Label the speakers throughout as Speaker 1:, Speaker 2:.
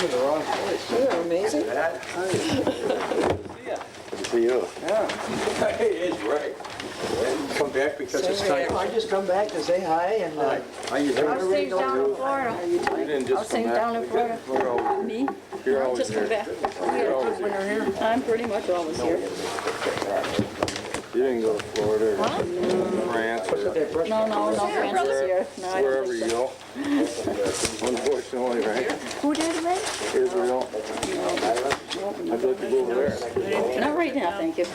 Speaker 1: in the wrong place.
Speaker 2: Isn't that amazing?
Speaker 1: Good to see you.
Speaker 3: Yeah. It is right. Come back because it's time.
Speaker 1: I just come back to say hi and
Speaker 3: How you doing?
Speaker 4: How's things down in Florida?
Speaker 3: You didn't
Speaker 4: How's
Speaker 3: just come
Speaker 4: things
Speaker 3: back.
Speaker 4: down in Florida?
Speaker 3: We're always,
Speaker 4: Me?
Speaker 3: you're always
Speaker 4: Just come
Speaker 3: here.
Speaker 4: back.
Speaker 3: You're always here.
Speaker 1: winter here.
Speaker 4: I'm pretty much always here.
Speaker 3: You didn't go to Florida or France or
Speaker 4: No Francis here. No, I don't
Speaker 3: wherever
Speaker 4: think
Speaker 3: you
Speaker 4: so.
Speaker 3: go. Unfortunately, right?
Speaker 4: Who did, Ray?
Speaker 3: Israel. I'd like to go over there.
Speaker 4: Not right now, thank you.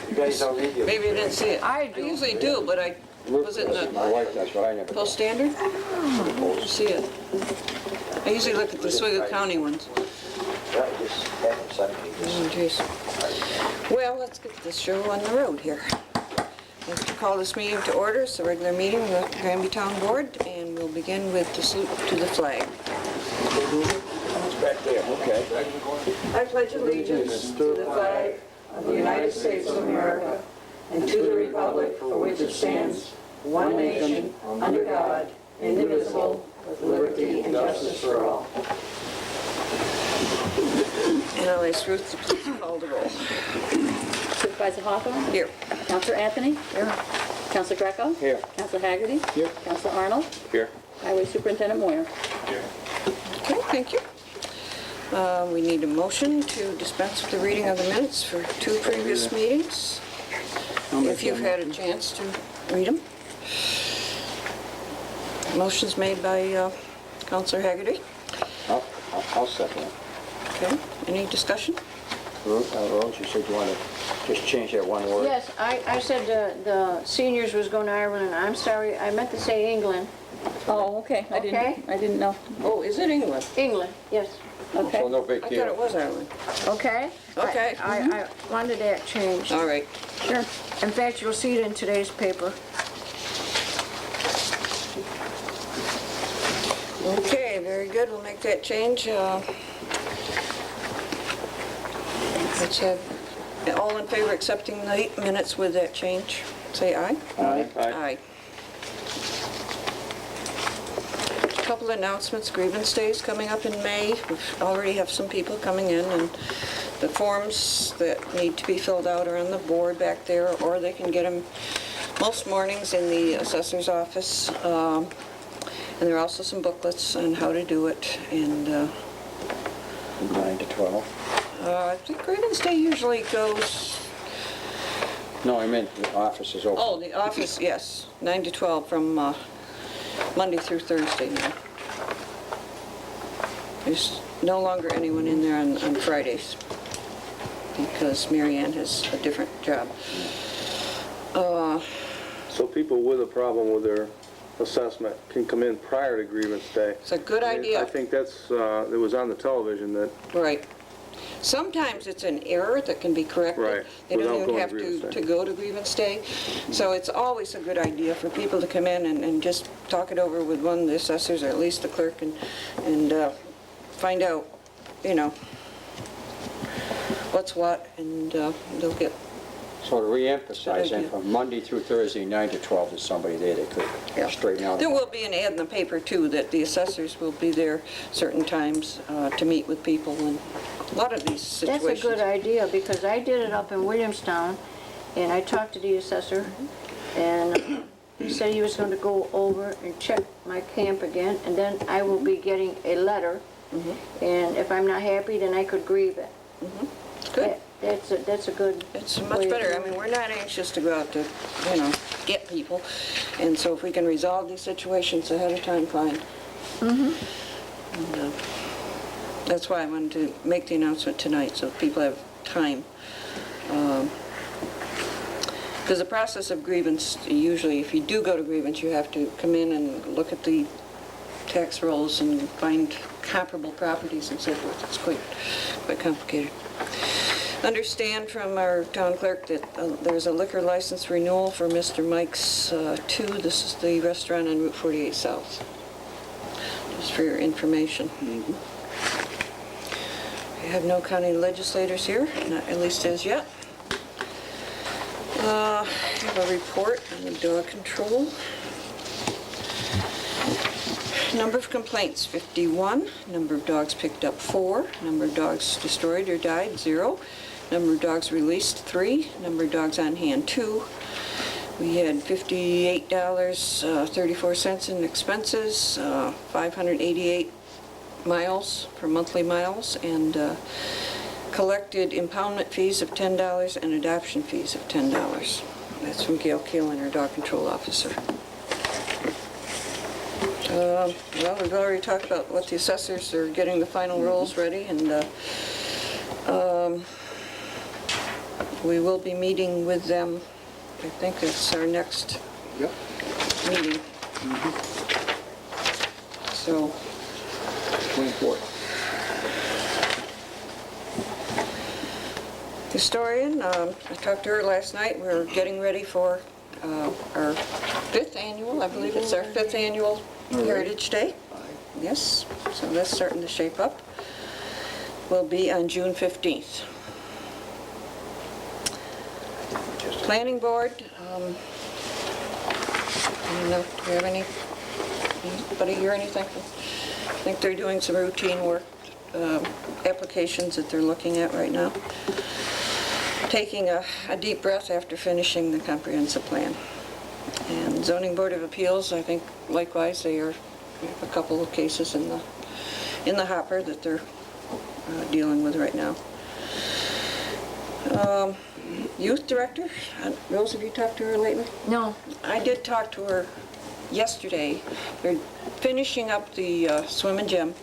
Speaker 2: Maybe you didn't see it.
Speaker 4: I
Speaker 2: I
Speaker 4: do.
Speaker 2: usually do, but I, was it in the
Speaker 3: My wife does, but I never.
Speaker 2: Post Standard? Didn't see it. I usually look at the Oswego County ones. Oh, geez. Well, let's get this show on the road here. I'd like to call this meeting to order. It's a regular meeting of the Granby Town Board, and we'll begin with the salute to the flag.
Speaker 3: It's back there, okay.
Speaker 2: I pledge allegiance to the flag of the United States of America and to the republic for which it stands, one nation, under God, indivisible, with liberty and justice for all. And I'll ask Ruth to please call the roll.
Speaker 4: Supervisor Hawthorne?
Speaker 2: Here.
Speaker 4: Counselor Anthony? Here. Counselor Greco?
Speaker 3: Here.
Speaker 4: Counselor Haggerty?
Speaker 3: Here.
Speaker 4: Counselor Arnold?
Speaker 3: Here.
Speaker 4: Highway Superintendent Moyer?
Speaker 2: Okay, thank you. We need a motion to dispense with the reading of the minutes for 2 previous meetings. If you've had a chance to read them. Motion's made by Counselor Haggerty.
Speaker 3: I'll second it.
Speaker 2: Okay, any discussion?
Speaker 3: Rose, you said you want to just change that one word?
Speaker 5: Yes, I said the seniors was going to Ireland, and I'm sorry, I meant to say England.
Speaker 4: Oh, okay.
Speaker 5: Okay.
Speaker 4: I didn't know.
Speaker 2: Oh, is it England?
Speaker 5: England, yes.
Speaker 4: Okay.
Speaker 3: So no big
Speaker 2: I thought
Speaker 3: deal.
Speaker 2: it was Ireland.
Speaker 5: Okay?
Speaker 2: Okay.
Speaker 5: I wanted that changed.
Speaker 2: All right.
Speaker 4: Sure.
Speaker 5: In fact, you'll see it in today's paper.
Speaker 2: Okay, very good. We'll make that change. Let's have, all in favor accepting the minutes with that change, say aye.
Speaker 3: Aye.
Speaker 2: Aye. A couple announcements, grievance days coming up in May. We already have some people coming in, and the forms that need to be filled out are on the board back there, or they can get them most mornings in the assessor's office. And there are also some booklets on how to do it, and
Speaker 3: 9 to 12.
Speaker 2: I think grievance day usually goes,
Speaker 3: No, I meant the office is open.
Speaker 2: oh, the office, yes, 9 to 12 from Monday through Thursday now. There's no longer anyone in there on Fridays because Mary Ann has a different job.
Speaker 6: So people with a problem with their assessment can come in prior to grievance day.
Speaker 2: It's a good idea.
Speaker 6: I think that's, it was on the television that,
Speaker 2: Right. Sometimes it's an error that can be corrected.
Speaker 6: Right,
Speaker 2: They don't
Speaker 6: without
Speaker 2: even
Speaker 6: going
Speaker 2: have
Speaker 6: to grievance
Speaker 2: to
Speaker 6: day.
Speaker 2: go to grievance day. So it's always a good idea for people to come in and just talk it over with one of the assessors or at least the clerk and find out, you know, what's what, and they'll get,
Speaker 3: So to re-emphasize,
Speaker 2: Good idea.
Speaker 3: then from Monday through Thursday, 9 to 12, there's somebody there that
Speaker 2: Yeah.
Speaker 3: could straighten out.
Speaker 2: there will be an ad in the paper too that the assessors will be there certain times to meet with people, and a lot of these
Speaker 5: That's
Speaker 2: situations.
Speaker 5: a good idea, because I did it up in Williamstown, and I talked to the assessor, and he said he was going to go over and check my camp again, and then I will be getting a letter, and if I'm not happy, then I could grieve it.
Speaker 2: It's good.
Speaker 5: That's a good
Speaker 2: It's
Speaker 5: way
Speaker 2: much
Speaker 5: of
Speaker 2: better. I
Speaker 5: doing
Speaker 2: mean,
Speaker 5: it.
Speaker 2: we're not anxious to go out to, you know, get people. And so if we can resolve these situations ahead of time, fine. And, that's why I wanted to make the announcement tonight, so people have time. Because the process of grievance, usually, if you do go to grievance, you have to come in and look at the tax rolls and find comparable properties and so forth. It's quite complicated. Understand from our town clerk that there's a liquor license renewal for Mr. Mike's 2. This is the restaurant on Route 48 South. Just for your information. We have no county legislators here, not at least as yet. I have a report on the dog control. Number of complaints, 51. Number of dogs picked up, 4. Number of dogs destroyed or died, 0. Number of dogs released, 3. Number of dogs on hand, 2. We had $58.34 in expenses, 588 miles for monthly miles, and collected impoundment fees of $10 and adoption fees of $10. That's from Gail Keelan, our dog control officer. Well, we've already talked about what the assessors are getting the final rolls ready, and we will be meeting with them. I think it's our next
Speaker 1: Yep.
Speaker 2: meeting. So,
Speaker 1: 24th.
Speaker 2: historian, I talked to her last night. We're getting ready for our 5th annual, I believe it's our 5th annual Heritage Day. Yes, so that's starting to shape up. Will be on June 15th. Planning Board, I don't know, do you have anybody hear anything? I think they're doing some routine work, applications that they're looking at right now. Taking a deep breath after finishing the comprehensive plan. And Zoning Board of Appeals, I think likewise, we have a couple of cases in the hopper that they're dealing with right now. Youth Director, Rose, have you talked to her lately?
Speaker 5: No.
Speaker 2: I did talk to her yesterday. They're finishing up the swim and gym,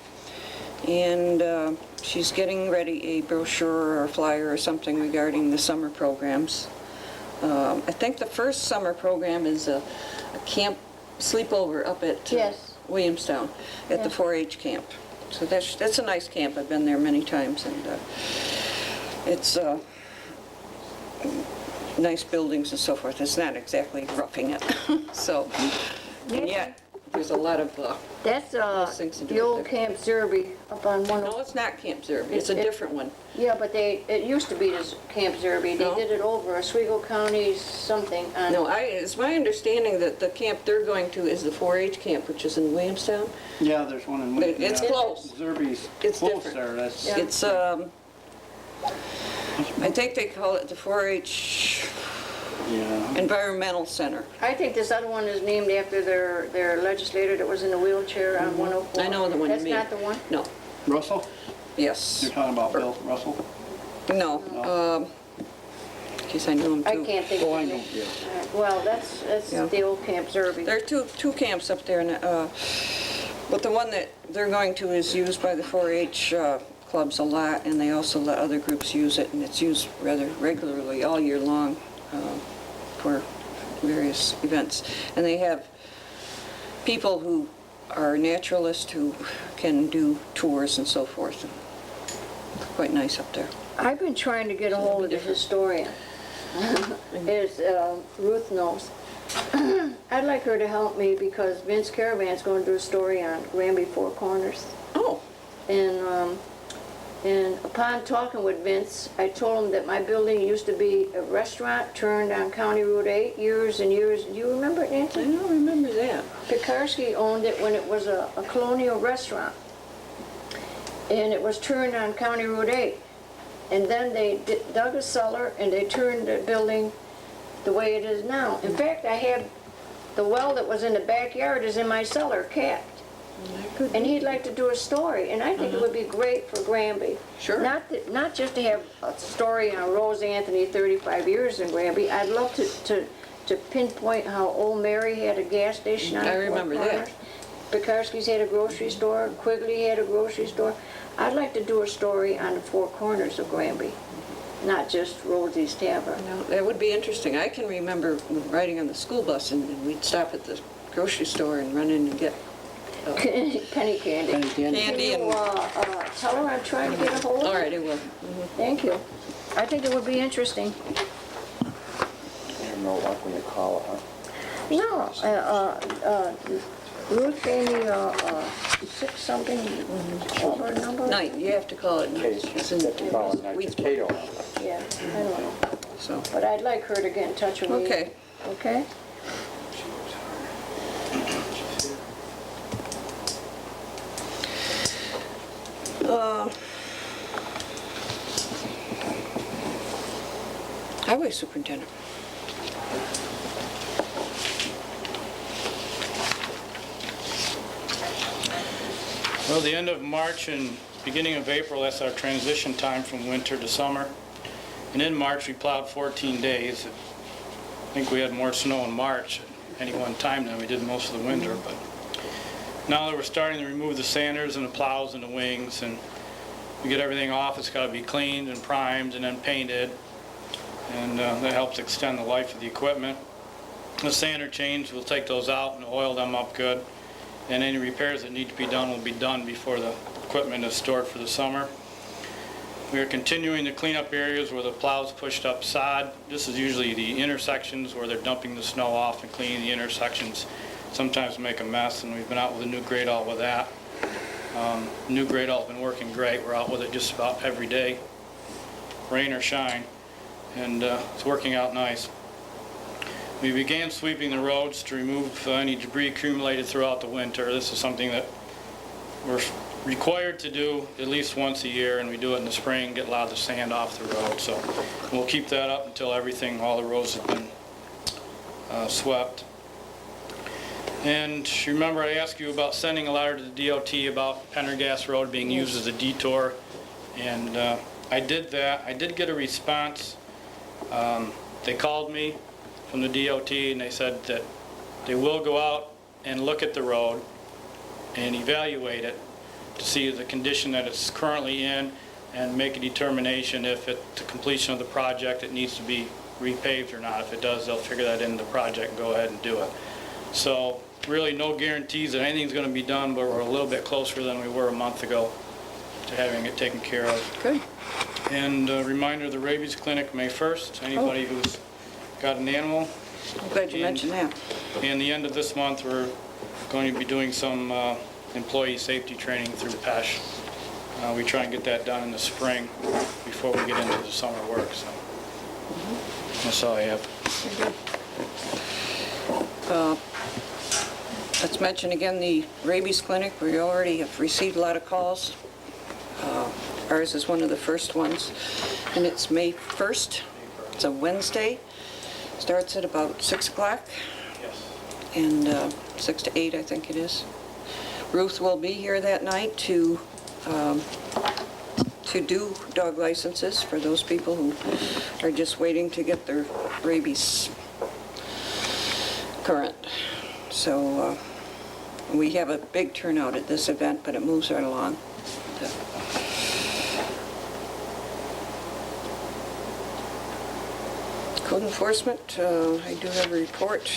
Speaker 2: and she's getting ready a brochure or a flyer or something regarding the summer programs. I think the first summer program is a camp sleepover up at
Speaker 5: Yes.
Speaker 2: Williamstown at the 4-H camp. So that's a nice camp. I've been there many times, and it's nice buildings and so forth. It's not exactly roughing it. So, and yet there's a lot of
Speaker 5: That's
Speaker 2: things to do
Speaker 5: the
Speaker 2: up
Speaker 5: old
Speaker 2: there.
Speaker 5: Camp Zerby up on
Speaker 2: no,
Speaker 5: 10.
Speaker 2: it's not Camp Zerby. It's a different one.
Speaker 5: Yeah, but it used to be this Camp Zerby. They
Speaker 2: No.
Speaker 5: did it over Oswego County something. On,
Speaker 2: No, it's my understanding that the camp they're going to is the 4-H camp, which is in Williamstown.
Speaker 7: Yeah, there's one in Wheaton.
Speaker 2: It's
Speaker 7: yeah.
Speaker 2: close.
Speaker 7: Zerby's
Speaker 2: It's
Speaker 7: close
Speaker 2: different.
Speaker 7: there. That's
Speaker 5: Yeah.
Speaker 2: It's I think they call it the 4-H
Speaker 7: yeah.
Speaker 2: Environmental Center.
Speaker 5: I think this other one is named after their legislator that was in a wheelchair on 104.
Speaker 2: I know the one you
Speaker 5: That's
Speaker 2: mean.
Speaker 5: not the one?
Speaker 2: No.
Speaker 7: Russell?
Speaker 2: Yes.
Speaker 7: You're talking about Bill Russell?
Speaker 2: No. Geez, I knew him too.
Speaker 5: I can't think
Speaker 7: Oh,
Speaker 5: of
Speaker 7: I
Speaker 5: it.
Speaker 7: know. Yeah.
Speaker 5: Well, that's
Speaker 2: Yeah.
Speaker 5: the old Camp Zerby.
Speaker 2: There are two camps up there, and, but the one that they're going to is used by the 4-H clubs a lot, and they also let other groups use it, and it's used rather regularly all year long for various events. And they have people who are naturalists who can do tours and so forth. Quite nice up there.
Speaker 5: I've been trying to get a hold of the historian. It's Ruth knows. I'd like her to help me because Vince Caravan's going to do a story on Granby Four Corners.
Speaker 2: Oh,
Speaker 5: And upon talking with Vince, I told him that my building used to be a restaurant turned on County Route 8 years and years. Do you remember it,
Speaker 2: I
Speaker 5: Nancy?
Speaker 2: don't remember that.
Speaker 5: Pekarsky owned it when it was a colonial restaurant. And it was turned on County Route 8. And then they dug a cellar and they turned the building the way it is now. In fact, I have the well that was in the backyard is in my cellar, capped. And he'd like to do a story, and I think it would be great for Granby.
Speaker 2: Sure.
Speaker 5: Not just to have a story on Rose Anthony, 35 years in Granby. I'd love to pinpoint how Old Mary had a gas station on
Speaker 2: I
Speaker 5: Four
Speaker 2: remember that.
Speaker 5: Corners. Pekarsky's had a grocery store, Quigley had a grocery store. I'd like to do a story on the Four Corners of Granby, not just Rosie's Tavern.
Speaker 2: No, that would be interesting. I can remember riding on the school bus, and we'd stop at the grocery store and run in and get
Speaker 5: Penny candy.
Speaker 7: Penny candy.
Speaker 5: Can
Speaker 2: candy
Speaker 5: you
Speaker 2: and...
Speaker 5: tell her I'm trying to get a hold of her?
Speaker 2: All right, I will.
Speaker 5: Thank you. I think it would be interesting.
Speaker 1: No luck when you call it, huh?
Speaker 5: No, Ruth gave me a 6-something over number.
Speaker 2: 9, you have to call it. It's in Weeds-
Speaker 1: Cato.
Speaker 5: Yeah, I don't know.
Speaker 2: So,
Speaker 5: But I'd like her to get in touch with me.
Speaker 2: okay.
Speaker 5: Okay?
Speaker 2: Highway superintendent.
Speaker 7: Well, the end of March and beginning of April, that's our transition time from winter to summer. And in March, we plowed 14 days. I think we had more snow in March at any one time than we did most of the winter. But now that we're starting to remove the sanders and the plows and the wings, and we get everything off, it's got to be cleaned and primed and then painted. And that helps extend the life of the equipment. The sander chains, we'll take those out and oil them up good. And any repairs that need to be done will be done before the equipment is stored for the summer. We are continuing to clean up areas where the plows pushed up sod. This is usually the intersections where they're dumping the snow off and cleaning the intersections. Sometimes make a mess, and we've been out with a new grade alt with that. New grade alt's been working great. We're out with it just about every day, rain or shine, and it's working out nice. We began sweeping the roads to remove any debris accumulated throughout the winter. This is something that we're required to do at least once a year, and we do it in the spring, get a lot of the sand off the road. So we'll keep that up until all the roads have been swept. And remember, I asked you about sending a letter to the DOT about Pendergast Road being used as a detour, and I did that. I did get a response. They called me from the DOT, and they said that they will go out and look at the road and evaluate it to see the condition that it's currently in and make a determination if at the completion of the project it needs to be repaved or not. If it does, they'll figure that into the project and go ahead and do it. So really no guarantees that anything's going to be done, but we're a little bit closer than we were a month ago to having it taken care of.
Speaker 2: Good.
Speaker 7: And a reminder, the rabies clinic May 1st. Anybody who's got an animal.
Speaker 2: I'm glad you mentioned that.
Speaker 7: And the end of this month, we're going to be doing some employee safety training through PESH. We try and get that done in the spring before we get into the summer work. So that's all I have.
Speaker 2: Let's mention again the rabies clinic. We already have received a lot of calls. Ours is one of the first ones, and it's May 1st. It's a Wednesday. Starts at about 6 o'clock.
Speaker 7: Yes.
Speaker 2: And 6 to 8, I think it is. Ruth will be here that night to do dog licenses for those people who are just waiting to get their rabies current. So we have a big turnout at this event, but it moves right along. Code enforcement, I do have a report.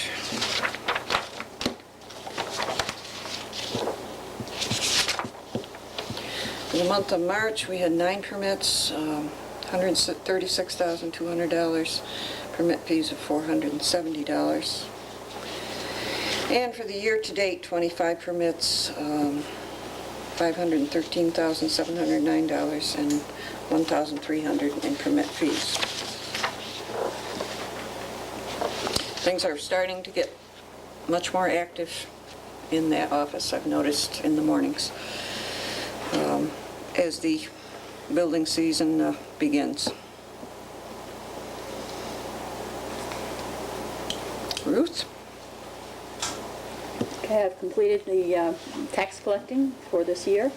Speaker 2: For the month of March, we had 9 permits, $136,200, permit fees of $470. And for the year-to-date, 25 permits, $513,709, and $1,300 in permit fees. Things are starting to get much more active in that office, I've noticed in the mornings, as the building season begins. Ruth?
Speaker 4: I have completed the tax collecting for this year.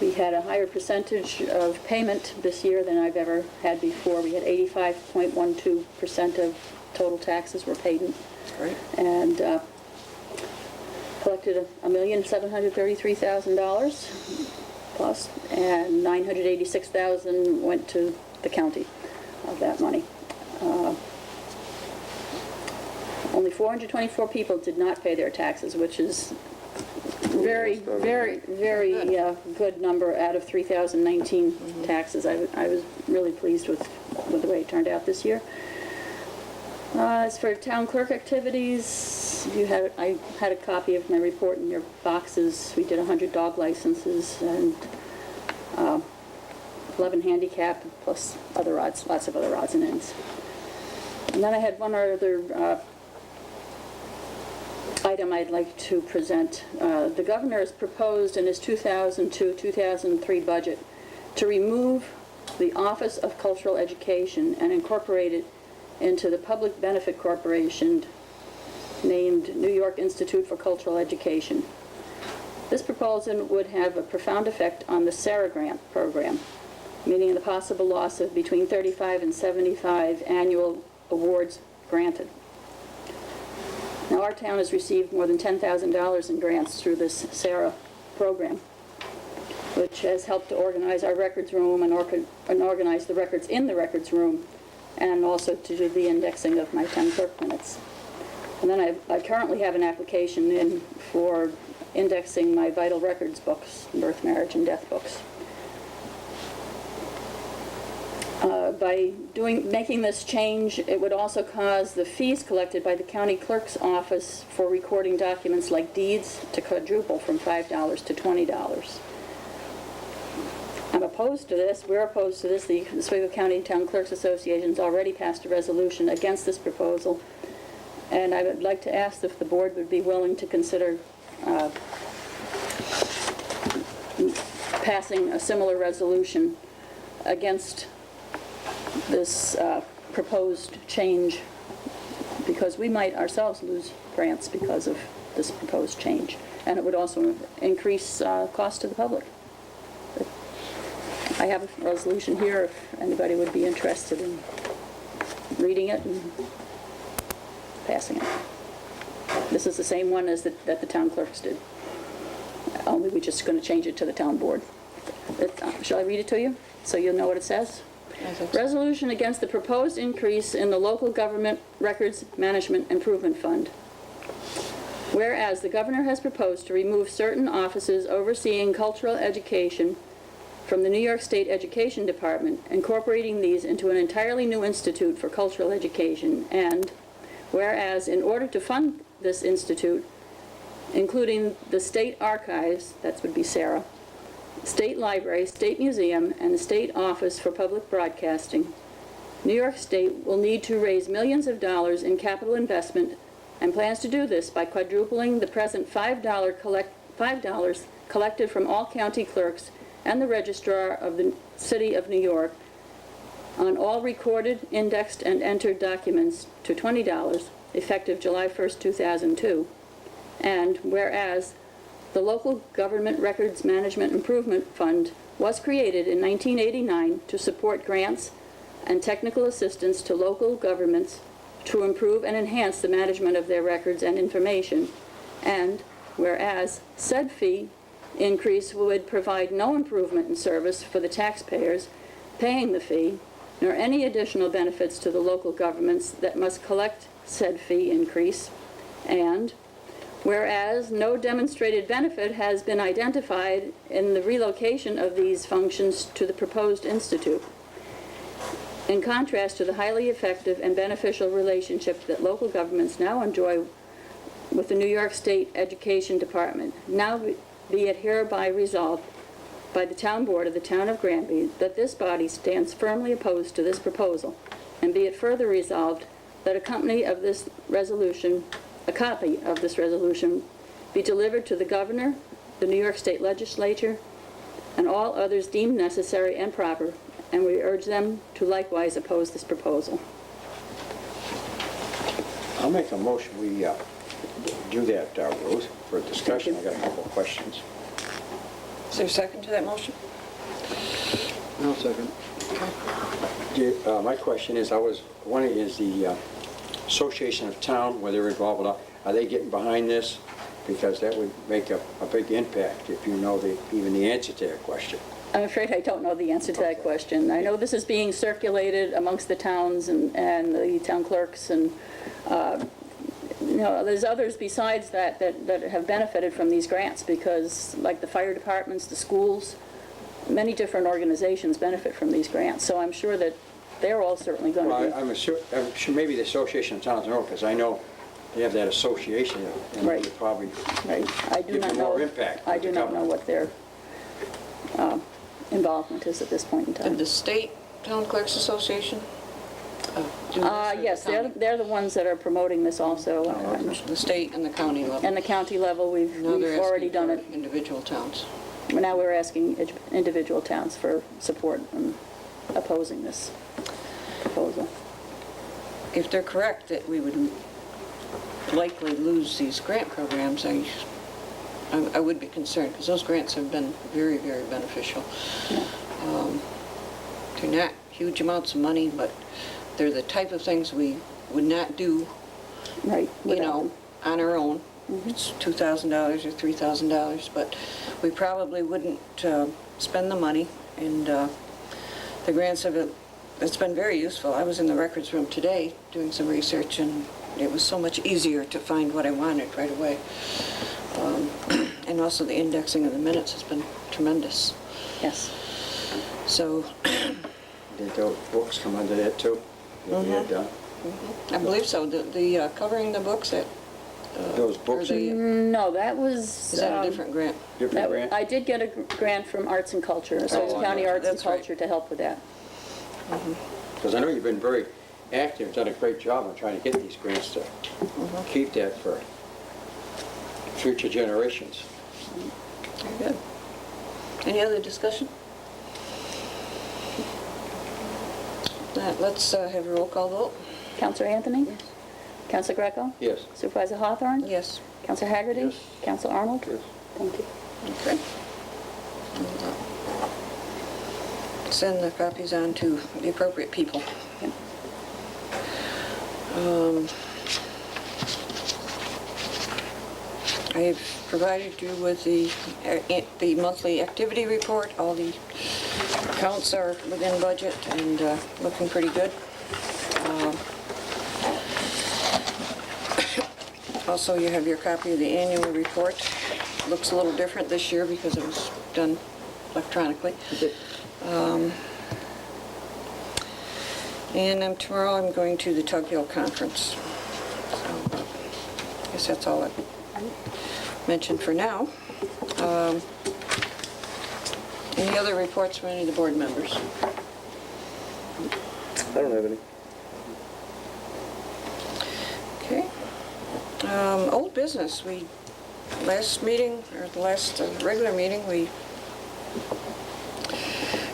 Speaker 4: We had a higher percentage of payment this year than I've ever had before. We had 85.12% of total taxes were paid in.
Speaker 2: Right.
Speaker 4: And collected $1,733,000 plus, and $986,000 went to the county of that money. Only 424 people did not pay their taxes, which is very good number out of 3,019 taxes. I was really pleased with the way it turned out this year. As for town clerk activities, I had a copy of my report in your boxes. We did 100 dog licenses and 11 handicap, plus other odds, lots of other odds and ends. And then I had one other item I'd like to present. The governor has proposed in his 2002-2003 budget to remove the Office of Cultural Education and incorporate it into the public benefit corporation named New York Institute for Cultural Education. This proposal would have a profound effect on the SARA grant program, meaning the possible loss of between 35 and 75 annual awards granted. Now, our town has received more than $10,000 in grants through this SARA program, which has helped to organize our records room and organize the records in the records room, and also to do the indexing of my town clerk minutes. And then I currently have an application in for indexing my vital records books, birth, marriage, and death books. By making this change, it would also cause the fees collected by the county clerk's office for recording documents like deeds to quadruple from $5 to $20. I'm opposed to this. We're opposed to this. The Oswego County Town Clerks Association has already passed a resolution against this proposal, and I would like to ask if the board would be willing to consider passing a similar resolution against this proposed change, because we might ourselves lose grants because of this proposed change, and it would also increase cost to the public. I have a resolution here if anybody would be interested in reading it and passing it. This is the same one as that the town clerks did, only we're just going to change it to the town board. Shall I read it to you so you'll know what it says? Resolution against the proposed increase in the local government records management improvement fund. Whereas the governor has proposed to remove certain offices overseeing cultural education from the New York State Education Department, incorporating these into an entirely new institute for cultural education, and whereas in order to fund this institute, including the state archives, that would be SARA, State Library, State Museum, and the State Office for Public Broadcasting, New York State will need to raise millions of dollars in capital investment, and plans to do this by quadrupling the present $5 collected from all county clerks and the registrar of the City of New York on all recorded, indexed, and entered documents to $20, effective July 1st, 2002. And whereas the Local Government Records Management Improvement Fund was created in 1989 to support grants and technical assistance to local governments to improve and enhance the management of their records and information, and whereas said fee increase would provide no improvement in service for the taxpayers paying the fee, nor any additional benefits to the local governments that must collect said fee increase, and whereas no demonstrated benefit has been identified in the relocation of these functions to the proposed institute, in contrast to the highly effective and beneficial relationship that local governments now enjoy with the New York State Education Department, now be it hereby resolved by the town board of the town of Granby that this body stands firmly opposed to this proposal, and be it further resolved that a copy of this resolution be delivered to the governor, the New York State Legislature, and all others deemed necessary and proper, and we urge them to likewise oppose this proposal.
Speaker 1: I'll make a motion, we do that, Ruth, for discussion. I got a couple of questions.
Speaker 2: Is there a second to that motion?
Speaker 1: No, second. My question is, one is the Association of Town, where they're involved with, are they getting behind this? Because that would make a big impact if you know even the answer to that question.
Speaker 4: I'm afraid I don't know the answer to that question. I know this is being circulated amongst the towns and the town clerks, and there's others besides that have benefited from these grants, because like the fire departments, the schools, many different organizations benefit from these grants. So I'm sure that they're all certainly going to be.
Speaker 1: I'm sure maybe the Association of Towns know, because I know they have that association, and
Speaker 4: Right.
Speaker 1: they probably
Speaker 4: Right. I do
Speaker 1: give
Speaker 4: not
Speaker 1: you
Speaker 4: know.
Speaker 1: more impact.
Speaker 4: I do not know what their involvement is at this point in
Speaker 2: Did
Speaker 4: time.
Speaker 2: the State Town Clerks Association do this? or the
Speaker 4: Yes,
Speaker 2: county?
Speaker 4: they're the ones that are promoting this also.
Speaker 2: The state and the county level?
Speaker 4: And the county level, we've
Speaker 2: Now they're
Speaker 4: already
Speaker 2: asking
Speaker 4: done it.
Speaker 2: for individual towns.
Speaker 4: Now we're asking individual towns for support and opposing this proposal.
Speaker 2: If they're correct that we would likely lose these grant programs, I would be concerned, because those grants have been very, very beneficial. They're not huge amounts of money, but they're the type of things we would not do,
Speaker 4: Right.
Speaker 2: you know, on our own. It's $2,000 or $3,000, but we probably wouldn't spend the money, and the grants it's been very useful. I was in the records room today doing some research, and it was so much easier to find what I wanted right away. And also the indexing of the minutes has been tremendous.
Speaker 4: Yes.
Speaker 2: So
Speaker 1: Did those books come under that too? That you had done?
Speaker 2: I believe so. The covering the books,
Speaker 1: Those books,
Speaker 2: is
Speaker 4: No, that was...
Speaker 2: that a different grant?
Speaker 1: different grant?
Speaker 4: I did get a grant from Arts and Culture, so
Speaker 1: Oh,
Speaker 4: County
Speaker 1: yeah,
Speaker 4: Arts and
Speaker 2: that's right.
Speaker 4: Culture to help with that.
Speaker 1: Because I know you've been very active, done a great job on trying to get these grants to keep that for future generations.
Speaker 2: Very good. Any other discussion? Let's have a roll call vote.
Speaker 4: Counselor Anthony? Yes. Counselor Greco?
Speaker 1: Yes.
Speaker 4: Supervisor Hawthorne?
Speaker 2: Yes.
Speaker 4: Counselor Haggerty?
Speaker 1: Yes.
Speaker 4: Counselor Arnold?
Speaker 6: Yes.
Speaker 4: Thank you.
Speaker 2: Okay. Send the copies on to the appropriate people. I've provided you with the monthly activity report. All the accounts are within budget and looking pretty good. Also, you have your copy of the annual report. Looks a little different this year because it was done electronically. And tomorrow I'm going to the Tug Hill Conference. So, I guess that's all I mentioned for now. Any other reports from any of the board members?
Speaker 6: I don't have any.
Speaker 2: Okay. Old business, last meeting, or the last regular meeting, we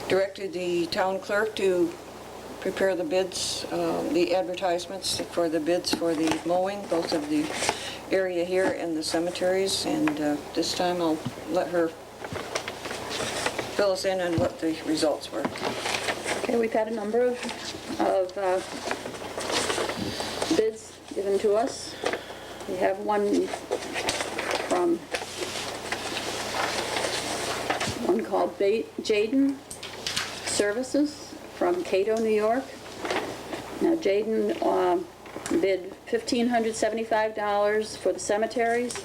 Speaker 2: directed the town clerk to prepare the bids, the advertisements for the bids for the mowing, both of the area here and the cemeteries, and this time I'll let her fill us in on what the results were.
Speaker 4: Okay, we've had a number of bids given to us. We have one called Jaden Services from Cato, New York. Now Jaden bid $1,575 for the cemeteries,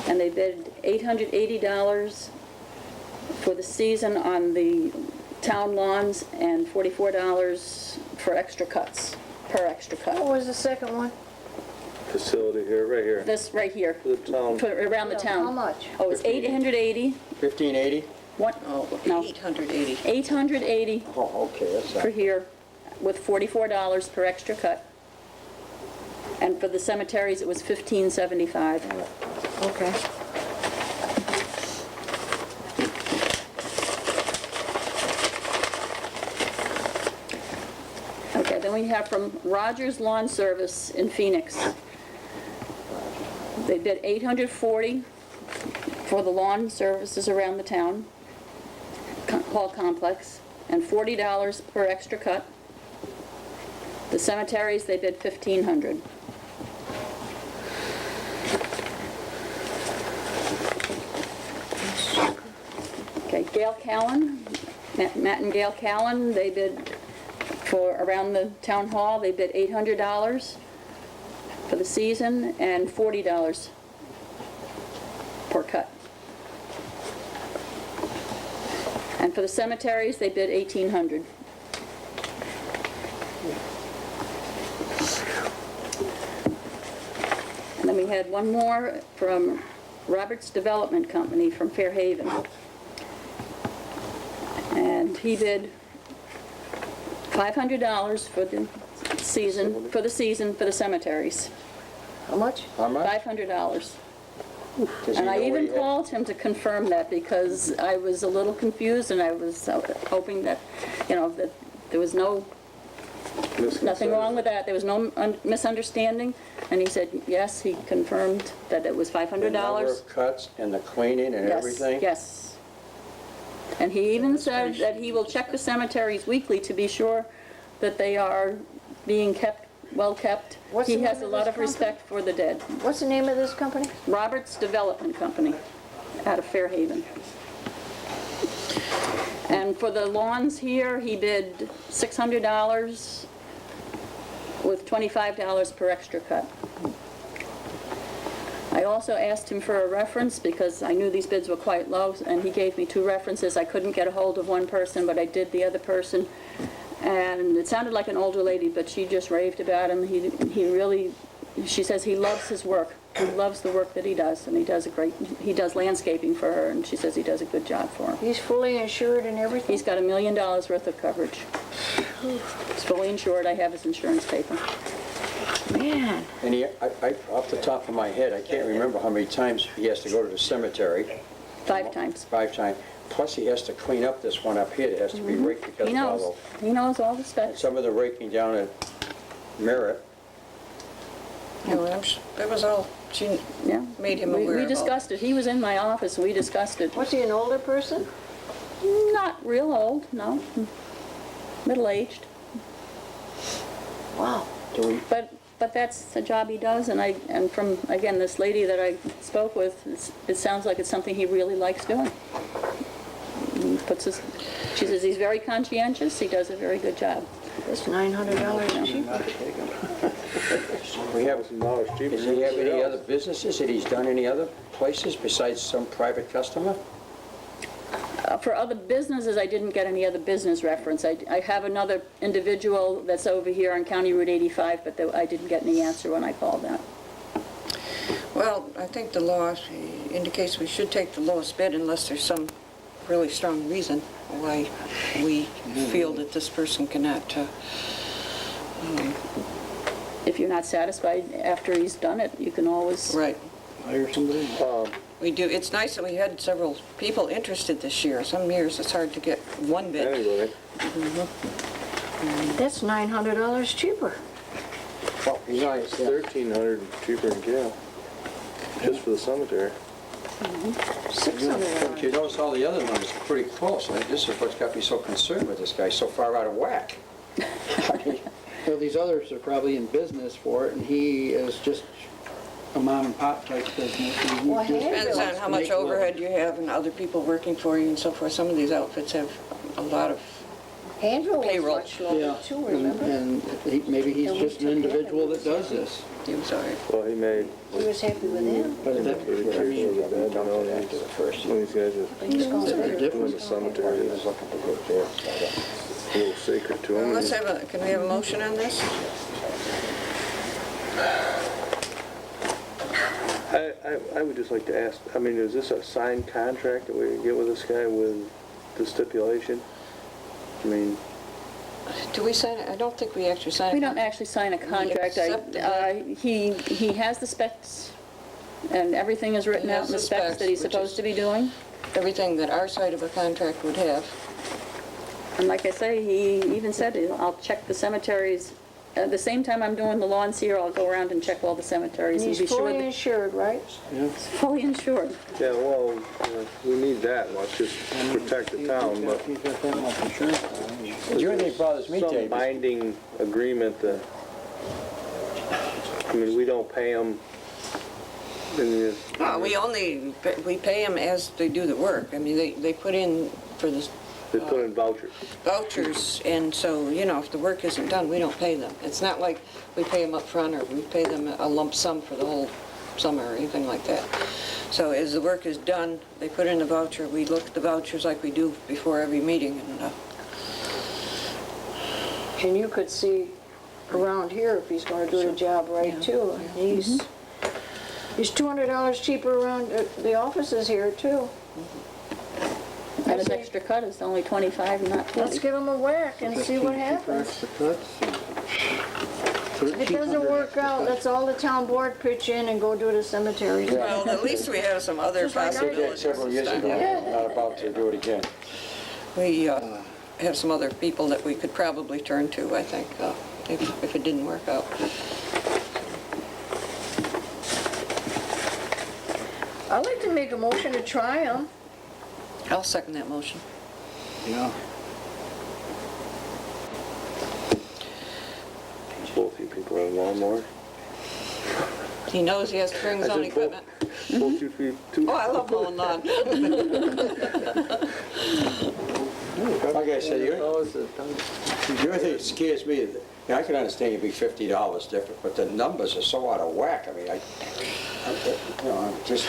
Speaker 4: and they bid $880 for the season on the town lawns, and $44 for extra cuts, per extra
Speaker 5: What
Speaker 4: cut.
Speaker 5: was the second one?
Speaker 6: Facility here, right here.
Speaker 4: This right here,
Speaker 6: The town.
Speaker 4: for around the town.
Speaker 5: How much?
Speaker 4: Oh, it's $880.
Speaker 1: 1580?
Speaker 4: What?
Speaker 2: Oh,
Speaker 4: No.
Speaker 2: 880.
Speaker 4: $880
Speaker 1: Oh, okay, that's
Speaker 4: for here, with $44 per extra cut. And for the cemeteries, it was $1,575.
Speaker 5: Okay.
Speaker 4: Okay, then we have from Rogers Lawn Service in Phoenix. They bid $840 for the lawn services around the town hall complex, and $40 per extra cut. The cemeteries, they bid $1,500. Okay, Gail Callan, Matt and Gail Callan, they bid for around the town hall, they bid $800 for the season and $40 per cut. And for the cemeteries, they bid $1,800. And then we had one more from Roberts Development Company from Fairhaven. And he bid $500 for the season, for the season, for the cemeteries.
Speaker 5: How much?
Speaker 1: How much?
Speaker 4: $500.
Speaker 1: Does he
Speaker 4: And I
Speaker 1: know what
Speaker 4: even
Speaker 1: he had?
Speaker 4: called him to confirm that because I was a little confused and I was hoping that, that there was nothing wrong with that. There was no misunderstanding. And he said, yes, he confirmed that it was $500.
Speaker 1: The number of cuts and the cleaning and
Speaker 4: Yes,
Speaker 1: everything?
Speaker 4: yes. And he even said that he will check the cemeteries weekly to be sure that they are being kept, well kept.
Speaker 5: What's
Speaker 4: He
Speaker 5: the
Speaker 4: has
Speaker 5: name
Speaker 4: a
Speaker 5: of
Speaker 4: lot
Speaker 5: this
Speaker 4: of respect for the dead.
Speaker 5: What's the name of this company?
Speaker 4: Roberts Development Company out of Fairhaven. And for the lawns here, he bid $600 with $25 per extra cut. I also asked him for a reference because I knew these bids were quite low, and he gave me 2 references. I couldn't get a hold of one person, but I did the other person. And it sounded like an older lady, but she just raved about him. He really, she says he loves his work. He loves the work that he does, and he does landscaping for her, and she says he does a good job for her.
Speaker 5: He's fully insured and everything?
Speaker 4: He's got $1 million worth of coverage. He's fully insured. I have his insurance paper.
Speaker 5: Man,
Speaker 1: And off the top of my head, I can't remember how many times he has to go to the cemetery.
Speaker 4: 5 times.
Speaker 1: 5 times. Plus, he has to clean up this one up here that has to be raked because
Speaker 4: He
Speaker 1: of all
Speaker 4: knows. He knows all the specs.
Speaker 1: some of the raking down at Merritt.
Speaker 2: That was all, she
Speaker 4: Yeah.
Speaker 2: made him aware
Speaker 4: We
Speaker 2: of all.
Speaker 4: discussed it. He was in my office. We discussed it.
Speaker 5: was he an older person?
Speaker 4: Not real old, no. Middle-aged.
Speaker 5: Wow.
Speaker 4: But that's the job he does, and from, again, this lady that I spoke with, it sounds like it's something he really likes doing. She says he's very conscientious, he does a very good job.
Speaker 5: It's $900 cheaper.
Speaker 1: We have,
Speaker 6: $1,000 cheaper.
Speaker 1: does he have any other businesses that he's done any other places besides some private customer?
Speaker 4: For other businesses, I didn't get any other business reference. I have another individual that's over here on County Route 85, but I didn't get any answer when I called that.
Speaker 2: Well, I think the law indicates we should take the lowest bid unless there's some really strong reason why we feel that this person cannot.
Speaker 4: If you're not satisfied after he's done it, you can always...
Speaker 2: Right.
Speaker 3: Hire somebody?
Speaker 2: We do. It's nice that we had several people interested this year. Some years it's hard to get one bid.
Speaker 6: Anybody?
Speaker 5: That's $900 cheaper.
Speaker 1: Well, nice, yeah.
Speaker 6: $1,300 cheaper than Cal, just for the cemetery.
Speaker 1: But you notice all the other ones are pretty close. I think this is what's got me so concerned with this guy, so far out of whack.
Speaker 8: So these others are probably in business for it, and he is just a mom and pop type business. And he
Speaker 5: Well,
Speaker 8: just
Speaker 2: Depends on how much
Speaker 8: make a living.
Speaker 2: overhead you have and other people working for you and so forth. Some of these outfits have a lot of,
Speaker 5: Handle was
Speaker 2: Payroll.
Speaker 5: much lower
Speaker 8: Yeah,
Speaker 5: too, remember?
Speaker 8: and maybe he's
Speaker 5: And we
Speaker 8: just an
Speaker 5: took it
Speaker 8: individual
Speaker 5: and
Speaker 8: that does this.
Speaker 2: I'm sorry.
Speaker 6: Well, he made,
Speaker 5: He was happy with him.
Speaker 8: But that,
Speaker 6: pretty curious about that, you know,
Speaker 1: After the first
Speaker 6: when these guys
Speaker 5: He's gone
Speaker 8: they're
Speaker 5: there.
Speaker 6: are doing the cemetery, it's
Speaker 1: looking to go there.
Speaker 6: a little sacred to
Speaker 2: Well,
Speaker 6: him.
Speaker 2: let's have can we have a motion on this?
Speaker 6: I would just like to ask, I mean, is this a signed contract that we get with this guy with the stipulation? I mean,
Speaker 2: Do we sign it? I don't think we actually sign it.
Speaker 4: We don't actually sign a contract.
Speaker 2: accept it.
Speaker 4: He has the specs, and everything is written
Speaker 2: He
Speaker 4: out
Speaker 2: has
Speaker 4: in the
Speaker 2: the
Speaker 4: specs
Speaker 2: specs,
Speaker 4: that he's
Speaker 2: which
Speaker 4: supposed
Speaker 2: is-
Speaker 4: to be doing.
Speaker 2: Everything that our side of a contract would have.
Speaker 4: And like I say, he even said, I'll check the cemeteries. At the same time I'm doing the lawns here, I'll go around and check all the cemeteries and
Speaker 5: He's
Speaker 4: be sure
Speaker 5: fully
Speaker 4: that
Speaker 5: insured, right?
Speaker 4: it's fully insured.
Speaker 6: yeah, well, we need that much, just to protect the town, but
Speaker 8: he's got that much insurance.
Speaker 1: The only thing that bothers me,
Speaker 6: some
Speaker 1: Dave, is
Speaker 6: binding agreement that, I mean, we don't pay them.
Speaker 2: We pay them as they do the work. I mean, they put in for the
Speaker 6: They put in vouchers.
Speaker 2: vouchers, and so, if the work isn't done, we don't pay them. It's not like we pay them up front or we pay them a lump sum for the whole summer or anything like that. So as the work is done, they put in the voucher, we look at the vouchers like we do before every meeting, and
Speaker 5: And you could see around here if he's gonna do the job right too. He's $200 cheaper around the offices here too.
Speaker 4: And his extra cut is only 25 and not 20.
Speaker 5: Let's give him a whack and see what happens.
Speaker 8: Extra cuts.
Speaker 5: If it doesn't work out, let's all the town board pitch in and go do the cemeteries.
Speaker 2: Well, at least we have some other
Speaker 5: Just like I did
Speaker 1: Did that
Speaker 2: possibilities
Speaker 1: several
Speaker 2: this
Speaker 1: years
Speaker 2: time.
Speaker 1: ago, I'm not about to do it again.
Speaker 2: We have some other people that we could probably turn to, I think, if it didn't work out.
Speaker 5: I'd like to make a motion to try them.
Speaker 2: I'll second that motion.
Speaker 8: Yeah.
Speaker 6: Both you people have lawnmowers?
Speaker 2: He knows he has to bring his
Speaker 6: I
Speaker 2: own
Speaker 6: said both.
Speaker 2: equipment.
Speaker 6: Both you people?
Speaker 2: Oh, I love mowing lawn.
Speaker 1: Like I said, the
Speaker 8: Always a-
Speaker 1: only thing that scares me, I can understand it'd be $50 different, but the numbers are so out of whack. I mean, I'm just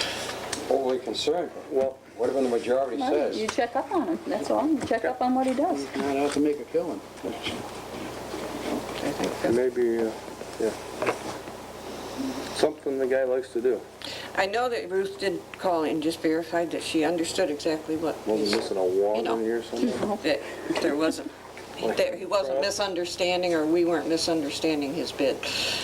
Speaker 1: overly concerned.
Speaker 6: Well,
Speaker 1: Whatever the majority
Speaker 4: Well,
Speaker 1: says.
Speaker 4: you check up on him, that's all. You check up on what he does.
Speaker 8: Not out to make a killing.
Speaker 6: maybe, yeah. Something the guy likes to do.
Speaker 2: I know that Ruth did call and just verified that she understood exactly what,
Speaker 6: Wasn't missing a wall
Speaker 2: You know.
Speaker 6: in here somewhere?
Speaker 2: that there wasn't, that he wasn't misunderstanding, or we weren't misunderstanding his bid.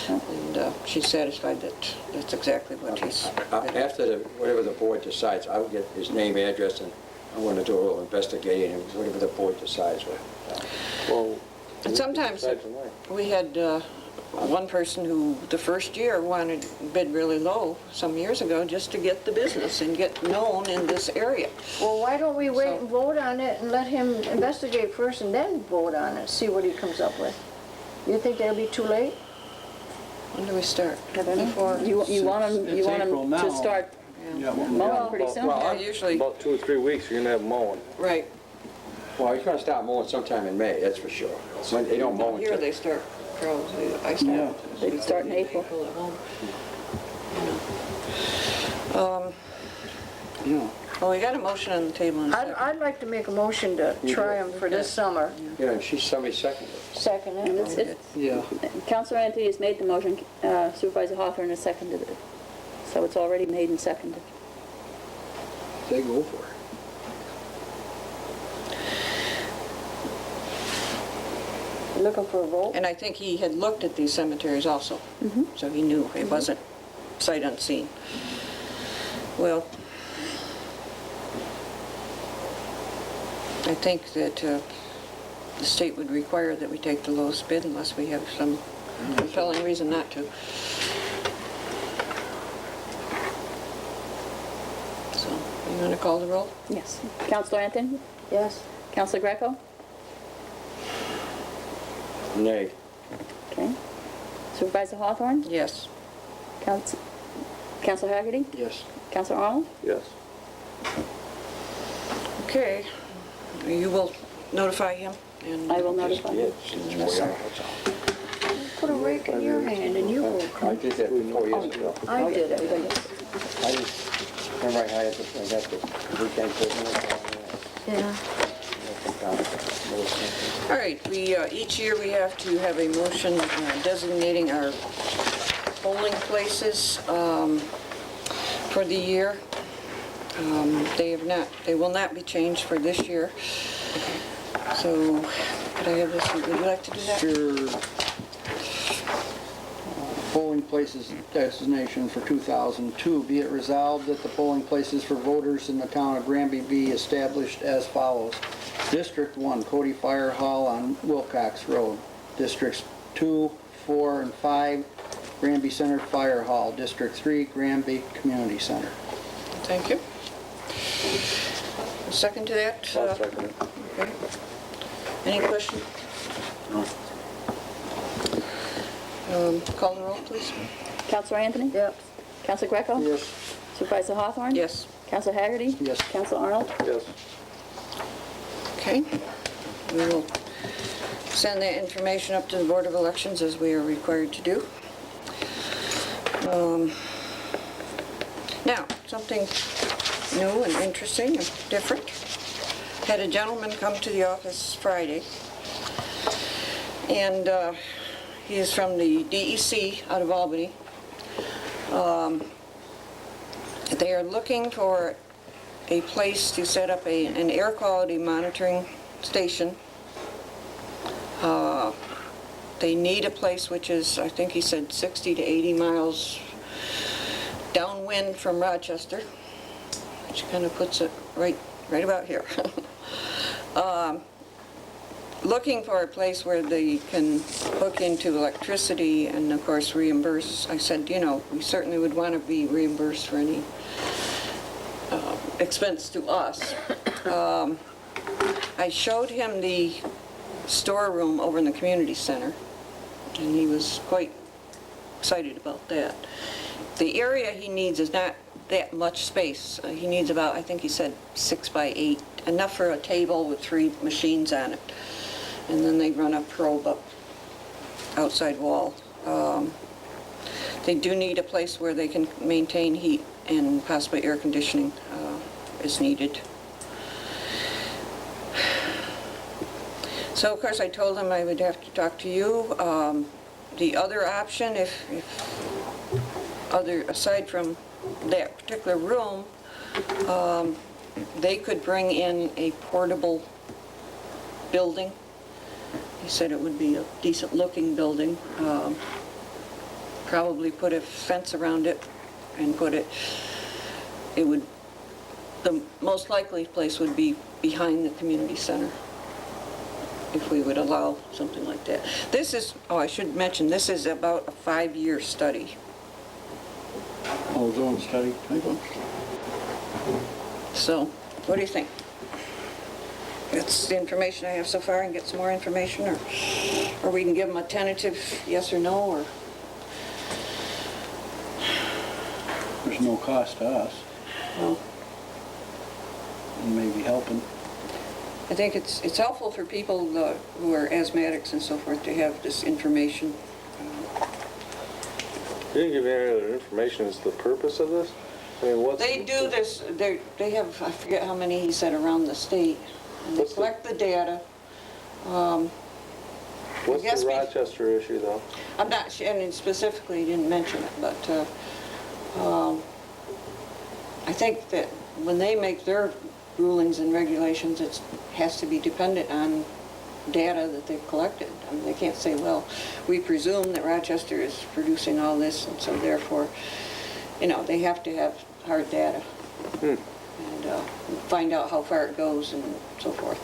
Speaker 2: And she's satisfied that that's exactly what he's.
Speaker 1: After whatever the board decides, I'll get his name, address, and I'm going to do a little investigating, and whatever the board decides.
Speaker 6: Well,
Speaker 2: And sometimes
Speaker 6: besides the light.
Speaker 2: we had one person who, the first year, wanted to bid really low some years ago just to get the business and get known in this area.
Speaker 5: Well, why don't we wait and vote on it and let him investigate first and then vote on it, see what he comes up with? You think that'll be too late?
Speaker 2: When do we start?
Speaker 4: You want him,
Speaker 8: It's April now.
Speaker 4: to start
Speaker 8: Yeah, well,
Speaker 4: mowing pretty soon?
Speaker 2: Yeah, usually,
Speaker 6: About 2 or 3 weeks, you're gonna have mowing.
Speaker 2: right.
Speaker 1: Well, he's going to start mowing sometime in May, that's for sure. When they don't mow
Speaker 2: Here
Speaker 1: until...
Speaker 2: they start, probably, I
Speaker 8: Yeah.
Speaker 2: start.
Speaker 4: They start in April.
Speaker 2: at home.
Speaker 8: yeah.
Speaker 2: Well, we got a motion on the table in a second.
Speaker 5: I'd like to make a motion to try them for this summer.
Speaker 1: Yeah, and somebody seconded it.
Speaker 5: Second
Speaker 4: And
Speaker 5: it.
Speaker 4: it's,
Speaker 8: Yeah.
Speaker 4: Counselor Anthony has made the motion, Supervisor Hawthorne has seconded it. So it's already made and seconded.
Speaker 8: They go for it.
Speaker 5: Looking for a vote?
Speaker 2: And I think he had looked at these cemeteries also, so he knew it wasn't sight unseen. Well, I think that the state would require that we take the lowest bid unless we have some compelling reason not to. So, you want to call the roll?
Speaker 4: Yes. Counselor Anthony?
Speaker 5: Yes.
Speaker 4: Counselor Greco?
Speaker 1: Nay.
Speaker 4: Okay. Supervisor Hawthorne?
Speaker 2: Yes.
Speaker 4: Counselor Haggerty?
Speaker 8: Yes.
Speaker 4: Counselor Arnold?
Speaker 6: Yes.
Speaker 2: Okay. You will notify him? And
Speaker 4: I will notify
Speaker 1: Yeah,
Speaker 4: you.
Speaker 1: it's way out, that's all.
Speaker 5: Put a rake in your hand and you will
Speaker 1: I
Speaker 5: come.
Speaker 1: did that 4 years ago.
Speaker 5: I did it.
Speaker 1: I just, remember I got the weekend prisoner.
Speaker 5: Yeah.
Speaker 2: All right, each year we have to have a motion designating our polling places for the year. They will not be changed for this year. So, could I have this, would you like to do that?
Speaker 8: Your polling places designation for 2002, be it resolved that the polling places for voters in the town of Granby be established as follows. District 1, Cody Fire Hall on Wilcox Road. Districts 2, 4, and 5, Granby Center Fire Hall. District 3, Granby Community Center.
Speaker 2: Thank you. A second to that?
Speaker 6: I'll second it.
Speaker 2: Okay. Any questions? Call the roll, please.
Speaker 4: Counselor Anthony?
Speaker 5: Yep.
Speaker 4: Counselor Greco?
Speaker 8: Yes.
Speaker 4: Supervisor Hawthorne?
Speaker 2: Yes.
Speaker 4: Counselor Haggerty?
Speaker 8: Yes.
Speaker 4: Counselor Arnold?
Speaker 6: Yes.
Speaker 2: Okay. We will send that information up to the Board of Elections as we are required to do. Now, something new and interesting and different. Had a gentleman come to the office Friday, and he is from the DEC out of Albany. They are looking for a place to set up an air quality monitoring station They need a place which is, I think he said 60 to 80 miles downwind from Rochester, which kind of puts it right about here. Looking for a place where they can hook into electricity and, of course, reimburse. I said, you know, we certainly would want to be reimbursed for any expense to us. I showed him the storeroom over in the community center, and he was quite excited about that. The area he needs is not that much space. He needs about, I think he said 6 by 8, enough for a table with 3 machines on it. And then they run a probe up outside wall. They do need a place where they can maintain heat and possibly air conditioning is needed. So of course I told him I would have to talk to you. The other option, aside from that particular room, they could bring in a portable building. He said it would be a decent looking building. Probably put a fence around it and the most likely place would be behind the community center, if we would allow something like that. This is, I should mention, this is about a 5-year study.
Speaker 8: Ozone study type of.
Speaker 2: So, what do you think? That's the information I have so far, and get some more information, or we can give them a tentative yes or no, or...
Speaker 8: There's no cost to us.
Speaker 2: Well,
Speaker 8: And maybe helping.
Speaker 2: I think it's helpful for people who are asthmatics and so forth to have this information.
Speaker 6: You didn't give me any other information as to the purpose of this? I mean, what's...
Speaker 2: They do this, they have, I forget how many he said around the state, and they
Speaker 6: What's the-
Speaker 2: collect the data.
Speaker 6: What's
Speaker 2: guess
Speaker 6: the
Speaker 2: we-
Speaker 6: Rochester issue, though?
Speaker 2: I'm not sure, and specifically he didn't mention it, but I think that when they make their rulings and regulations, it has to be dependent on data that they've collected. I mean, they can't say, well, we presume that Rochester is producing all this, and so therefore, you know, they have to have hard data and find out how far it goes and so forth.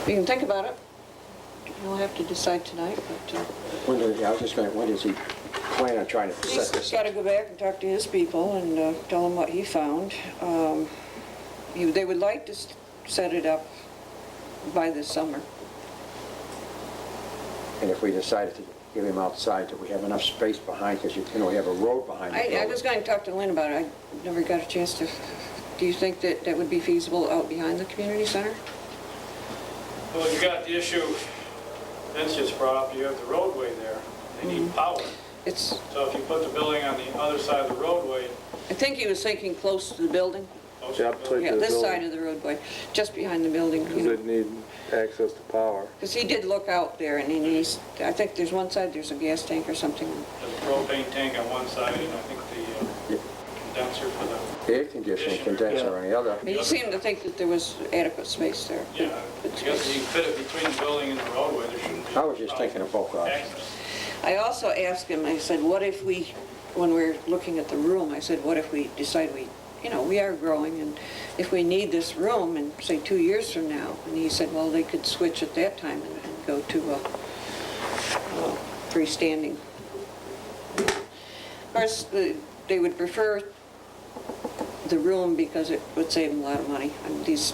Speaker 2: You can think about it. You don't have to decide tonight, but
Speaker 1: When does he plan on trying to
Speaker 2: he's
Speaker 1: set this
Speaker 2: got
Speaker 1: up?
Speaker 2: to go back and talk to his people and tell them what he found. They would like to set it up by this summer.
Speaker 1: And if we decided to give him outside, that we have enough space behind, because we have a road behind the
Speaker 2: I
Speaker 1: building.
Speaker 2: was going to talk to Lynn about it. I never got a chance to. Do you think that that would be feasible out behind the community center?
Speaker 7: Well, you got the issue, Vince just brought up, you have the roadway there. They need power.
Speaker 2: It's.
Speaker 7: So if you put the building on the other side of the roadway,
Speaker 2: I think he was thinking close to the building.
Speaker 7: close to
Speaker 6: Yeah,
Speaker 7: the building,
Speaker 2: Yeah,
Speaker 6: to the
Speaker 2: this
Speaker 6: building.
Speaker 2: side of the roadway, just behind the building.
Speaker 6: Because they'd need access to power.
Speaker 2: Because he did look out there, and I think there's one side, there's a gas tank or something.
Speaker 7: there's a propane tank on one side, and I think the condenser for the,
Speaker 1: Air conditioning condenser on the other.
Speaker 2: And he seemed to think that there was adequate space there.
Speaker 7: yeah, I guess if you fit it between the building and the roadway, there shouldn't be.
Speaker 1: I was just thinking of both options.
Speaker 7: access.
Speaker 2: I also asked him, I said, what if we, when we're looking at the room, I said, what if we decide we are growing, and if we need this room in, say, 2 years from now? And he said, well, they could switch at that time and go to a freestanding. Of course, they would prefer the room because it would save them a lot of money. I mean, these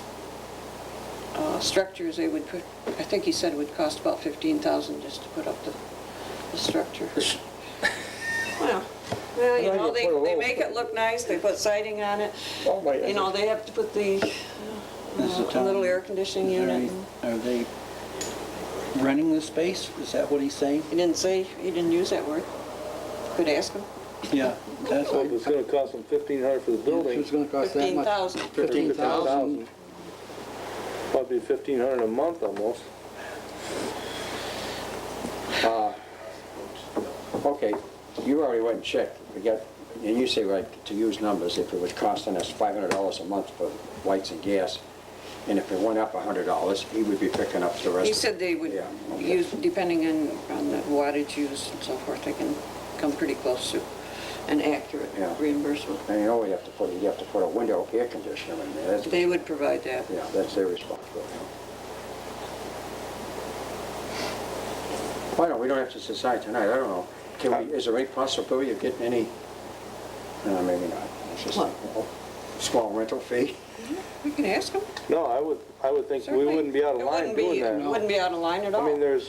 Speaker 2: structures, they would put, I think he said it would cost about $15,000 just to put up the structure. Well, you know, they make it look nice, they put siding on it.
Speaker 1: Oh, my
Speaker 2: You know, they have to put the
Speaker 8: Is the
Speaker 2: a
Speaker 8: town-
Speaker 2: little air conditioning unit.
Speaker 8: Are they renting the space? Is that what he's saying?
Speaker 2: He didn't say, he didn't use that word. Could ask him.
Speaker 8: Yeah, that's
Speaker 6: So
Speaker 8: what
Speaker 6: if it's gonna cost them $1,500 for the building,
Speaker 8: It's gonna cost that much.
Speaker 2: 15,000.
Speaker 8: 15,000.
Speaker 6: probably $1,500 a month almost.
Speaker 1: Okay, you already went and checked. We got and you say, like, to use numbers, if it was costing us $500 a month for lights and gas, and if it went up $100, he would be picking up the rest.
Speaker 2: He said they would
Speaker 1: Yeah, okay.
Speaker 2: use, depending on the wattage used and so forth, they can come pretty close to an accurate
Speaker 1: Yeah.
Speaker 2: reimbursement.
Speaker 1: And you know, you have to put a window air conditioner in there. That's-
Speaker 2: They would provide that.
Speaker 1: Yeah, that's their responsibility. Why don't, we don't have to decide tonight, I don't know. Can we, is there any possibility of getting any, no, maybe not. It's just
Speaker 2: What?
Speaker 1: a small rental fee?
Speaker 2: We can ask them.
Speaker 6: No, I would think we
Speaker 2: Certainly.
Speaker 6: wouldn't be out of
Speaker 2: It
Speaker 6: line
Speaker 2: wouldn't be-
Speaker 6: doing that.
Speaker 2: It wouldn't be out of line at all.
Speaker 6: I mean,
Speaker 2: It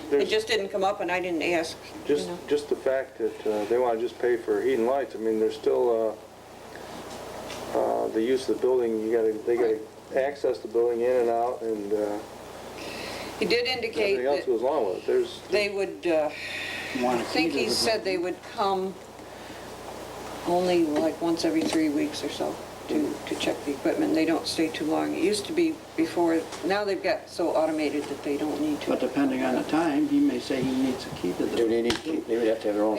Speaker 6: there's
Speaker 2: just didn't come up and I didn't ask, you know.
Speaker 6: just the fact that they want to just pay for heat and lights. I mean, there's still the use of the building. They gotta access the building in and out, and
Speaker 2: He did indicate
Speaker 6: everything else
Speaker 2: that
Speaker 6: goes along with it. There's
Speaker 2: they would,
Speaker 8: Want
Speaker 2: I
Speaker 8: to
Speaker 2: think
Speaker 8: keep
Speaker 2: he
Speaker 8: it.
Speaker 2: said they would come only like once every 3 weeks or so to check the equipment. They don't stay too long. It used to be before, now they've got so automated that they don't need
Speaker 8: But
Speaker 2: to.
Speaker 8: depending on the time, he may say he needs a key to
Speaker 1: Do
Speaker 8: the...
Speaker 1: they need, they would have to have their own?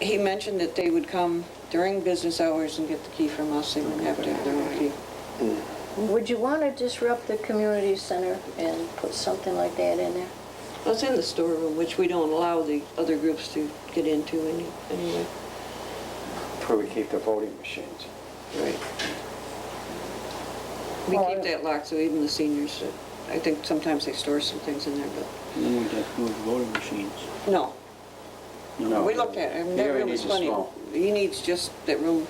Speaker 2: He mentioned that they would come during business hours and get the key from us. They wouldn't have to have their own key.
Speaker 5: Would you want to disrupt the community center and put something like that in there?
Speaker 2: Well, it's in the storeroom, which we don't allow the other groups to get into anyway.
Speaker 1: Where we keep the voting machines.
Speaker 2: Right. We keep that locked, so even the seniors, I think sometimes they store some things in there, but
Speaker 8: Then we'd have to move voting machines.
Speaker 2: no.
Speaker 1: No.
Speaker 2: We looked at it, I mean,
Speaker 1: He
Speaker 2: that
Speaker 1: only
Speaker 2: room is
Speaker 1: needs a
Speaker 2: plenty.
Speaker 1: small-
Speaker 2: He needs just that room,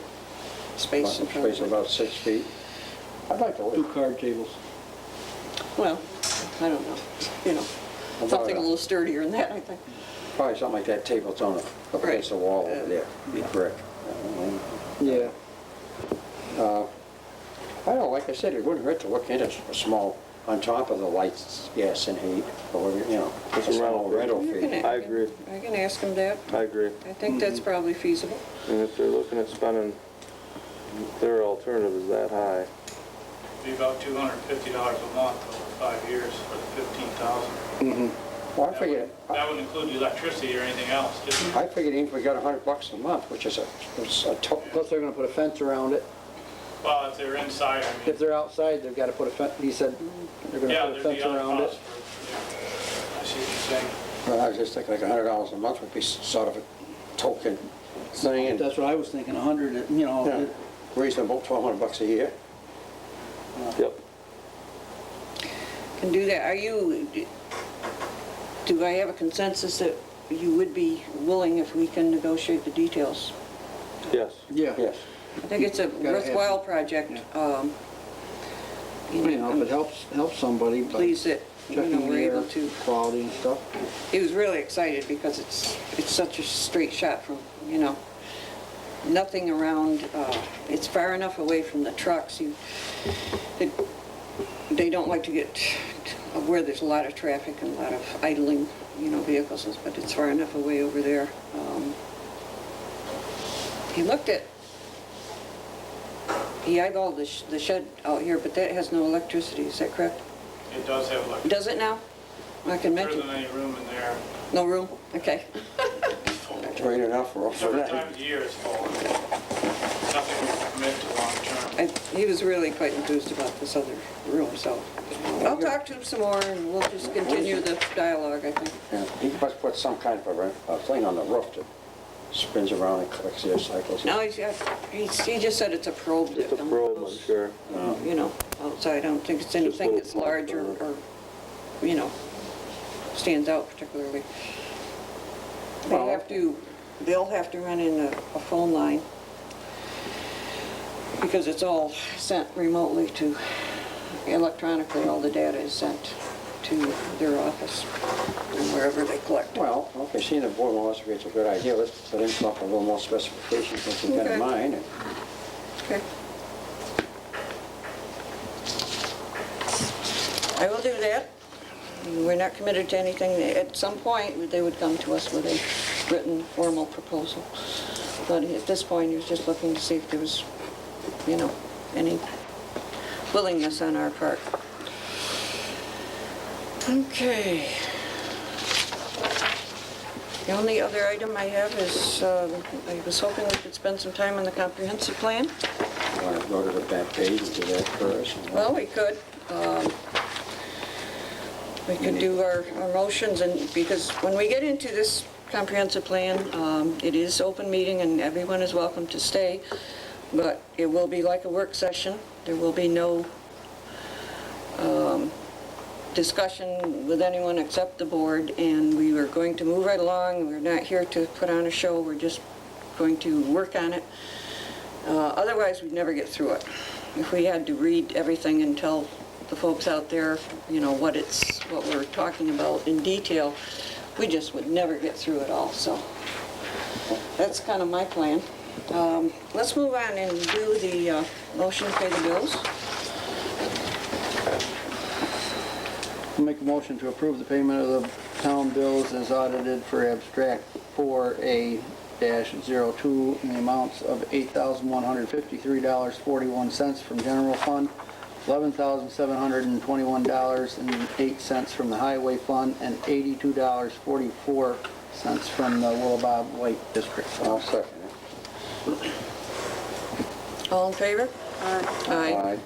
Speaker 2: space in front
Speaker 1: Space
Speaker 2: of it.
Speaker 1: about 6 feet. I'd like to
Speaker 8: Two
Speaker 1: live.
Speaker 8: card tables.
Speaker 2: Well, I don't know, you know,
Speaker 1: About
Speaker 2: something a
Speaker 1: a-
Speaker 2: little sturdier than that, I think.
Speaker 1: Probably something like that table's on up against the wall over there, be brick.
Speaker 8: Yeah.
Speaker 1: I don't know, like I said, it wouldn't hurt to look into a small, on top of the lights, gas and heat, or, you know,
Speaker 6: It's
Speaker 1: a
Speaker 6: a
Speaker 1: small rental
Speaker 2: You can-
Speaker 1: fee.
Speaker 6: I agree.
Speaker 2: I can ask them that.
Speaker 6: I agree.
Speaker 2: I think that's probably feasible.
Speaker 6: And if they're looking at spending, their alternative is that high.
Speaker 7: Be about $250 a month over 5 years for the 15,000.
Speaker 1: Well, I figured,
Speaker 7: That wouldn't include the electricity or anything else, just,
Speaker 1: I figured even if we got $100 a month, which is a
Speaker 8: Plus they're gonna put a fence around it.
Speaker 7: well, if they're inside, I
Speaker 8: If
Speaker 7: mean,
Speaker 8: they're outside, they've gotta put a fence, he said they're gonna
Speaker 7: yeah,
Speaker 8: put a
Speaker 7: there'd be
Speaker 8: fence
Speaker 7: other
Speaker 8: around it.
Speaker 7: costs for, yeah. I see what you're saying.
Speaker 1: well, I was just thinking like $100 a month would be sort of a token thing, and
Speaker 8: That's what I was thinking, 100, you know,
Speaker 1: yeah, reasonable, $1,200 a year.
Speaker 6: Yep.
Speaker 2: Can do that. Do I have a consensus that you would be willing if we can negotiate the details?
Speaker 6: Yes.
Speaker 8: yeah.
Speaker 1: Yes.
Speaker 2: I think it's a
Speaker 8: Gotta have-
Speaker 2: worthwhile project.
Speaker 8: You know, if it helps somebody,
Speaker 2: I'm
Speaker 8: by
Speaker 2: pleased that, you know,
Speaker 8: checking
Speaker 2: we're
Speaker 8: their
Speaker 2: able to.
Speaker 8: quality and stuff.
Speaker 2: He was really excited because it's such a straight shot from, you know, nothing around, it's far enough away from the trucks. They don't like to get where there's a lot of traffic and a lot of idling, you know, vehicles, but it's far enough away over there. He eyeballed the shed out here, but that has no electricity, is that correct?
Speaker 7: It does have electricity.
Speaker 2: Does it now? I can
Speaker 7: There
Speaker 2: mention,
Speaker 7: isn't any room in there.
Speaker 2: no room? Okay.
Speaker 1: It's rain enough for
Speaker 7: Every
Speaker 1: that.
Speaker 7: time of the year is full. Nothing to commit to long term.
Speaker 2: He was really quite enthused about this other room, so I'll talk to him some more and we'll just continue the dialogue, I think.
Speaker 1: Yeah, he must put some kind of a thing on the roof that spins around and collects air cycles.
Speaker 2: No, he just said it's a probe that
Speaker 6: Just a probe, I'm
Speaker 2: goes,
Speaker 6: sure.
Speaker 2: you know, outside. I don't think it's anything
Speaker 6: little
Speaker 2: that's large or, you know, stands out particularly. They'll have to run in a phone line because it's all sent remotely to, electronically, all the data is sent to their office and wherever they collect.
Speaker 1: Well, okay, seeing the board wants to, it's a good idea, let's put in a little more specifications that you got
Speaker 2: Okay.
Speaker 1: in mind. and-
Speaker 2: Okay. I will do that. We're not committed to anything. At some point, they would come to us with a written formal proposal. But at this point, he was just looking to see if there was, you know, any willingness on our part. Okay. The only other item I have is, I was hoping we could spend some time on the comprehensive plan.
Speaker 1: You want to go to the back page and do that first?
Speaker 2: Well, we could. We could do our motions, and because when we get into this comprehensive plan, it is open meeting and everyone is welcome to stay, but it will be like a work session. There will be no discussion with anyone except the board, and we are going to move right along. We're not here to put on a show, we're just going to work on it. Otherwise, we'd never get through it. If we had to read everything and tell the folks out there, you know, what we're talking about in detail, we just would never get through it all, so that's kind of my plan. Let's move on and do the motion to pay the bills.
Speaker 8: I'll make a motion to approve the payment of the town bills as audited for abstract 4A-02 in the amounts of $8,153.41 from general fund, $11,721.08 from the highway fund, and $82.44 from the Willowbob Lake District fund.
Speaker 1: I'll second it.
Speaker 2: All in favor?
Speaker 1: Aye.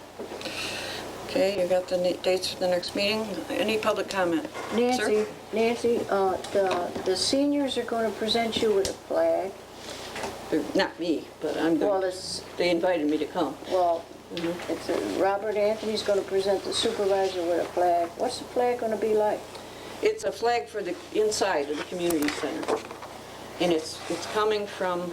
Speaker 2: Okay, you got the dates for the next meeting. Any public comment? Sir?
Speaker 5: Nancy, the seniors are going to present you with a flag.
Speaker 2: Not me, but
Speaker 5: Well,
Speaker 2: they invited me to come.
Speaker 5: Well, it's Robert Anthony's going to present the supervisor with a flag. What's the flag going to be like?
Speaker 2: It's a flag for the inside of the community center. And it's coming from,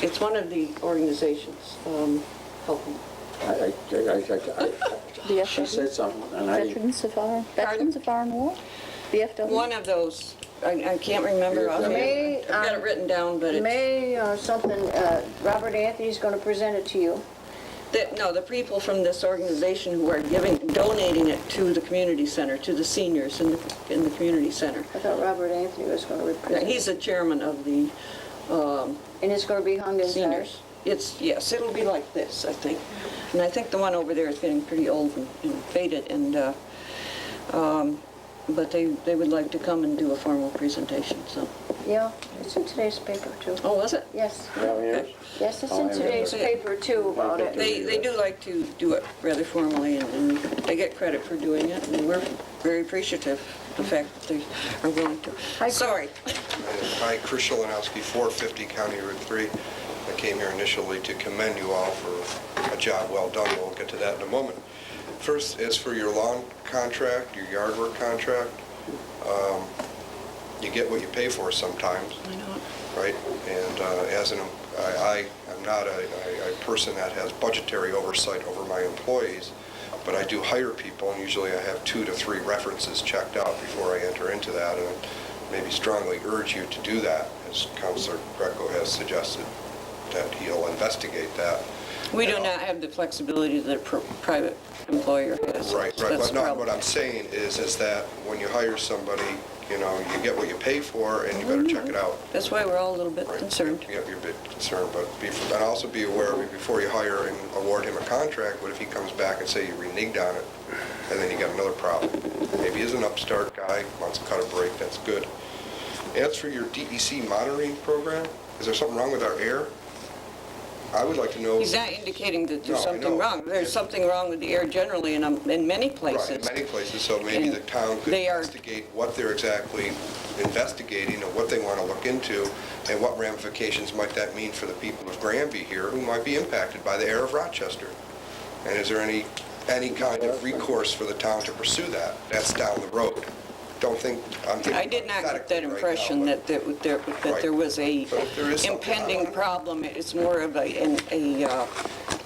Speaker 2: it's one of the organizations. Help me.
Speaker 1: She said something, and I...
Speaker 4: Veterans of our war? VFW?
Speaker 2: One of those, I can't remember offhand. I've got it written down, but it's...
Speaker 5: Robert Anthony's going to present it to you.
Speaker 2: No, the people from this organization who are donating it to the community center, to the seniors in the community center.
Speaker 5: I thought Robert Anthony was going to represent.
Speaker 2: He's the chairman of the
Speaker 5: And it's going to be hung in
Speaker 2: seniors. Yes, it'll be like this, I think. And I think the one over there is getting pretty old and faded, and but they would like to come and do a formal presentation, so.
Speaker 5: Yeah, it's in today's paper too.
Speaker 2: Oh, was it?
Speaker 5: Yes.
Speaker 2: Okay.
Speaker 5: Yes, it's in today's paper too about it.
Speaker 2: They do like to do it rather formally, and they get credit for doing it, and we're very appreciative of the fact that they are willing to. Sorry.
Speaker 9: Hi, Chris Shalinowski, 450 County Route 3. I came here initially to commend you all for a job well done. We'll get to that in a moment. First, as for your lawn contract, your yard work contract, you get what you pay for sometimes,
Speaker 2: I know it.
Speaker 9: right? And I am not a person that has budgetary oversight over my employees, but I do hire people, and usually I have 2 to 3 references checked out before I enter into that, and maybe strongly urge you to do that, as Councilor Greco has suggested that he'll investigate that.
Speaker 2: We do not have the flexibility that a private employer has.
Speaker 9: Right,
Speaker 2: So
Speaker 9: right.
Speaker 2: that's
Speaker 9: But
Speaker 2: the
Speaker 9: no,
Speaker 2: problem.
Speaker 9: what I'm saying is that when you hire somebody, you know, you get what you pay for, and you better check it out.
Speaker 2: That's why we're all a little bit
Speaker 9: Right.
Speaker 2: concerned.
Speaker 9: You're a bit concerned, but and also be aware, before you hire and award him a contract, what if he comes back and say you reneged on it, and then you got another problem? Maybe he's an upstart guy, wants to cut a break, that's good. As for your DEC monitoring program, is there something wrong with our air? I would like to know...
Speaker 2: He's not indicating that there's
Speaker 9: No, I
Speaker 2: something
Speaker 9: know.
Speaker 2: wrong. There's something wrong with the air generally in many places.
Speaker 9: Right, in many places, so maybe
Speaker 2: And
Speaker 9: the town could
Speaker 2: they are-
Speaker 9: investigate what they're exactly investigating and what they want to look into, and what ramifications might that mean for the people of Granby here who might be impacted by the air of Rochester. And is there any kind of recourse for the town to pursue that? That's down the road. I'm thinking
Speaker 2: I did not get that
Speaker 9: hypothetically right
Speaker 2: impression
Speaker 9: now,
Speaker 2: that there was a
Speaker 9: But if there is something,
Speaker 2: impending problem. It's more of an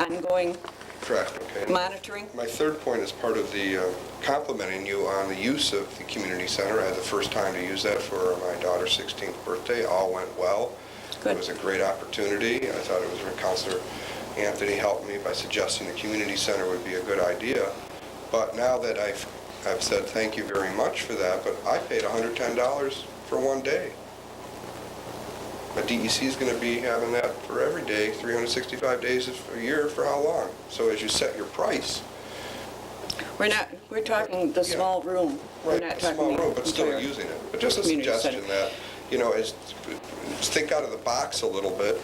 Speaker 2: ongoing
Speaker 9: correct, okay.
Speaker 2: monitoring.
Speaker 9: My third point is part of the complimenting you on the use of the community center. I had the first time to use that for my daughter's 16th birthday. All went well.
Speaker 2: Good.
Speaker 9: It was a great opportunity. I thought it was Councilor Anthony helped me by suggesting the community center would be a good idea. But now that I've said thank you very much for that, but I paid $110 for one day. A DEC is going to be having that for every day, 365 days a year, for how long? So as you set your price,
Speaker 2: We're talking the small room. We're
Speaker 9: Right,
Speaker 2: not
Speaker 9: a
Speaker 2: talking
Speaker 9: small
Speaker 2: the
Speaker 9: room, but still
Speaker 2: entire
Speaker 9: using it. But just a
Speaker 2: community
Speaker 9: suggestion
Speaker 2: center.
Speaker 9: that, you know, is think out of the box a little bit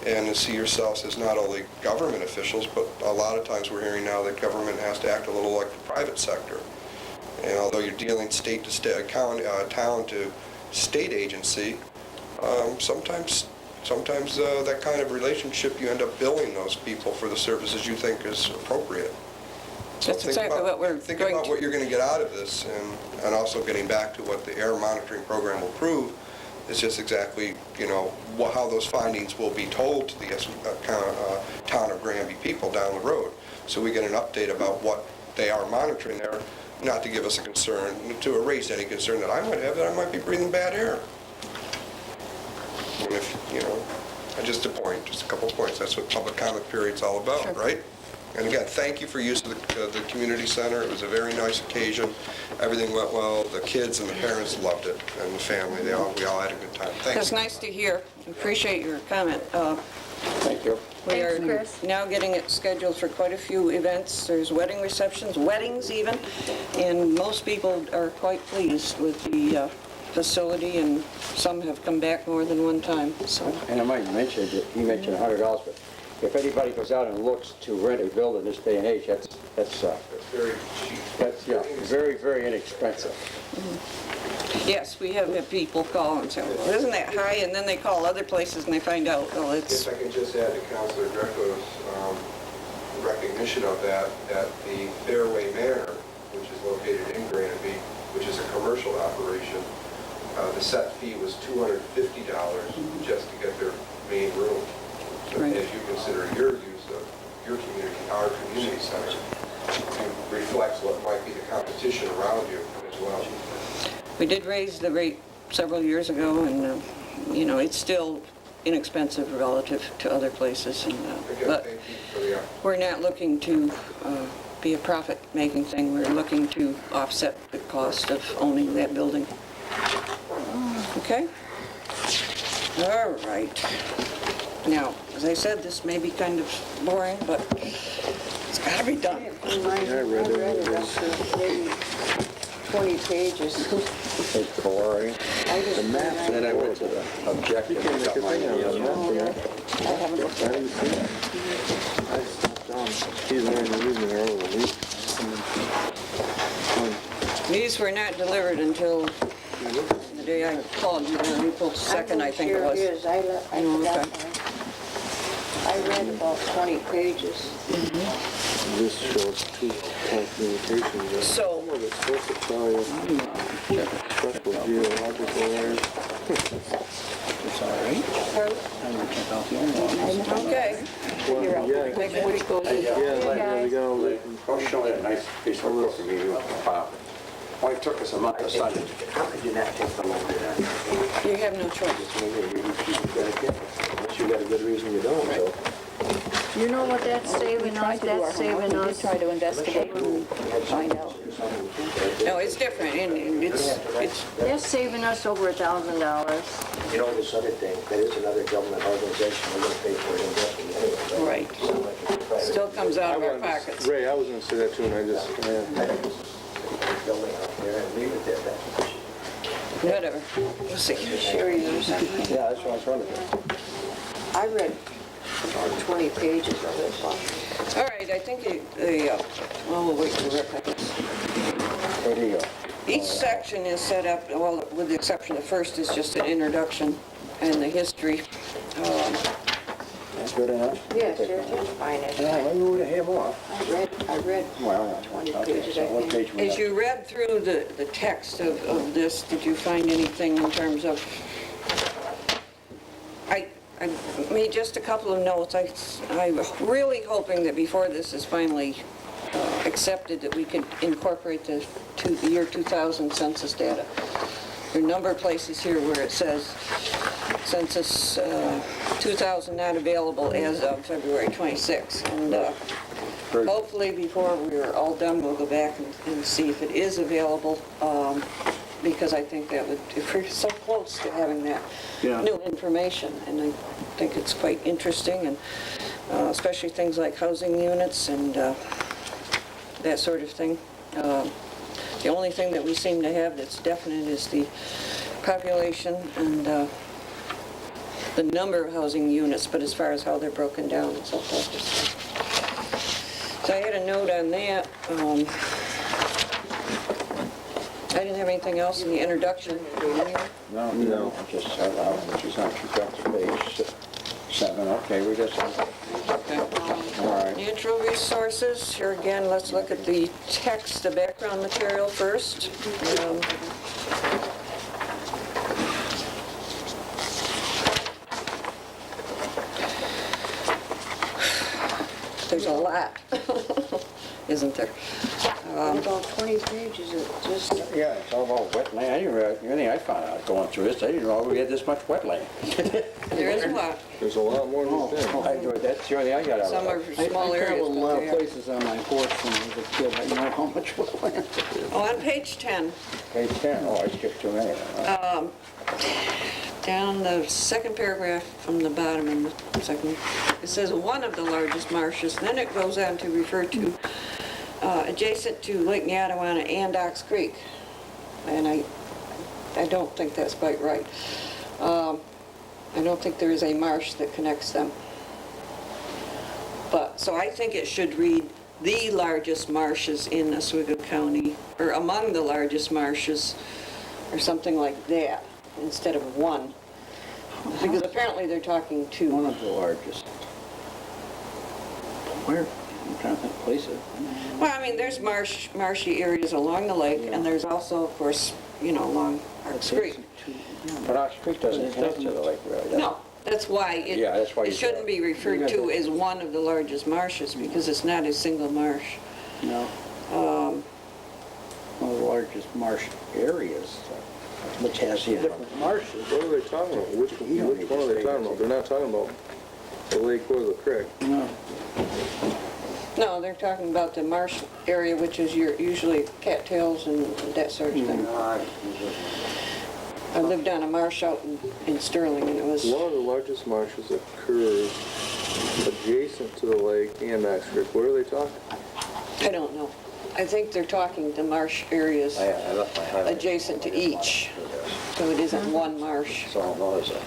Speaker 9: and see yourselves as not only government officials, but a lot of times we're hearing now that government has to act a little like the private sector. And although you're dealing state to state, town to state agency, sometimes that kind of relationship, you end up billing those people for the services you think is appropriate. So
Speaker 2: That's exactly what we're
Speaker 9: Think
Speaker 2: going
Speaker 9: about
Speaker 2: to.
Speaker 9: what you're going to get out of this, and also getting back to what the air monitoring program will prove, is just exactly, you know, how those findings will be told to the town of Granby people down the road. So we get an update about what they are monitoring there, not to give us a concern, to erase any concern that I might have that I might be breathing bad air. And if, you know, just a point, just a couple of points. That's what public comment period's all about,
Speaker 2: Sure.
Speaker 9: right? And again, thank you for use of the community center. It was a very nice occasion. Everything went well. The kids and the parents loved it, and the family. We all had a good time. Thank
Speaker 2: That's
Speaker 9: you.
Speaker 2: nice to hear. Appreciate your comment.
Speaker 1: Thank you.
Speaker 2: We
Speaker 4: Thanks,
Speaker 2: are
Speaker 4: Chris.
Speaker 2: now getting it scheduled for quite a few events. There's wedding receptions, weddings even, and most people are quite pleased with the facility, and some have come back more than one time, so.
Speaker 1: And I might mention that he mentioned $100, but if anybody goes out and looks to rent a building this day and age, that's
Speaker 9: Very cheap.
Speaker 1: very, very inexpensive.
Speaker 2: Yes, we have had people call and say, well, isn't that high? And then they call other places and they find out, well, it's,
Speaker 9: If I can just add to Councilor Greco's recognition of that, at the Fairway Manor, which is located in Granby, which is a commercial operation, the set fee was $250 just to get their main room. So
Speaker 2: Right.
Speaker 9: if you consider your use of your community, our community center, it reflects what might be the competition around you as well.
Speaker 2: we did raise the rate several years ago, and, you know, it's still inexpensive relative to other places. And,
Speaker 9: Again,
Speaker 2: but
Speaker 9: thank you for the
Speaker 2: we're not looking to be a profit-making thing. We're looking to offset the cost of owning that building. Okay? All right. Now, as I said, this may be kind of boring, but it's got to be done.
Speaker 5: I read it, that's maybe 20 pages.
Speaker 1: Page 4, right?
Speaker 5: I just,
Speaker 1: And then I went to the objective and got mine.
Speaker 5: I haven't looked at it.
Speaker 6: He's there in the evening or over the week.
Speaker 2: These were not delivered until the day I called you, April 2nd, I think it was.
Speaker 5: Sure is, I
Speaker 2: Oh,
Speaker 5: forgot
Speaker 2: okay.
Speaker 5: mine. I read about 20 pages.
Speaker 6: This shows two communications.
Speaker 2: So,
Speaker 6: It's supposed to tell you special geological areas.
Speaker 8: It's all right. I'm gonna check out the old one.
Speaker 2: okay.
Speaker 6: Well, yeah,
Speaker 5: Which goes with
Speaker 6: yeah, we got all the.
Speaker 1: I was showing a nice piece of work for me to file. Only took us a month to sign it. How could you not take the longer than?
Speaker 2: You have no choice.
Speaker 1: Unless you got a good reason you don't, so.
Speaker 5: You know what that's saving us? That's saving us.
Speaker 4: Try to investigate and find out.
Speaker 2: No, it's different, and it's,
Speaker 5: That's saving us over $1,000.
Speaker 10: You know, this other thing, that is another government organization, we're gonna pay for it investing anyway, right?
Speaker 2: right.
Speaker 10: So much is private.
Speaker 2: Still comes out of our pockets.
Speaker 6: Ray, I was gonna say that too, and I just,
Speaker 10: I think it's a building out there, and leave it there, that's.
Speaker 2: Whatever. We'll see.
Speaker 5: Sherry or something.
Speaker 1: Yeah, that's what I was wondering.
Speaker 5: I read about 20 pages of this one.
Speaker 2: All right, I think well, we'll wait for Rick, I guess.
Speaker 1: Where do you go?
Speaker 2: Each section is set up, well, with the exception of the first is just an introduction and the history.
Speaker 1: That's good enough?
Speaker 5: Yes, it's fine.
Speaker 1: Yeah, maybe we would have more.
Speaker 5: I read
Speaker 1: Well,
Speaker 5: 20
Speaker 1: okay,
Speaker 5: pages,
Speaker 1: so
Speaker 5: I
Speaker 1: what
Speaker 5: think.
Speaker 1: page we
Speaker 2: As
Speaker 1: on?
Speaker 2: you read through the text of this, did you find anything in terms of, I made just a couple of notes. I'm really hoping that before this is finally accepted, that we could incorporate the year 2000 census data. There are a number of places here where it says census 2000 not available as of February 26. And hopefully before we're all done, we'll go back and see if it is available, because I think that would, if we're so close to having that new information, and I think it's quite interesting, and especially things like housing units and that sort of thing. The only thing that we seem to have that's definite is the population and the number of housing units, but as far as how they're broken down and so forth. So I had a note on that. I didn't have anything else in the introduction.
Speaker 1: No, just, she's on, she's got the page 7, okay, we got some.
Speaker 2: Okay.
Speaker 1: All right.
Speaker 2: Natural resources, here again, let's look at the text, the background material first. There's a lot, isn't there?
Speaker 5: About 20 pages of just,
Speaker 1: Yeah, it's all about wetland. I didn't realize, anything I found out going through this, I didn't know we had this much wetland.
Speaker 2: There is a lot.
Speaker 6: There's a lot more than you think.
Speaker 1: That's the only thing I got out
Speaker 2: Some are
Speaker 1: of it.
Speaker 2: small
Speaker 8: I
Speaker 2: areas.
Speaker 8: traveled a
Speaker 2: but
Speaker 8: lot
Speaker 2: they
Speaker 8: of
Speaker 2: are.
Speaker 8: places on my horse when I was a kid. I know how much wetland it is.
Speaker 2: Oh, on page 10,
Speaker 1: Page 10, oh, I skipped too many.
Speaker 2: down the second paragraph from the bottom in the second, it says one of the largest marshes, then it goes on to refer to adjacent to Lake Niatawana and Ox Creek. And I don't think that's quite right. I don't think there is a marsh that connects them. But, so I think it should read the largest marshes in Oswego County, or among the largest marshes, or something like that, instead of one. Because apparently they're talking
Speaker 8: One
Speaker 2: two.
Speaker 8: of the largest. Where? I'm trying to think places.
Speaker 2: Well, I mean, there's marshy areas along the lake, and there's also, of course, you know, along Ox Creek.
Speaker 1: But Ox Creek doesn't connect to the lake, really, does it?
Speaker 2: No, that's why
Speaker 1: Yeah, that's why
Speaker 2: it
Speaker 1: you-
Speaker 2: shouldn't be referred to as one of the largest marshes, because it's not a single marsh.
Speaker 8: No. One of the largest marsh areas, which has different marshes.
Speaker 6: What are they talking about? Which one are they talking about? They're not talking about the lake or the creek.
Speaker 8: No.
Speaker 2: No, they're talking about the marsh area, which is usually cattails and that sort of thing. I lived on a marsh out in Sterling, and it was,
Speaker 6: One of the largest marshes occurs adjacent to the lake and Ox Creek. What are they talking?
Speaker 2: I don't know. I think they're talking the marsh areas
Speaker 1: I left my highlight.
Speaker 2: adjacent to each, so it isn't one marsh.
Speaker 1: So I don't know, is it?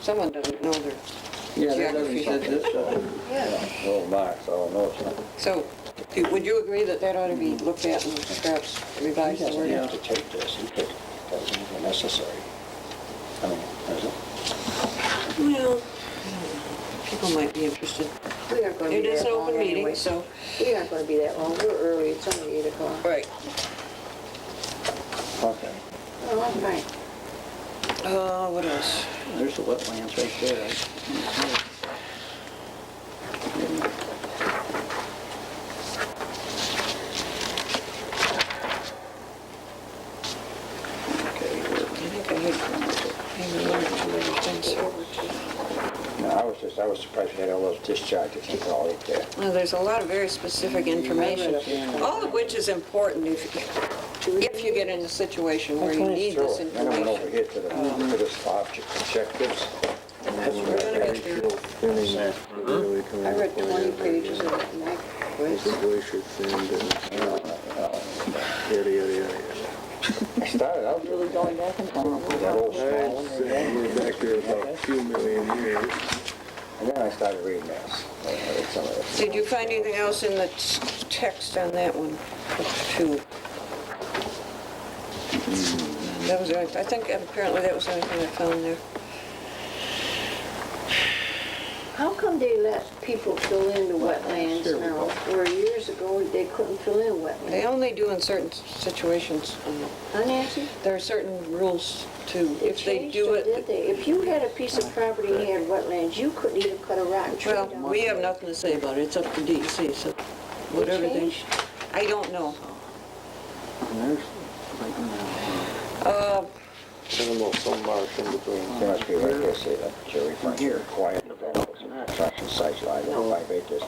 Speaker 2: Someone doesn't know their
Speaker 8: Yeah, that doesn't
Speaker 2: geography.
Speaker 8: say this.
Speaker 1: Yeah, little marks, I don't know, it's not.
Speaker 2: So, would you agree that that ought to be looked at and perhaps
Speaker 1: He
Speaker 2: revised the
Speaker 1: doesn't
Speaker 2: wording?
Speaker 1: have to take this, he could, doesn't even necessary. I mean, is it?
Speaker 2: Well, people might be interested.
Speaker 5: we aren't going to
Speaker 2: It
Speaker 5: be
Speaker 2: is
Speaker 5: that
Speaker 2: an
Speaker 5: long
Speaker 2: open meeting,
Speaker 5: anyway.
Speaker 2: so.
Speaker 5: We aren't going to be that long. We're early. It's only 8 o'clock.
Speaker 2: Right.
Speaker 1: Okay.
Speaker 5: Oh, I'm fine.
Speaker 2: What else?
Speaker 8: There's the wetlands right there.
Speaker 2: I think I had maybe one or two other things.
Speaker 1: No, I was surprised we had all those discharges and all right there.
Speaker 2: Well, there's a lot of very specific information, all of which is important if you get in a situation where you need this
Speaker 1: Then I went over
Speaker 2: information.
Speaker 1: here to the objectives. And that's
Speaker 2: We're
Speaker 1: where
Speaker 2: gonna
Speaker 1: I
Speaker 2: get there.
Speaker 6: Really
Speaker 5: I read 20 pages of it, and I
Speaker 6: This is glacier thinned and yada, yada, yada.
Speaker 1: I started out really going back and forth with that old small one right there.
Speaker 6: We're back there about a few million years.
Speaker 1: And then I started reading this. I read some of this.
Speaker 2: Did you find anything else in the text on that one? Two. That was, I think apparently that was the only thing I found there.
Speaker 5: How come they let people fill in the wetlands now, where years ago they couldn't fill in wetlands?
Speaker 2: They only do in certain situations.
Speaker 5: Huh, Nancy?
Speaker 2: There are certain rules to, if they
Speaker 5: changed
Speaker 2: do
Speaker 5: them, did
Speaker 2: it.
Speaker 5: they? If you had a piece of property and had wetlands, you couldn't even cut a rock tree
Speaker 2: Well,
Speaker 5: down.
Speaker 2: we have nothing to say about it. It's up to DEC, so whatever they,
Speaker 5: changed?
Speaker 2: I don't know.
Speaker 8: There's,
Speaker 6: Talking about some marsh in between.
Speaker 1: There must be right there, see that, Jerry, from here, quiet developers, construction sites liable 5 acres.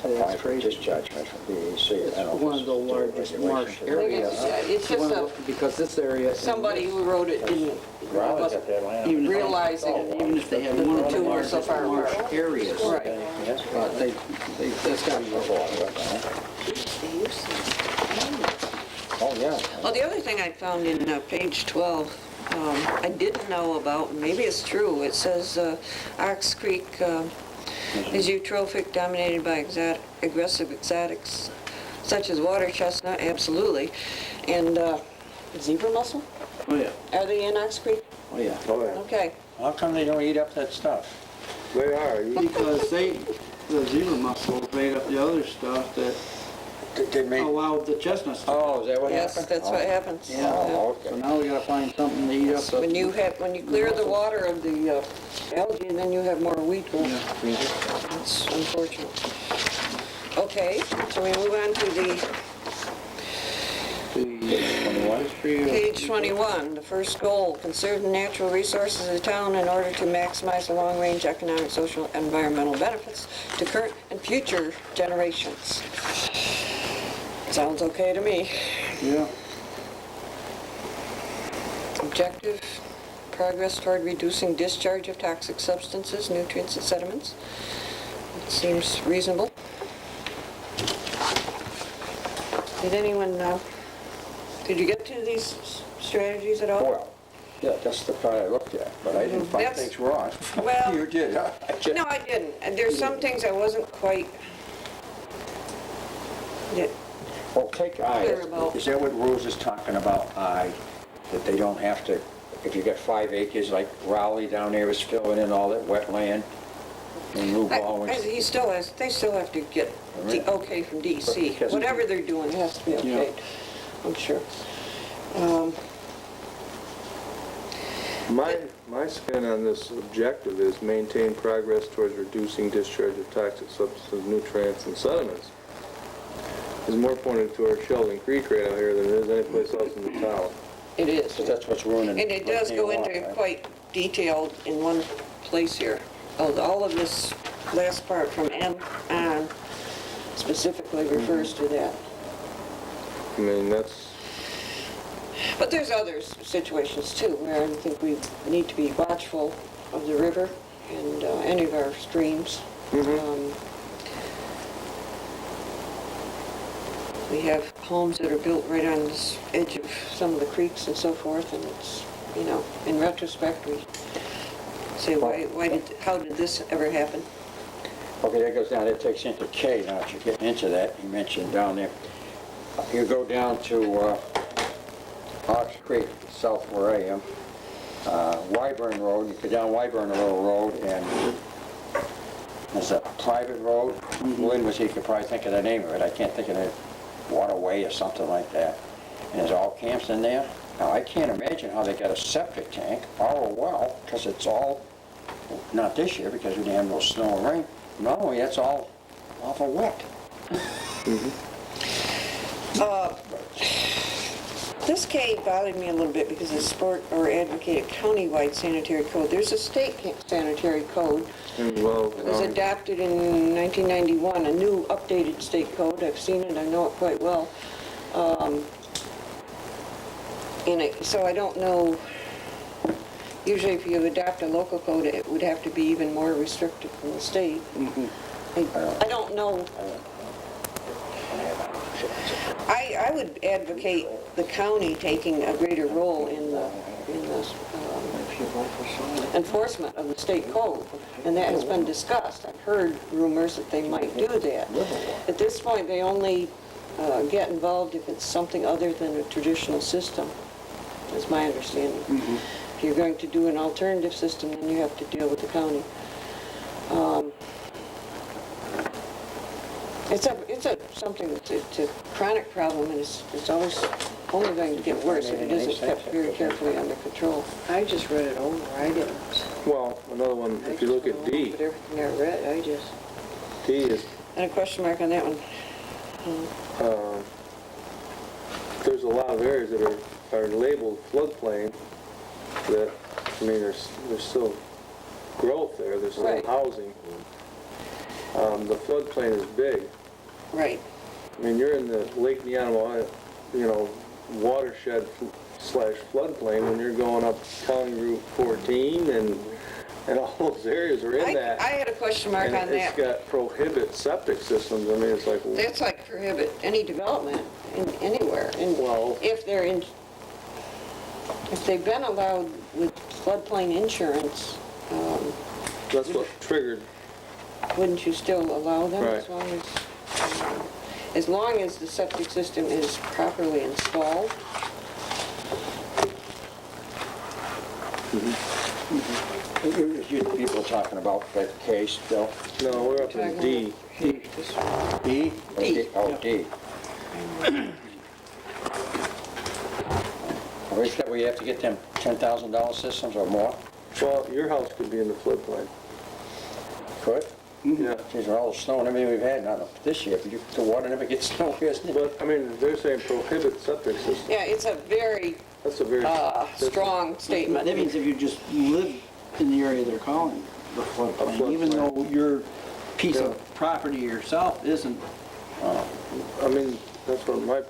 Speaker 1: Apply for dischargement from DEC. I don't know
Speaker 8: one of the
Speaker 1: if
Speaker 8: largest
Speaker 1: it's
Speaker 8: marsh areas.
Speaker 2: It's just a,
Speaker 8: Because this area.
Speaker 2: somebody who wrote it didn't
Speaker 1: got that land.
Speaker 8: Even if-
Speaker 2: realizing
Speaker 8: Even if they have
Speaker 2: that
Speaker 8: one
Speaker 2: the
Speaker 8: of the
Speaker 2: two were so
Speaker 8: largest
Speaker 2: far
Speaker 8: marsh
Speaker 2: apart.
Speaker 8: areas.
Speaker 2: Right.
Speaker 1: Yes,
Speaker 8: But that's gotta be.
Speaker 5: They used to.
Speaker 1: Oh, yeah.
Speaker 2: Well, the other thing I found in page 12, I didn't know about, and maybe it's true, it says Ox Creek is eutrophic, dominated by aggressive exotics such as water chestnut, absolutely, and zebra mussel?
Speaker 8: Oh, yeah.
Speaker 2: Are they in Ox Creek?
Speaker 8: Oh, yeah.
Speaker 6: Oh, yeah.
Speaker 2: Okay.
Speaker 1: How come they don't eat up that stuff?
Speaker 6: They are.
Speaker 8: Because the zebra mussels made up the other stuff that
Speaker 1: They make,
Speaker 8: allowed the chestnuts to.
Speaker 1: oh, is that what
Speaker 2: Yes,
Speaker 1: happened?
Speaker 2: that's what happens.
Speaker 8: Yeah.
Speaker 1: Oh,
Speaker 8: So
Speaker 1: okay.
Speaker 8: now we gotta find something to eat up.
Speaker 2: So when you clear the water of the algae, and then you have more wheat growth. It's unfortunate. Okay, so we move on to the page 21, the first goal, conserve the natural resources of the town in order to maximize the long-range economic, social, and environmental benefits to current and future generations. Sounds okay to me.
Speaker 8: Yeah.
Speaker 2: Objective, progress toward reducing discharge of toxic substances, nutrients, and sediments. It seems reasonable. Did anyone, did you get to these strategies at all?
Speaker 1: Well, yeah, that's the part I looked at, but I didn't find
Speaker 2: That's-
Speaker 1: things wrong.
Speaker 2: well-
Speaker 1: You did, huh?
Speaker 2: No, I didn't. And there's some things I wasn't quite, that
Speaker 1: Well, take I,
Speaker 2: Clear about-
Speaker 1: is that what Rose is talking about, I? That they don't have to, if you got 5 acres, like Raleigh down there is filling in all that wetland, and Lou Baldwin's.
Speaker 2: they still have to get the okay from DEC.
Speaker 1: Because-
Speaker 2: Whatever they're doing, it has to be
Speaker 8: Yeah.
Speaker 2: okay, I'm sure.
Speaker 6: My spin on this objective is maintain progress towards reducing discharge of toxic substances, nutrients, and sediments. Is more pointed to our Sheldon Creek right out here than it is anyplace else in the town.
Speaker 2: It is.
Speaker 1: Because that's what's ruining.
Speaker 2: And it does go into
Speaker 1: right?
Speaker 2: quite detailed in one place here. All of this last part from M on specifically refers to that.
Speaker 6: I mean, that's,
Speaker 2: But there's other situations too where I think we need to be watchful of the river and any of our streams. We have homes that are built right on this edge of some of the creeks and so forth, and it's, you know, in retrospect, we say, how did this ever happen?
Speaker 1: Okay, that goes down, that takes into K, now that you're getting into that, you mentioned down there. You go down to Ox Creek, south where I am, Wyburn Road, you go down Wyburn Road, and there's a private road. Lynn was here, you could probably think of the name of it, I can't think of it, Waterway or something like that. And there's all camps in there. Now, I can't imagine how they got a septic tank or a well, because it's all, not this year, because we didn't have no snow or rain. Normally, that's all awful wet.
Speaker 2: This K bothered me a little bit because it's support or advocate a countywide sanitary code. There's a state sanitary code.
Speaker 6: well,
Speaker 2: It was adopted in 1991, a new updated state code. I've seen it, I know it quite well. So I don't know, usually if you adopt a local code, it would have to be even more restrictive from the state. I don't know. I would advocate the county taking a greater role in the enforcement of the state code, and that has been discussed. I've heard rumors that they might do that. At this point, they only get involved if it's something other than a traditional system, is my understanding. If you're going to do an alternative system, then you have to deal with the county. Something that's a chronic problem, and it's always only going to get worse if it isn't kept very carefully under control. I just read it over, I didn't.
Speaker 6: well, another one, if you look at D,
Speaker 2: But everything I read,
Speaker 6: D is,
Speaker 2: and a question mark on that one.
Speaker 6: there's a lot of areas that are labeled floodplain that, I mean, there's still growth there, there's still
Speaker 2: Right.
Speaker 6: housing. The floodplain is big.
Speaker 2: Right.
Speaker 6: I mean, you're in the Lake Neonaway, watershed / floodplain when you're going up County Route 14 and all those areas are in
Speaker 2: I
Speaker 6: that.
Speaker 2: had a question mark
Speaker 6: And
Speaker 2: on
Speaker 6: it's
Speaker 2: that.
Speaker 6: got prohibit septic systems. I mean, it's like,
Speaker 2: That's like prohibit any development anywhere. And
Speaker 6: Well-
Speaker 2: if they've been allowed with floodplain insurance,
Speaker 6: That's what triggered,
Speaker 2: wouldn't you still allow them
Speaker 6: Right.
Speaker 2: as long as the septic system is properly installed?
Speaker 1: You people talking about that case, Bill?
Speaker 6: no, we're up in D.
Speaker 1: D?
Speaker 2: D.
Speaker 1: Oh, D. We have to get them $10,000 systems or more?
Speaker 6: Well, your house could be in the floodplain.
Speaker 1: Could?
Speaker 6: Yeah.
Speaker 1: These are all the snow and everything we've had, not this year, but the water never gets snow here, isn't it?
Speaker 6: But, I mean, they're saying prohibit septic system.
Speaker 2: Yeah, it's a very
Speaker 6: That's a very...
Speaker 2: strong statement.
Speaker 8: That means if you just live in the area they're calling the floodplain, even though your piece
Speaker 6: Yeah.
Speaker 8: of property yourself isn't,
Speaker 6: I mean, that's what my...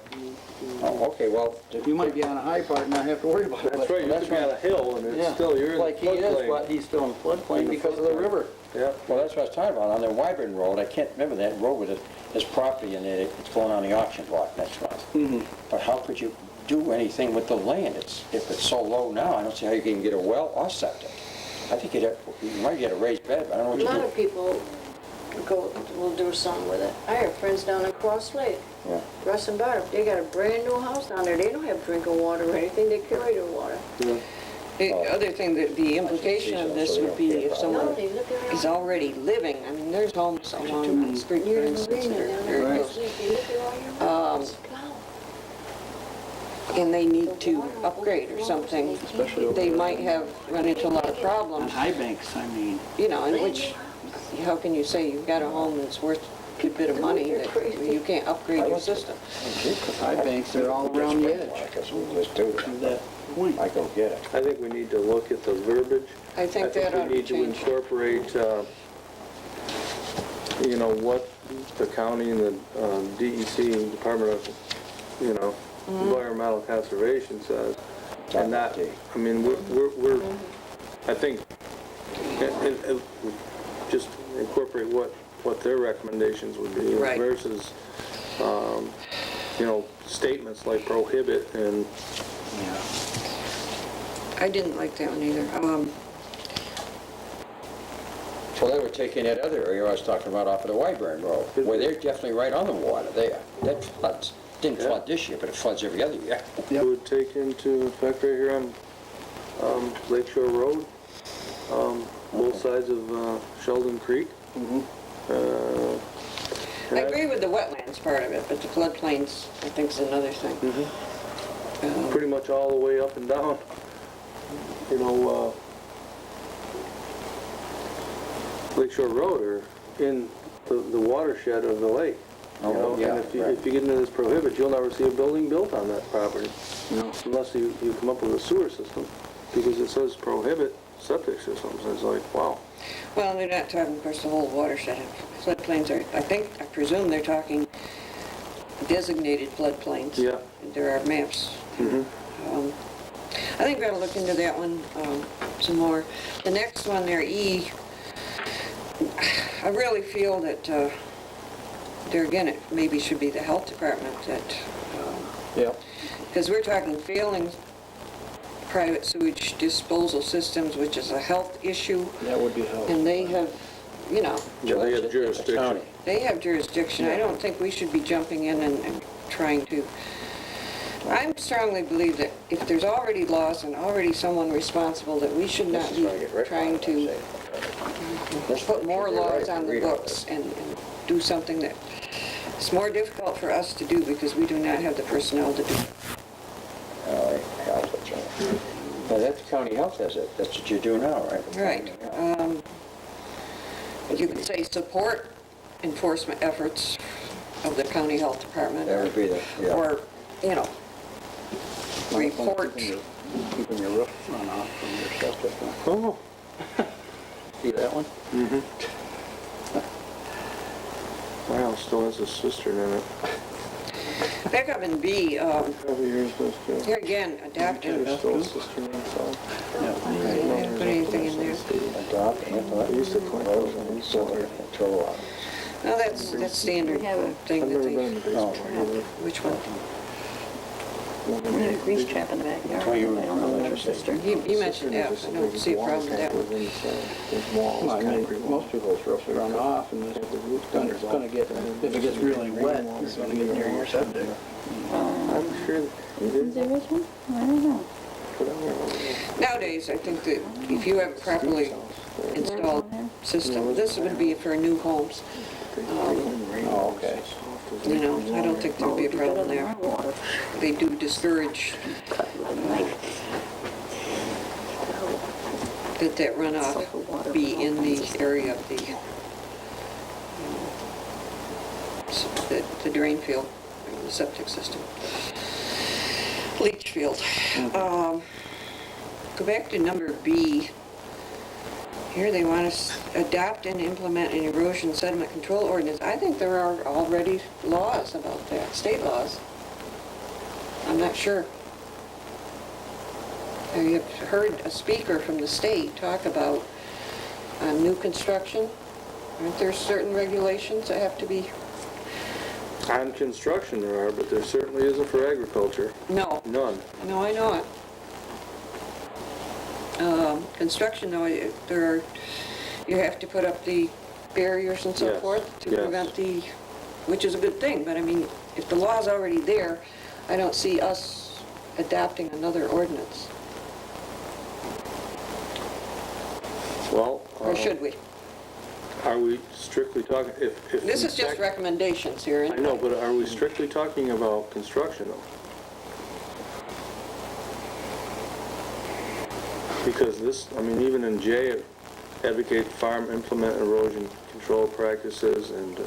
Speaker 1: Oh, okay, well,
Speaker 8: you might be on a high part and not have to worry about it.
Speaker 6: That's right, you could be on a hill and
Speaker 8: Yeah.
Speaker 6: it's still, you're in the
Speaker 8: Like he is,
Speaker 6: floodplain.
Speaker 8: but he's still in the floodplain because of the river.
Speaker 6: Yeah.
Speaker 1: well, that's what I was talking about, on the Wyburn Road, I can't remember that road with his property in it, it's going on the auction block next month. But how could you do anything with the land? If it's so low now, I don't see how you can get a well or septic. I think you might get a raised bed, but I don't know
Speaker 5: A
Speaker 1: what you
Speaker 5: lot
Speaker 1: do.
Speaker 5: of people will do something with it. I have friends down in Cross Lake,
Speaker 1: Yeah.
Speaker 5: Russ and Barb, they got a brand new house down there. They don't have drinking water or anything, they carry their water.
Speaker 2: The other thing, that the implication of this would be if
Speaker 5: No,
Speaker 2: someone
Speaker 5: they live there.
Speaker 2: is already living, I mean, there's homes along the street, for
Speaker 5: Near the
Speaker 2: instance,
Speaker 5: marina
Speaker 2: that are
Speaker 5: down
Speaker 2: very
Speaker 5: there.
Speaker 2: close.
Speaker 5: They live there all year round. It's plowed.
Speaker 2: And they need to upgrade or something, they might have run into a lot of
Speaker 8: On
Speaker 2: problems,
Speaker 8: high banks, I mean,
Speaker 2: you know, in which, how can you say you've got a home that's worth a good bit of money that you can't upgrade your system?
Speaker 8: high banks, they're all around the edge
Speaker 1: Because we just do
Speaker 8: to
Speaker 1: that.
Speaker 8: that point.
Speaker 1: I go get it.
Speaker 6: I think we need to look at the verbiage.
Speaker 2: I think that ought
Speaker 6: we
Speaker 2: to
Speaker 6: need to
Speaker 2: change.
Speaker 6: incorporate, you know, what the county and the DEC, Department of, you know, Environmental Conservation says. And that, I mean, we're I think, and just incorporate what their recommendations would be
Speaker 2: Right.
Speaker 6: versus, you know, statements like prohibit and,
Speaker 2: I didn't like that one either.
Speaker 1: Well, they were taking that other area I was talking about off of the Wyburn Road, where they're definitely right on the water there. That floods. Didn't flood this year, but it floods every other year.
Speaker 6: it would take into effect right here on Lakeshore Road, both sides of Sheldon Creek.
Speaker 2: I agree with the wetlands part of it, but the floodplains, I think, is another thing.
Speaker 6: Pretty much all the way up and down, you know, Lakeshore Road or in the watershed of the lake. You
Speaker 1: Oh,
Speaker 6: know,
Speaker 1: yeah,
Speaker 6: and if you,
Speaker 1: right.
Speaker 6: if you get into this prohibit, you'll never see a building built on that property. Unless you come up with a sewer system, because it says prohibit septic systems. It's like, wow.
Speaker 2: Well, they're not talking, of course, the whole watershed. Floodplains are, I presume they're talking designated floodplains.
Speaker 6: Yeah.
Speaker 2: There are maps. I think we ought to look into that one some more. The next one there, E, I really feel that there again, it maybe should be the health department that,
Speaker 1: Yeah.
Speaker 2: because we're talking failing private sewage disposal systems, which is a health issue,
Speaker 8: That would be helpful.
Speaker 2: and they have, you know,
Speaker 6: Yeah, they have jurisdiction.
Speaker 2: they have jurisdiction. I don't think we should be jumping in and trying to. I strongly believe that if there's already laws and already someone responsible, that we should not be trying to put more laws on the books and do something that is more difficult for us to do because we do not have the personnel to do it.
Speaker 1: Now, that's county health, is it? That's what you do now, right?
Speaker 2: Right. You could say support enforcement efforts of the county health department.
Speaker 1: That would be the, yeah.
Speaker 2: Or, you know, report.
Speaker 8: Keeping your roof run off from your septic. Huh?
Speaker 6: Oh,
Speaker 8: See that one?
Speaker 6: my house still has a cistern in it.
Speaker 2: Back up in B,
Speaker 6: Every year's does too.
Speaker 2: here again, adaptive.
Speaker 6: There's still a cistern inside.
Speaker 2: I didn't put anything in there.
Speaker 1: Adopt,
Speaker 6: I used to collect those and install it.
Speaker 2: No, that's standard
Speaker 4: We have a-
Speaker 2: thing
Speaker 6: I've
Speaker 2: that
Speaker 6: never
Speaker 2: they,
Speaker 6: been in the basement either.
Speaker 2: which one?
Speaker 4: We need a grease trap in the backyard. I don't know about your sister.
Speaker 2: You mentioned F, I don't see a problem with that one.
Speaker 8: Well, I mean, most people's roofs are run off, and it's gonna get, if it gets really wet, it's gonna get near your septic.
Speaker 6: I'm sure
Speaker 4: Is there this one? I don't know.
Speaker 2: Nowadays, I think that if you have a properly installed system, this would be for new homes.
Speaker 8: Oh, okay.
Speaker 2: You know, I don't think there'd be a problem there. They do discourage that runoff be in the area of the drain field, the septic system. Leach field. Go back to number B. Here they want us adopt and implement an erosion sediment control ordinance. I think there are already laws about that, state laws. I'm not sure. Have you heard a speaker from the state talk about new construction? Aren't there certain regulations that have to be?
Speaker 6: on construction there are, but there certainly isn't for agriculture.
Speaker 2: No.
Speaker 6: None.
Speaker 2: No, I know it. Construction, though, there are, you have to put up the barriers and so
Speaker 6: Yes,
Speaker 2: forth to
Speaker 6: yes.
Speaker 2: prevent which is a good thing, but I mean, if the law's already there, I don't see us adopting another ordinance.
Speaker 6: Well,
Speaker 2: Or should we?
Speaker 6: are we strictly talking, if...
Speaker 2: This
Speaker 6: in
Speaker 2: is just
Speaker 6: fact-
Speaker 2: recommendations here.
Speaker 6: I know, but are we strictly talking about construction though? Because this, I mean, even in J, it advocate farm implement erosion control practices and,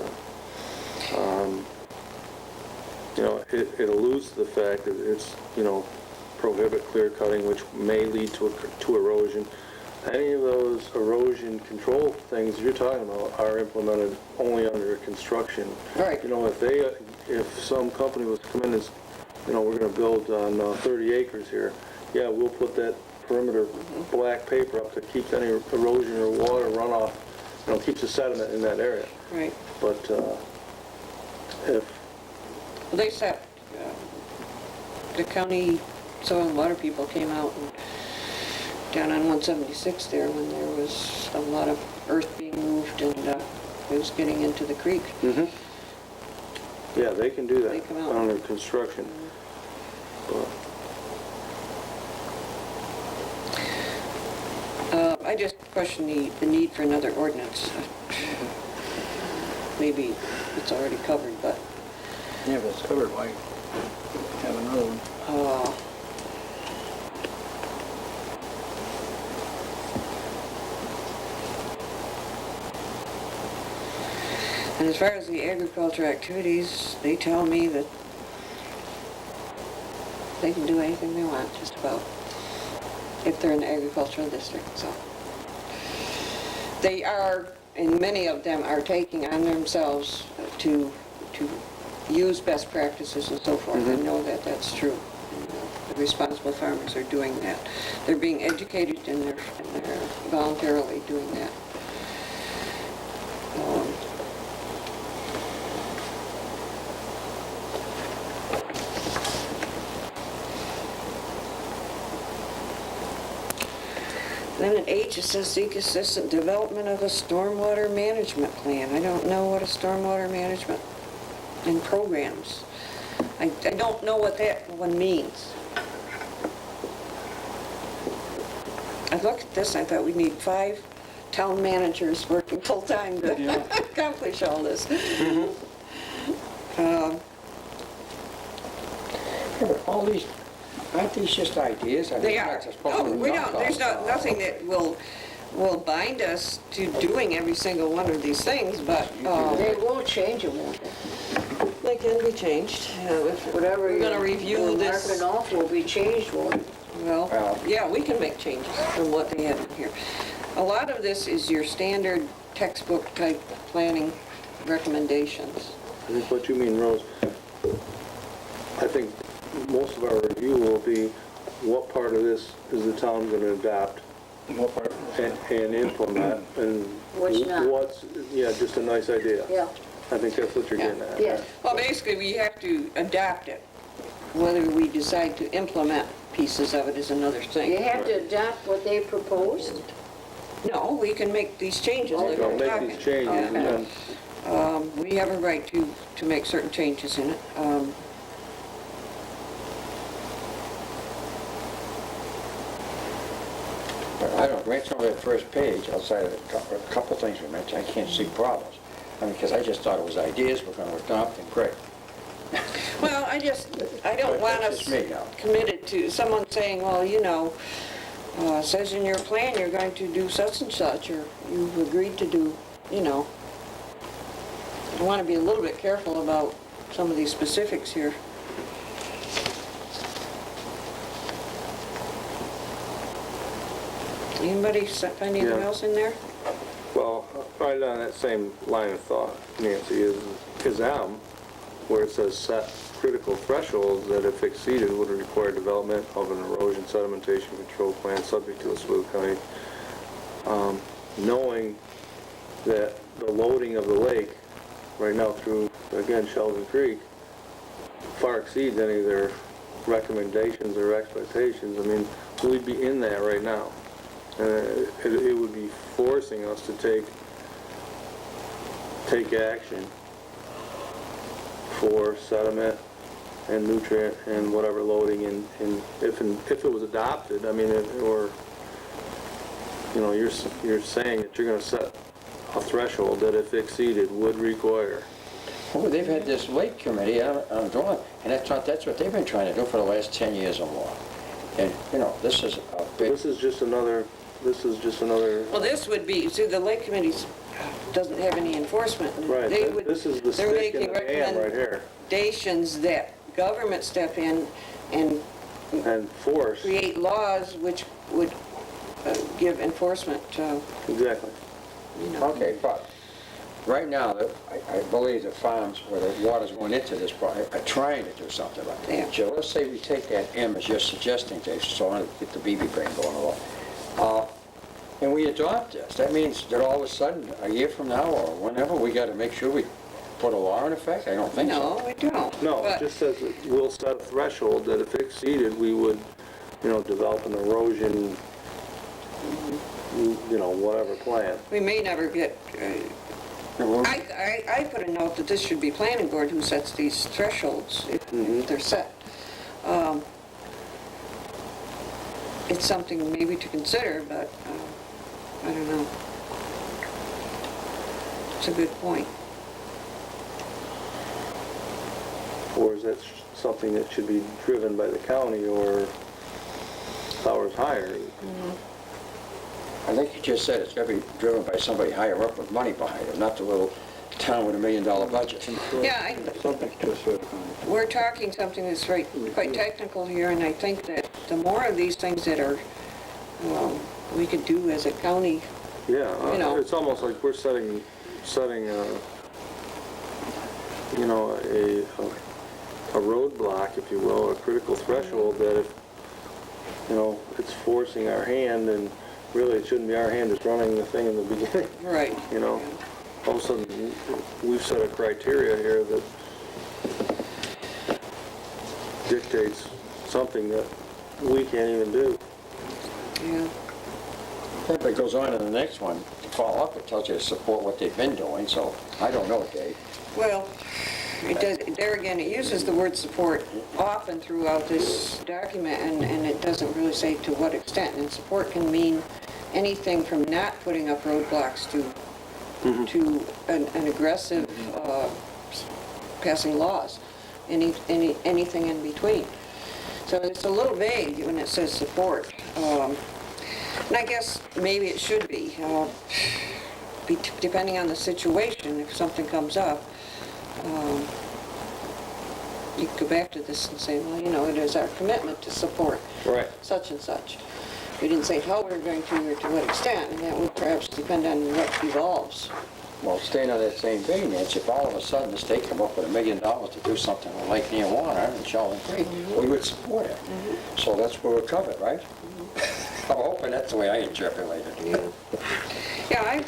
Speaker 6: you know, it alludes to the fact that it's, you know, prohibit clear cutting, which may lead to erosion. Any of those erosion control things you're talking about are implemented only under construction.
Speaker 2: Right.
Speaker 6: You know, if some company was to come in and, you know, we're gonna build on 30 acres here, yeah, we'll put that perimeter black paper up that keeps any erosion or water runoff, you know, keeps the sediment in that area.
Speaker 2: Right.
Speaker 6: But if,
Speaker 2: They said, the county soil and water people came out and down on 176 there when there was a lot of earth being moved and it was getting into the creek.
Speaker 6: yeah, they can do
Speaker 2: They
Speaker 6: that
Speaker 2: come out.
Speaker 6: under construction. But
Speaker 2: I just question the need for another ordinance. Maybe it's already covered, but
Speaker 8: Yeah, but it's covered, why have another one?
Speaker 2: and as far as the agriculture activities, they tell me that they can do anything they want, just about, if they're in the agricultural district, so. They are, and many of them are taking on themselves to use best practices and so forth. I know that that's true. And, the responsible farmers are doing that. They're being educated and they're voluntarily doing that. Then at H, it says seek assistant development of a stormwater management plan. I don't know what a stormwater management and programs. I don't know what that one means. I looked at this, I thought we need 5 town managers working full-time to accomplish all this.
Speaker 1: Yeah, but all these, aren't these just ideas? I mean,
Speaker 2: They
Speaker 1: it's
Speaker 2: are.
Speaker 1: not just putting
Speaker 2: No,
Speaker 1: them
Speaker 2: we
Speaker 1: knock
Speaker 2: don't, there's
Speaker 1: off.
Speaker 2: nothing that will bind us to doing every single one of these things, but
Speaker 5: They will change it, won't they?
Speaker 2: they can be changed.
Speaker 5: Whatever
Speaker 2: We're gonna
Speaker 5: you're
Speaker 2: review this.
Speaker 5: marking off will be changed, won't it?
Speaker 2: Well, yeah, we can make changes from what they have in here. A lot of this is your standard textbook type planning recommendations.
Speaker 6: I think what you mean, Rose, I think most of our review will be what part of this is the town going to adopt
Speaker 8: What part?
Speaker 6: and implement, and
Speaker 5: What's not.
Speaker 6: what's, yeah, just a nice idea.
Speaker 5: Yeah,
Speaker 6: I think that's what you're getting at.
Speaker 5: yeah.
Speaker 2: Well, basically, we have to adapt it. whether we decide to implement pieces of it is another
Speaker 5: You
Speaker 2: thing.
Speaker 5: have to adopt what they proposed?
Speaker 2: No, we can make these changes that
Speaker 6: I'll
Speaker 2: we're
Speaker 6: make
Speaker 2: talking.
Speaker 6: these changes and then,
Speaker 2: We have a right to make certain changes in it.
Speaker 1: But I don't, right from that first page, outside of a couple things we mentioned, I can't see problems. I mean, because I just thought it was ideas we're going to adopt, and great.
Speaker 2: Well, I don't want
Speaker 1: That's
Speaker 2: us
Speaker 1: just me now.
Speaker 2: committed to someone saying, well, you know, says in your plan you're going to do such and such, or you've agreed to do, you know. I want to be a little bit careful about some of these specifics here. Anybody find anything
Speaker 6: Yeah.
Speaker 2: else in there?
Speaker 6: well, right on that same line of thought, Nancy, is M, where it says set critical thresholds that if exceeded would require development of an erosion sedimentation control plan subject to Oswego County. Knowing that the loading of the lake right now through, again, Sheldon Creek far exceeds any of their recommendations or expectations, I mean, we'd be in that right now. It would be forcing us to take action for sediment and nutrient and whatever loading, and if it was adopted, I mean, or, you know, you're saying that you're gonna set a threshold that if exceeded would require.
Speaker 1: Well, they've had this lake committee on drawing, and that's what they've been trying to do for the last 10 years or more. And, you know, this is a big,
Speaker 6: This is just another,
Speaker 2: Well, this would be, see, the Lake Committee doesn't have any enforcement.
Speaker 6: right,
Speaker 2: They would-
Speaker 6: this is the
Speaker 2: they're
Speaker 6: stick in
Speaker 2: making
Speaker 6: the dam right here.
Speaker 2: recommendations that government step in and
Speaker 6: And force,
Speaker 2: create laws which would give enforcement,
Speaker 6: exactly.
Speaker 2: you know.
Speaker 1: okay, but right now, I believe the farms where the water's going into this are trying to do something about
Speaker 2: Yeah.
Speaker 1: it. So let's say we take that M as you're suggesting, Dave, so I want to get the BB brain going along. And we adopt this. That means that all of a sudden, a year from now or whenever, we got to make sure we put a law in effect? I don't think so.
Speaker 2: No, we don't.
Speaker 6: No,
Speaker 2: But-
Speaker 6: it just says that we'll set a threshold that if exceeded, we would, you know, develop an erosion, you know, whatever plan.
Speaker 2: We may never get, I put a note that this should be planning board who sets these thresholds if they're set. It's something maybe to consider, but I don't know. It's a good point.
Speaker 6: Or is that something that should be driven by the county or powers higher?
Speaker 1: I think you just said it's got to be driven by somebody higher up with money behind it, not the little town with $1 million budget.
Speaker 2: Yeah,
Speaker 8: Subject to a certain.
Speaker 2: we're talking something that's quite technical here, and I think that the more of these things that are, we could do as a county,
Speaker 6: Yeah,
Speaker 2: You know.
Speaker 6: it's almost like we're setting, you know, a roadblock, if you will, a critical threshold that if, you know, it's forcing our hand, and really it shouldn't be our hand that's running the thing in the beginning,
Speaker 2: right.
Speaker 6: you know? All of a sudden, we've set a criteria here that dictates something that we can't even do.
Speaker 2: Yeah.
Speaker 1: If it goes on to the next one, to follow up, it tells you to support what they've been doing, so I don't know, Dave.
Speaker 2: Well, it does, there again, it uses the word support often throughout this document, and it doesn't really say to what extent. And support can mean anything from not putting up roadblocks to an aggressive passing laws, anything in between. So it's a little vague when it says support. And I guess maybe it should be, depending on the situation, if something comes up. You could go back to this and say, well, you know, it is our commitment to support
Speaker 6: Right.
Speaker 2: such and such. We didn't say how we're going to or to what extent, and that would perhaps depend on what evolves.
Speaker 1: Well, staying on that same vein, Nancy, if all of a sudden the state come up with $1 million to do something with Lake Near Water and Sheldon Creek, we would support it. So that's where we're covered, right? I'm hoping that's the way I interpolate it.
Speaker 2: Yeah,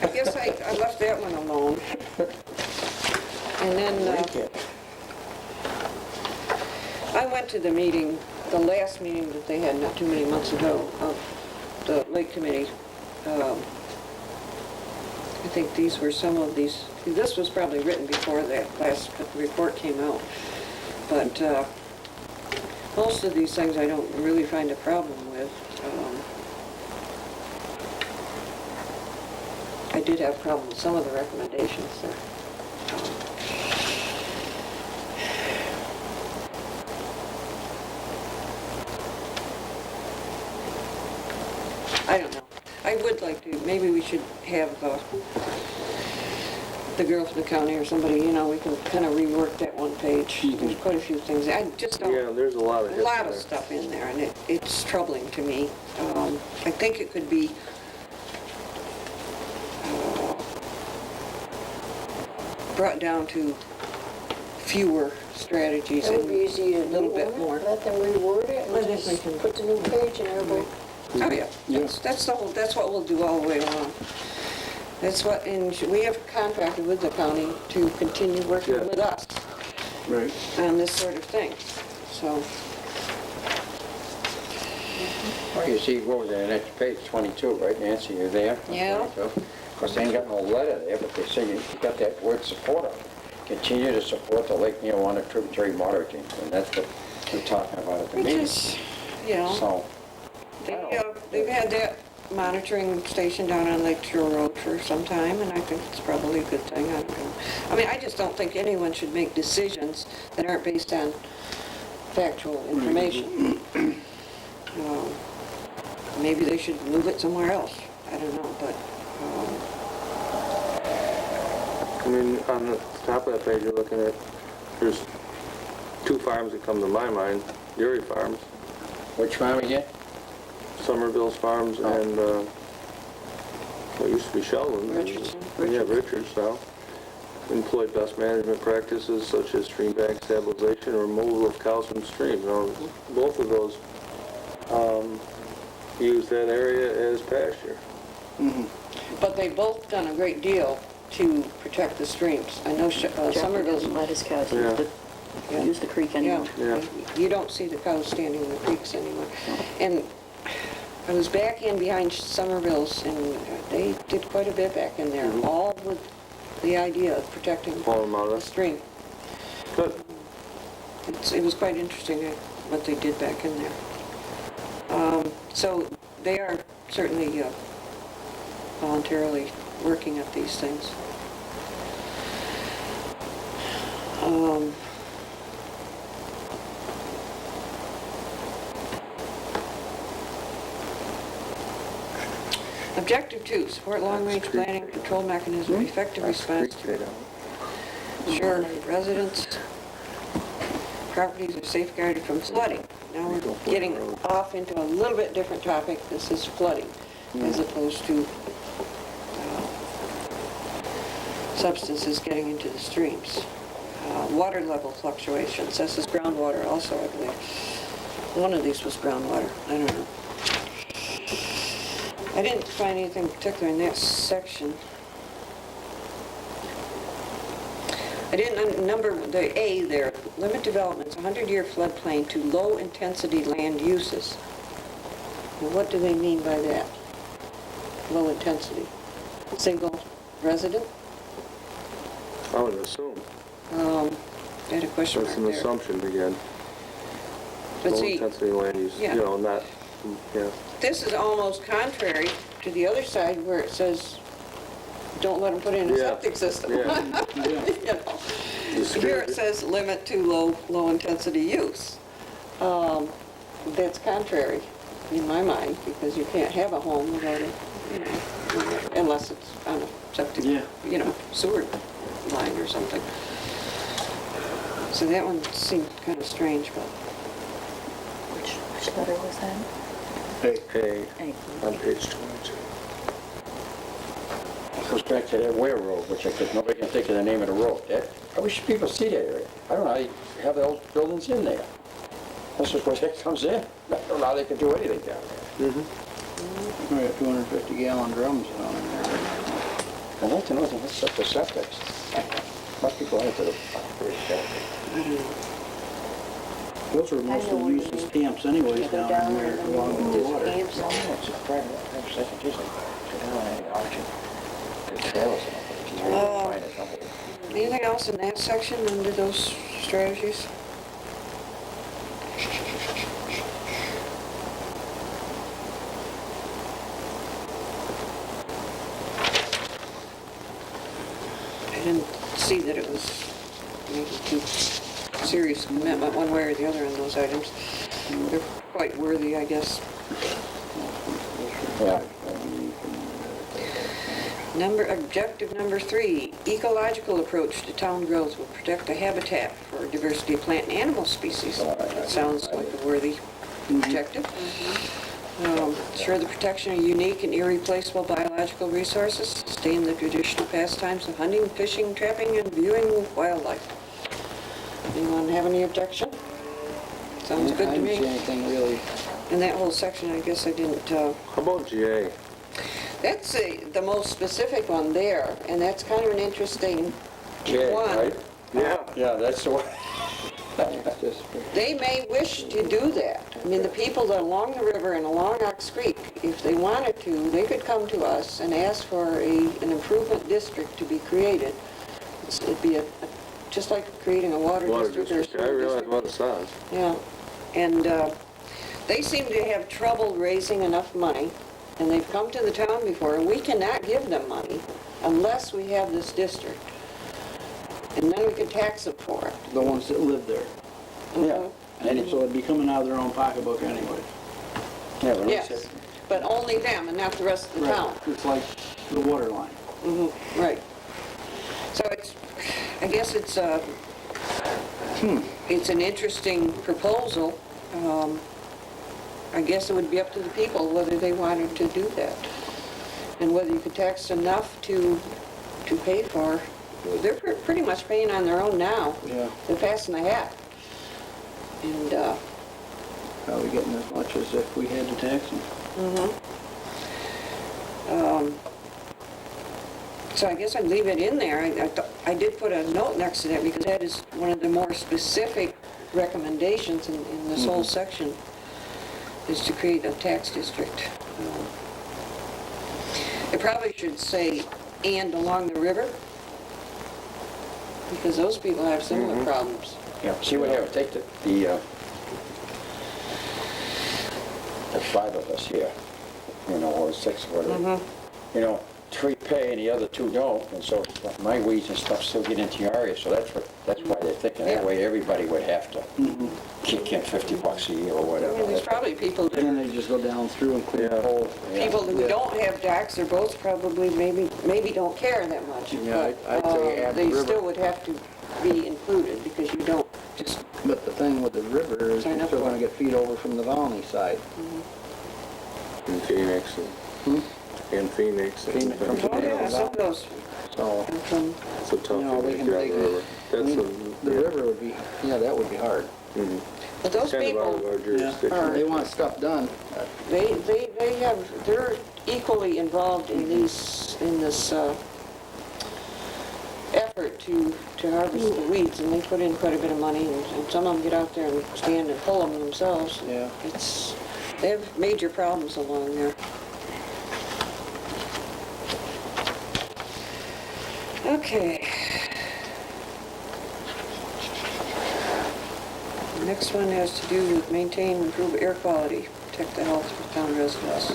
Speaker 2: I guess I left that one alone. And then, I went to the meeting, the last meeting that they had not too many months ago of the Lake Committee. I think these were some of these, this was probably written before that last report came out. But most of these things I don't really find a problem with. I did have a problem with some of the recommendations there. I don't know. I would like to, maybe we should have the girl from the county or somebody, you know, we can kind of rework that one page. There's quite a few things. I just don't.
Speaker 6: Yeah, there's a lot of
Speaker 2: A
Speaker 6: hits
Speaker 2: lot of
Speaker 6: there.
Speaker 2: stuff in there, and it's troubling to me. I think it could be brought down to fewer strategies
Speaker 5: That would
Speaker 2: and
Speaker 5: be easy to
Speaker 2: a little bit more.
Speaker 5: Let them reword it
Speaker 2: Let
Speaker 5: and
Speaker 2: them
Speaker 5: just
Speaker 2: make
Speaker 5: put the new page in there.
Speaker 2: Oh, yeah. That's the whole, that's what we'll do all the way along. That's what, and we have contracted with the county to continue working
Speaker 6: Yeah.
Speaker 2: with us
Speaker 8: Right.
Speaker 2: on this sort of thing, so.
Speaker 1: Well, you see, what was that, next page, 22, right, Nancy, you're there?
Speaker 2: Yeah.
Speaker 1: 22. Of course, they ain't got no letter there, but they say you got that word support on it. Continue to support the Lake Neowanda tributary monitoring, and that's what we're talking about at the
Speaker 2: Which
Speaker 1: meeting.
Speaker 2: is, you know,
Speaker 1: So,
Speaker 2: they've had that monitoring station down on Lake Shore Road for some time, and I think it's probably a good thing. I don't know. I mean, I just don't think anyone should make decisions that aren't based on factual information. Maybe they should move it somewhere else. I don't know, but,
Speaker 6: I mean, on the top of that page you're looking at, there's two farms that come to my mind, dairy farms,
Speaker 1: which farm again?
Speaker 6: Somerville's Farms and, what used to be Sheldon.
Speaker 2: Richardson.
Speaker 6: Yeah, Richards now. Employ best management practices such as stream bank stabilization or removal of cows from streams. Now, both of those use that area as pasture.
Speaker 2: but they've both done a great deal to protect the streams. I know
Speaker 4: Jeffrey
Speaker 2: Somerville's.
Speaker 4: doesn't let his cows
Speaker 6: Yeah.
Speaker 4: use the creek anymore.
Speaker 6: Yeah.
Speaker 2: You don't see the cows standing in the creeks anymore. And I was back in behind Somerville's, and they did quite a bit back in there, all with the idea of protecting
Speaker 6: Paul and Mata.
Speaker 2: the stream.
Speaker 6: Good.
Speaker 2: It was quite interesting what they did back in there. So they are certainly voluntarily working at these things. Objective 2, support long-range planning, control mechanism, effective response to ensure residents' properties are safeguarded from flooding. Now we're getting off into a little bit different topic. This is flooding, as opposed to substances getting into the streams. Water level fluctuations. This is groundwater also, I believe. One of these was groundwater. I don't know. I didn't find anything particular in that section. I didn't number the A there. Limit developments, 100-year floodplain to low-intensity land uses. Well, what do they mean by that? Low intensity? Single resident?
Speaker 6: I would assume.
Speaker 2: I had a question
Speaker 6: That's
Speaker 2: mark
Speaker 6: an
Speaker 2: there.
Speaker 6: assumption again.
Speaker 2: But
Speaker 6: Low
Speaker 2: see,
Speaker 6: intensity land use,
Speaker 2: yeah.
Speaker 6: you know, not, yeah.
Speaker 2: this is almost contrary to the other side where it says, don't let them put in a
Speaker 6: Yeah.
Speaker 2: septic system.
Speaker 6: Yeah.
Speaker 2: You know. Here it says limit to low-intensity use. That's contrary in my mind, because you can't have a home without it, you know, unless it's on a septic, you know, sewer line or something. So that one seemed kind of strange, but
Speaker 4: Which letter was that?
Speaker 6: Hey,
Speaker 4: Hey.
Speaker 6: on page 22.
Speaker 1: goes back to that Ware Road, which nobody can think of the name of the road. I wish people see that area. I don't know how you have those buildings in there. This is where that comes in. I don't know how they can do anything down there.
Speaker 8: We got 250-gallon drums down in there.
Speaker 1: And that's another thing, that's the septics. Must be going to the...
Speaker 8: Those were mostly used as camps anyways
Speaker 5: Go
Speaker 8: down
Speaker 5: down
Speaker 8: there
Speaker 5: and
Speaker 8: along with the
Speaker 5: there's
Speaker 8: water.
Speaker 5: camps.
Speaker 10: It's a private, I'm saying, just go down any auction. It's trailers and all, but it's really fine as hell.
Speaker 2: Anything else in that section under those strategies? I didn't see that it was maybe too serious commitment one way or the other on those items. They're quite worthy, I guess.
Speaker 1: Yeah.
Speaker 2: Objective number 3, ecological approach to town growth will protect the habitat for diversity of plant and animal species. That sounds like a worthy objective. Ensure the protection of unique and irreplaceable biological resources, sustain the traditional pastimes of hunting, fishing, trapping, and viewing wildlife. Anyone have any objection? Sounds good
Speaker 8: I
Speaker 2: to
Speaker 8: didn't see
Speaker 2: me.
Speaker 8: anything really.
Speaker 2: In that whole section, I guess I didn't,
Speaker 6: How about GA?
Speaker 2: that's the most specific one there, and that's kind of an interesting
Speaker 1: Jay,
Speaker 2: one.
Speaker 1: right?
Speaker 6: Yeah.
Speaker 1: Yeah, that's the one.
Speaker 8: It's just,
Speaker 2: They may wish to do that. I mean, the people that along the river and along Ox Creek, if they wanted to, they could come to us and ask for an improvement district to be created. It'd be just like creating a water
Speaker 6: Water
Speaker 2: district or a
Speaker 6: district, I
Speaker 2: sewer
Speaker 6: realize
Speaker 2: district.
Speaker 6: what it says.
Speaker 2: Yeah, and they seem to have trouble raising enough money, and they've come to the town before, and we cannot give them money unless we have this district. And then we can tax them for it.
Speaker 8: the ones that live there.
Speaker 1: Yeah.
Speaker 8: And so it'd be coming out of their own pocketbook anyway.
Speaker 1: Yeah, but
Speaker 2: Yes,
Speaker 1: it's-
Speaker 2: but only them and not the rest of the town.
Speaker 8: It's like the water line.
Speaker 2: Right. So I guess it's an interesting proposal. I guess it would be up to the people whether they wanted to do that. And whether you could tax enough to pay for. They're pretty much paying on their own now.
Speaker 8: Yeah.
Speaker 2: They're passing the hat. And,
Speaker 8: Probably getting as much as if we had to tax them.
Speaker 2: so I guess I'd leave it in there. I did put a note next to that because that is one of the more specific recommendations in this whole section, is to create a tax district. It probably should say, and along the river, because those people have similar problems.
Speaker 1: Yeah, see what happens, take the 5 of us here, or 6, whatever. 3 pay and the other 2 don't, and so my weeds and stuff still get into your area, so that's why they're thinking that way everybody would have to kick in $50 a year or
Speaker 2: I
Speaker 1: whatever.
Speaker 2: mean, there's probably people
Speaker 8: And
Speaker 2: that,
Speaker 8: then they just go down through and clean the whole.
Speaker 2: people who don't have docks, or boats probably maybe don't care that much.
Speaker 8: Yeah,
Speaker 2: but,
Speaker 8: I'd say add the
Speaker 2: they
Speaker 8: river.
Speaker 2: still would have to be included because you don't just,
Speaker 8: But the thing with the river is
Speaker 2: Sign
Speaker 8: you're
Speaker 2: up
Speaker 8: still
Speaker 2: for
Speaker 8: gonna
Speaker 2: it.
Speaker 8: get feed over from the Valney side.
Speaker 6: In Phoenix and Phoenix.
Speaker 8: Phoenix comes
Speaker 2: oh yeah, some of those
Speaker 8: So,
Speaker 2: come from,
Speaker 6: It's a tough
Speaker 8: No,
Speaker 6: thing
Speaker 8: they
Speaker 6: to
Speaker 8: can
Speaker 6: get out
Speaker 8: take
Speaker 6: of the river.
Speaker 8: I
Speaker 6: That's
Speaker 8: mean, the river would be, yeah, that would be hard.
Speaker 2: but those
Speaker 6: kind of out of
Speaker 2: people,
Speaker 6: our jurisdiction.
Speaker 8: They want stuff done.
Speaker 2: they're equally involved in this effort to harvest the weeds, and they put in quite a bit of money, and some of them get out there and stand and pull them themselves.
Speaker 8: Yeah.
Speaker 2: They have major problems along there. Okay. The next one has to do with maintain and improve air quality, protect the health of town residents.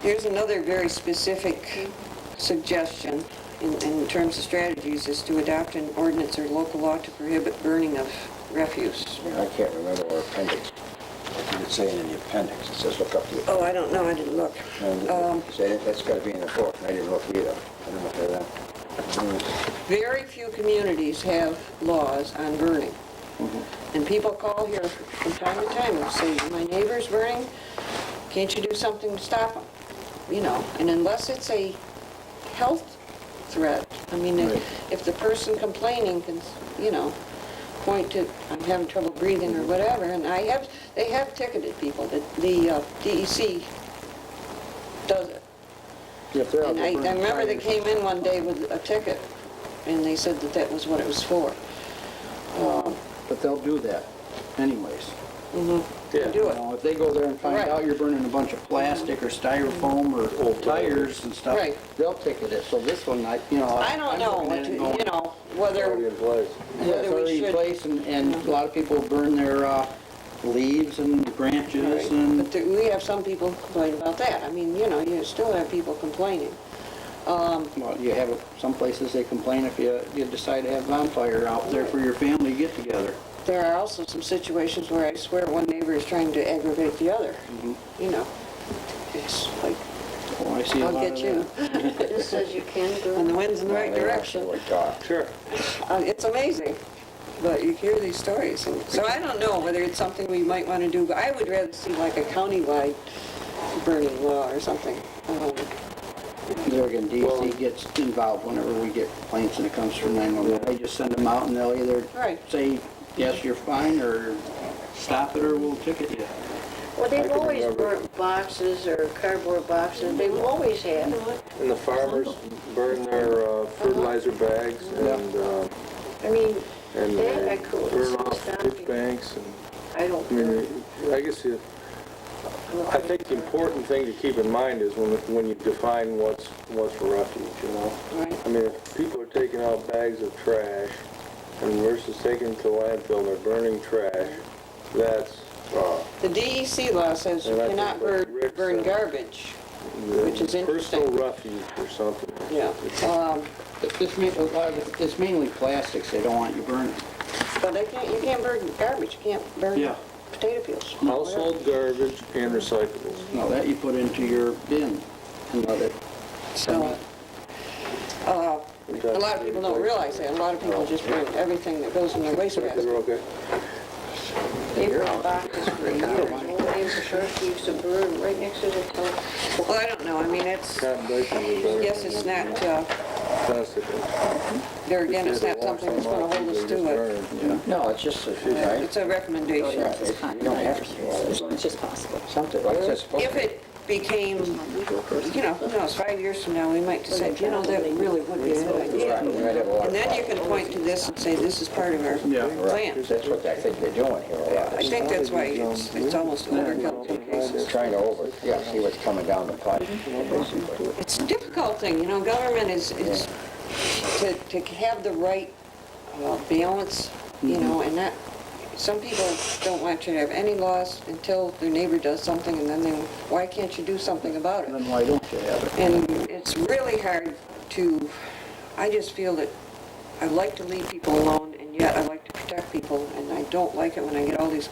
Speaker 2: Here's another very specific suggestion in terms of strategies, is to adopt an ordinance or local law to prohibit burning of refuse.
Speaker 1: I can't remember our appendix. It's saying in the appendix, it says look up the
Speaker 2: Oh, I don't know, I didn't look.
Speaker 1: That's got to be in the book, and I didn't look either. I don't know if they're that.
Speaker 2: Very few communities have laws on burning. And people call here from time to time and say, my neighbor's burning, can't you do something to stop them? And unless it's a health threat, I mean, if the person complaining can, point to, I'm having trouble breathing or whatever, and they have ticketed people, the DEC does it.
Speaker 8: If they're out
Speaker 2: And
Speaker 8: there
Speaker 2: I
Speaker 8: burning
Speaker 2: remember they
Speaker 8: tires.
Speaker 2: came in one day with a ticket, and they said that was what it was for.
Speaker 8: But but they'll do that anyways.
Speaker 6: Yeah.
Speaker 2: Do
Speaker 8: You
Speaker 2: it.
Speaker 8: know, if they go there and find
Speaker 2: Right.
Speaker 8: out you're burning a bunch of plastic or styrofoam or old tires and stuff,
Speaker 2: Right.
Speaker 8: they'll ticket it. So this one, I don't
Speaker 2: I don't know, whether,
Speaker 6: Already in place.
Speaker 8: Yeah, it's
Speaker 2: whether we
Speaker 8: already in
Speaker 2: should.
Speaker 8: place, and a lot of people burn their leaves and branches
Speaker 2: Right.
Speaker 8: and,
Speaker 2: But we have some people complain about that. I mean, you still have people complaining.
Speaker 8: well, you have, some places they complain if you decide to have bonfire out there for your family get-together.
Speaker 2: There are also some situations where I swear one neighbor is trying to aggravate the other. You know, it's like,
Speaker 8: Oh, I see a
Speaker 2: I'll
Speaker 8: lot
Speaker 2: get
Speaker 8: of
Speaker 2: you.
Speaker 8: that.
Speaker 5: This says you can
Speaker 2: And
Speaker 5: burn.
Speaker 2: the wind's in the right direction.
Speaker 6: Sure.
Speaker 2: It's amazing, but you hear these stories. And so I don't know whether it's something we might want to do, but I would rather see like a countywide burning law or something.
Speaker 8: There again, DEC gets involved whenever we get complaints and it comes from 911. They just send them out and they'll either
Speaker 2: Right.
Speaker 8: say, yes, you're fine, or stop it, or we'll ticket you.
Speaker 5: Well, they've
Speaker 6: can
Speaker 5: always
Speaker 6: remember.
Speaker 5: burnt boxes or cardboard boxes, they've always had.
Speaker 6: And the farmers burn their fertilizer bags and
Speaker 5: I mean,
Speaker 6: and
Speaker 5: that I
Speaker 6: they
Speaker 5: could
Speaker 6: burn
Speaker 5: see
Speaker 6: off
Speaker 5: stopping.
Speaker 6: ditch banks and,
Speaker 5: I don't.
Speaker 6: I mean, I guess I think the important thing to keep in mind is when you define what's refuge, you know?
Speaker 2: Right.
Speaker 6: I mean, if people are taking out bags of trash and versus taking it to landfill, they're burning trash, that's,
Speaker 2: The DEC law says you
Speaker 6: And I
Speaker 2: cannot
Speaker 6: think what Rick
Speaker 2: burn
Speaker 6: said.
Speaker 2: garbage. Which is interesting.
Speaker 6: Personal refuge or something.
Speaker 2: Yeah.
Speaker 8: It's mainly plastics they don't want you burning.
Speaker 2: But you can't burn garbage, you can't burn
Speaker 8: Yeah.
Speaker 2: potato peels.
Speaker 6: Household garbage and recyclables.
Speaker 8: No, that you put into your bin and let it.
Speaker 2: So, a lot of people don't realize that. A lot of people just burn everything that goes in their wastebasket.
Speaker 6: They're okay.
Speaker 5: They burnt boxes for years. Old names of sheriff used to burn right next to the top.
Speaker 2: Well, I don't know, I mean, it's,
Speaker 6: Combination is better.
Speaker 2: yes, it's not,
Speaker 6: Plastic.
Speaker 2: there again, it's not something that's gonna hold us to it.
Speaker 10: No, it's just,
Speaker 2: It's a recommendation.
Speaker 10: you don't have to.
Speaker 4: As much as possible.
Speaker 10: Something like this.
Speaker 2: If it became, who knows, 5 years from now, we might decide, that really would be a good idea.
Speaker 10: Right, we might have a lot
Speaker 2: And then you can point to this and say, this is part of our plan.
Speaker 10: That's what I think they're doing here a lot.
Speaker 2: I think that's why it's almost overkill in
Speaker 10: They're
Speaker 2: cases.
Speaker 10: trying to see what's coming down the pipe, basically.
Speaker 2: It's a difficult thing, government is to have the right balance, and not, some people don't want you to have any laws until their neighbor does something, and then why can't you do something about it?
Speaker 8: Then why don't you have it?
Speaker 2: And it's really hard to, I just feel that I like to leave people alone, and yet I like to protect people, and I don't like it when I get all these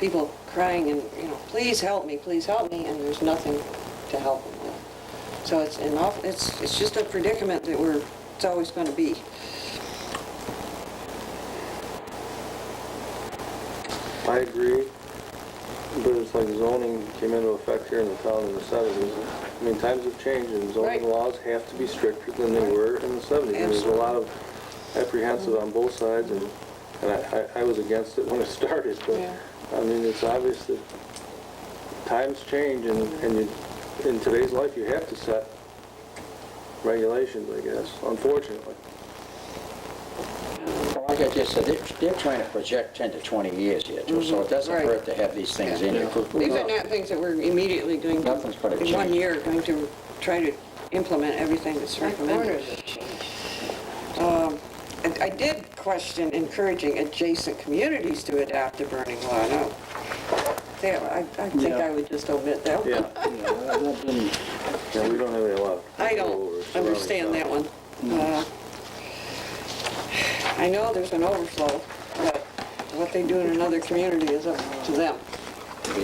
Speaker 2: people crying and, please help me, and there's nothing to help them with. So it's just a predicament that it's always going to be.
Speaker 6: I agree, but it's like zoning came into effect here in the town in the 70s. I mean, times have changed and
Speaker 2: Right.
Speaker 6: zoning laws have to be stricter than they were in the 70s. And there's a lot of apprehensive on both sides, and I was against it when it started, but
Speaker 2: Yeah.
Speaker 6: I mean, it's obvious that times change and in today's life you have to set regulations, I guess, unfortunately.
Speaker 10: Well, like I just said, they're trying to project 10 to 20 years here, too, so it doesn't
Speaker 2: Right.
Speaker 10: hurt to have these things in here.
Speaker 2: These are not things that we're immediately going to,
Speaker 10: Nothing's gonna
Speaker 2: in 1
Speaker 10: change.
Speaker 2: year, going to try to implement everything that's
Speaker 5: My
Speaker 2: recommended.
Speaker 5: corners have changed.
Speaker 2: I did question encouraging adjacent communities to adopt the burning law. No, I think
Speaker 8: Yeah.
Speaker 2: I would just omit that.
Speaker 6: Yeah,
Speaker 8: That didn't,
Speaker 6: yeah, we don't have any law.
Speaker 2: I don't understand that one. I know there's an overflow, but what they do in another community is up to them.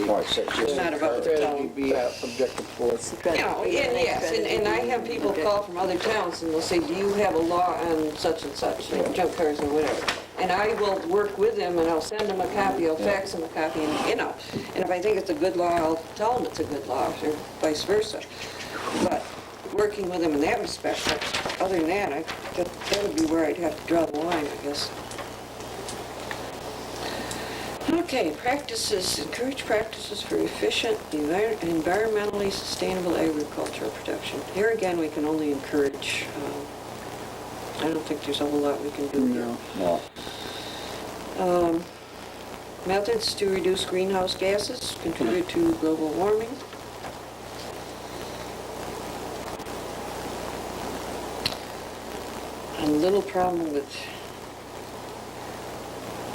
Speaker 10: Well, it's just
Speaker 2: It's not about the
Speaker 8: that'd
Speaker 2: town.
Speaker 8: be objective for it.
Speaker 2: And I have people call from other towns and they'll say, do you have a law on such and such, like junk cars or whatever? And I will work with them and I'll send them a copy, I'll fax them a copy, and and if I think it's a good law, I'll tell them it's a good law, or vice versa. But working with them in that respect, but other than that, that would be where I'd have to draw the line, I guess. Okay, encourage practices for efficient, environmentally sustainable agricultural production. Here again, we can only encourage. I don't think there's a whole lot we can do here.
Speaker 10: No.
Speaker 2: Methods to reduce greenhouse gases contribute to global warming. A little problem with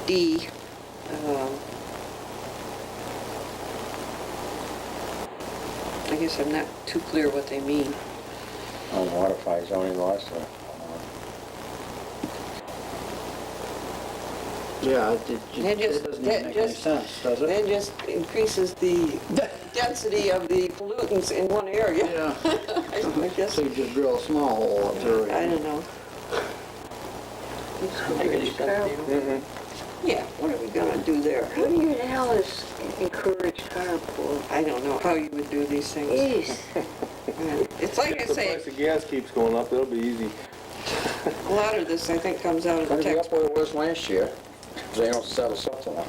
Speaker 2: D. I guess I'm not too clear what they mean.
Speaker 1: On modify zoning laws, so,
Speaker 8: Yeah,
Speaker 2: That just-
Speaker 8: it doesn't
Speaker 2: that
Speaker 8: even make any
Speaker 2: just-
Speaker 8: sense, does it?
Speaker 2: That just increases the density of the pollutants in one area.
Speaker 8: Yeah.
Speaker 2: I guess,
Speaker 8: So you just drill a small hole up there.
Speaker 2: I don't know. Yeah, what are we gonna do there?
Speaker 5: What do you the hell is encourage carpool?
Speaker 2: I don't know how you would do these things.
Speaker 5: Jeez.
Speaker 2: It's like I
Speaker 6: If the
Speaker 2: say,
Speaker 6: price of gas keeps going up, it'll be easy.
Speaker 2: a lot of this, I think, comes out of the
Speaker 1: gonna be
Speaker 2: text.
Speaker 1: up where it was last year, 'cause they don't settle something up.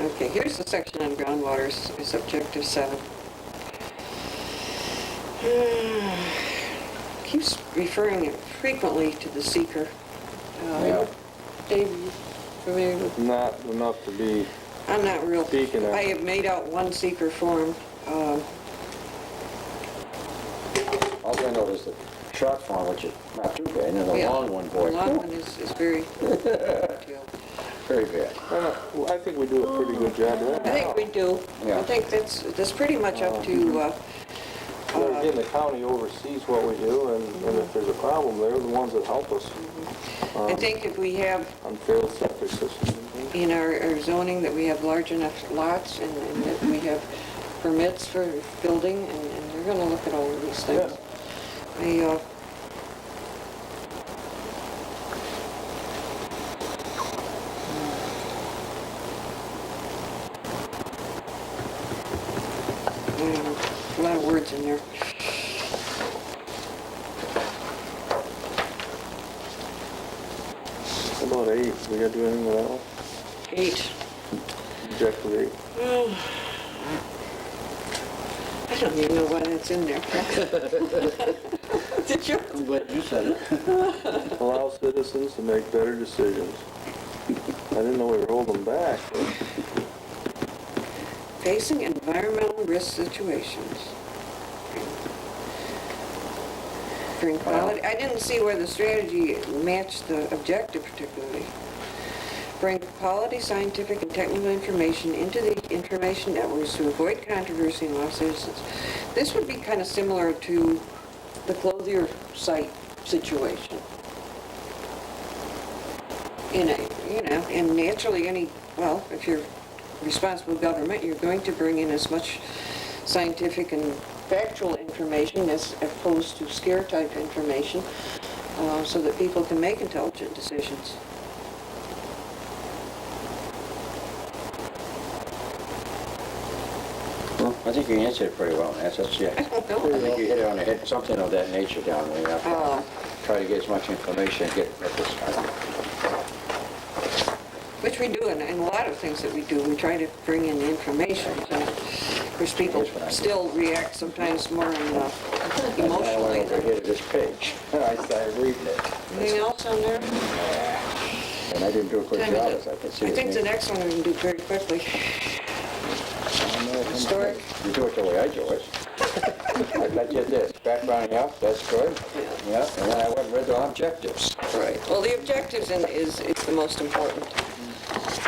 Speaker 2: Okay, here's the section on groundwater, is objective 7. Keeps referring frequently to the seeker.
Speaker 1: Yeah.
Speaker 2: Dave, you familiar with?
Speaker 6: Not enough to be,
Speaker 2: I'm not real.
Speaker 6: Speaking of-
Speaker 2: I have made out one seeker form.
Speaker 1: All I know is the short form, which is not too bad, and then the
Speaker 2: Yeah.
Speaker 1: long one,
Speaker 2: The
Speaker 1: boy,
Speaker 2: long one is very detailed.
Speaker 1: very bad.
Speaker 6: I think we do a pretty good job of
Speaker 2: I
Speaker 6: that.
Speaker 2: think we do.
Speaker 1: Yeah.
Speaker 2: I think that's pretty much up to,
Speaker 6: But again, the county oversees what we do, and if there's a problem, they're the ones that help us
Speaker 2: I think if we have
Speaker 6: on failed septic systems and things.
Speaker 2: in our zoning that we have large enough lots and that we have permits for building, and they're gonna look at all of these things. I, a lot of words in there.
Speaker 6: How about 8? We gotta do anything with that one?
Speaker 2: 8.
Speaker 6: Objective 8.
Speaker 2: I don't even know why that's in there. Did you?
Speaker 8: I'm glad you said it.
Speaker 6: Allow citizens to make better decisions. I didn't know we were holding back.
Speaker 2: Facing environmental risk situations. Bring quality, I didn't see where the strategy matched the objective particularly. Bring quality scientific and technical information into the information networks to avoid controversy among citizens. This would be kind of similar to the clothier site situation. And naturally if you're responsible government, you're going to bring in as much scientific and factual information as opposed to scare type information, so that people can make intelligent decisions.
Speaker 1: Well, I think you answered it pretty well, that's yeah.
Speaker 2: I don't know.
Speaker 1: I think you hit it on the head, something of that nature down there. Try to get as much information, get this.
Speaker 2: Which we do in a lot of things that we do. We try to bring in the information. And of course, people still react sometimes more
Speaker 1: I
Speaker 2: emotionally.
Speaker 1: went over here to this page. I started reading it.
Speaker 2: Anything else on there?
Speaker 1: And I didn't do a good
Speaker 2: Time
Speaker 1: job,
Speaker 2: is
Speaker 1: as I can see.
Speaker 2: I think the next one we can do very quickly. Historic.
Speaker 1: You do it the way I do it. I bet you this. Background, yeah, that's good. Yeah, and then I went and read the objectives.
Speaker 2: Right. Well, the objectives is the most important.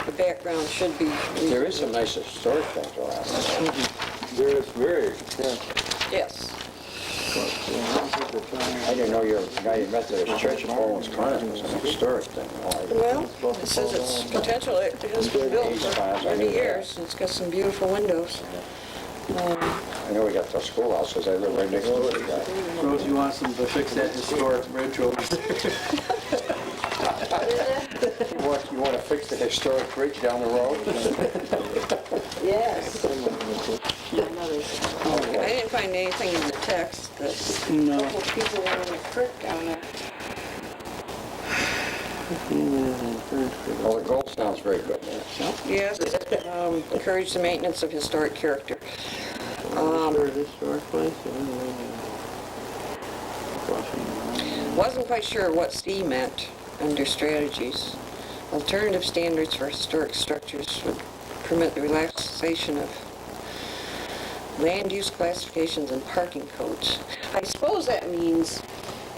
Speaker 2: The background should be.
Speaker 1: There is some nice historic things around.
Speaker 6: There is very, yeah.
Speaker 2: Yes.
Speaker 1: I didn't know your United Methodist Church in Owens Corners was an historic thing.
Speaker 2: Well, it says it's potential. It has been built for many years. It's got some beautiful windows.
Speaker 1: I know we got the schoolhouse, because I live right next to it.
Speaker 8: Rose, you want some to fix that historic bridge over there?
Speaker 1: You want to fix the historic bridge down the road?
Speaker 5: Yes.
Speaker 2: I didn't find anything in the text that
Speaker 8: No.
Speaker 2: people want to prick down there.
Speaker 1: Well, the goal sounds very good, man.
Speaker 2: Yes, encourage the maintenance of historic character.
Speaker 8: Historic place?
Speaker 2: Wasn't quite sure what C meant under strategies. alternative standards for historic structures would permit the relaxation of land use classifications and parking codes. I suppose that means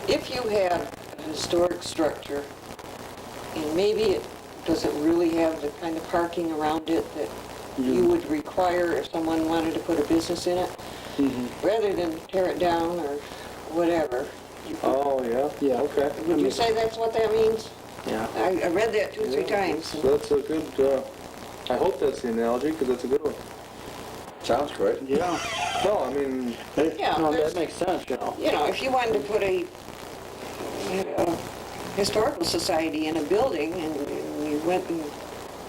Speaker 2: if you have a historic structure, and maybe it doesn't really have the kind of parking around it that you would require if someone wanted to put a business in it, rather than tear it down or whatever.
Speaker 6: Oh, yeah?
Speaker 8: Yeah.
Speaker 6: Okay.
Speaker 2: Would you say that's what that means?
Speaker 8: Yeah.
Speaker 2: I read that 2 or 3 times.
Speaker 6: So that's a good, I hope that's the analogy, because that's a good one.
Speaker 1: Sounds good.
Speaker 8: Yeah.
Speaker 6: No, I mean,
Speaker 2: Yeah,
Speaker 8: No,
Speaker 2: there's-
Speaker 8: that makes sense,
Speaker 2: if you wanted to put a historical society in a building and you went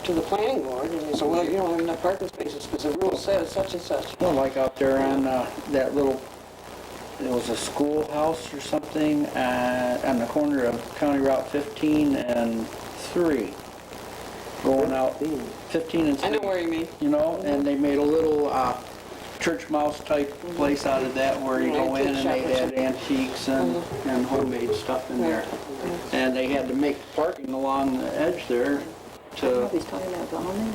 Speaker 2: to the planning board and you said, well, you don't have enough parking spaces because the rule says such and such.
Speaker 8: Well, like out there on that little, it was a schoolhouse or something on the corner of County Route 15 and 3. Going out 15 and 3.
Speaker 2: I know where you mean.
Speaker 8: You know, and they made a little church mouse type place out of that where you go in and they had antiques and homemade stuff in there. And they had to make parking along the edge there
Speaker 4: I don't know
Speaker 8: to
Speaker 4: if he's talking about Gallman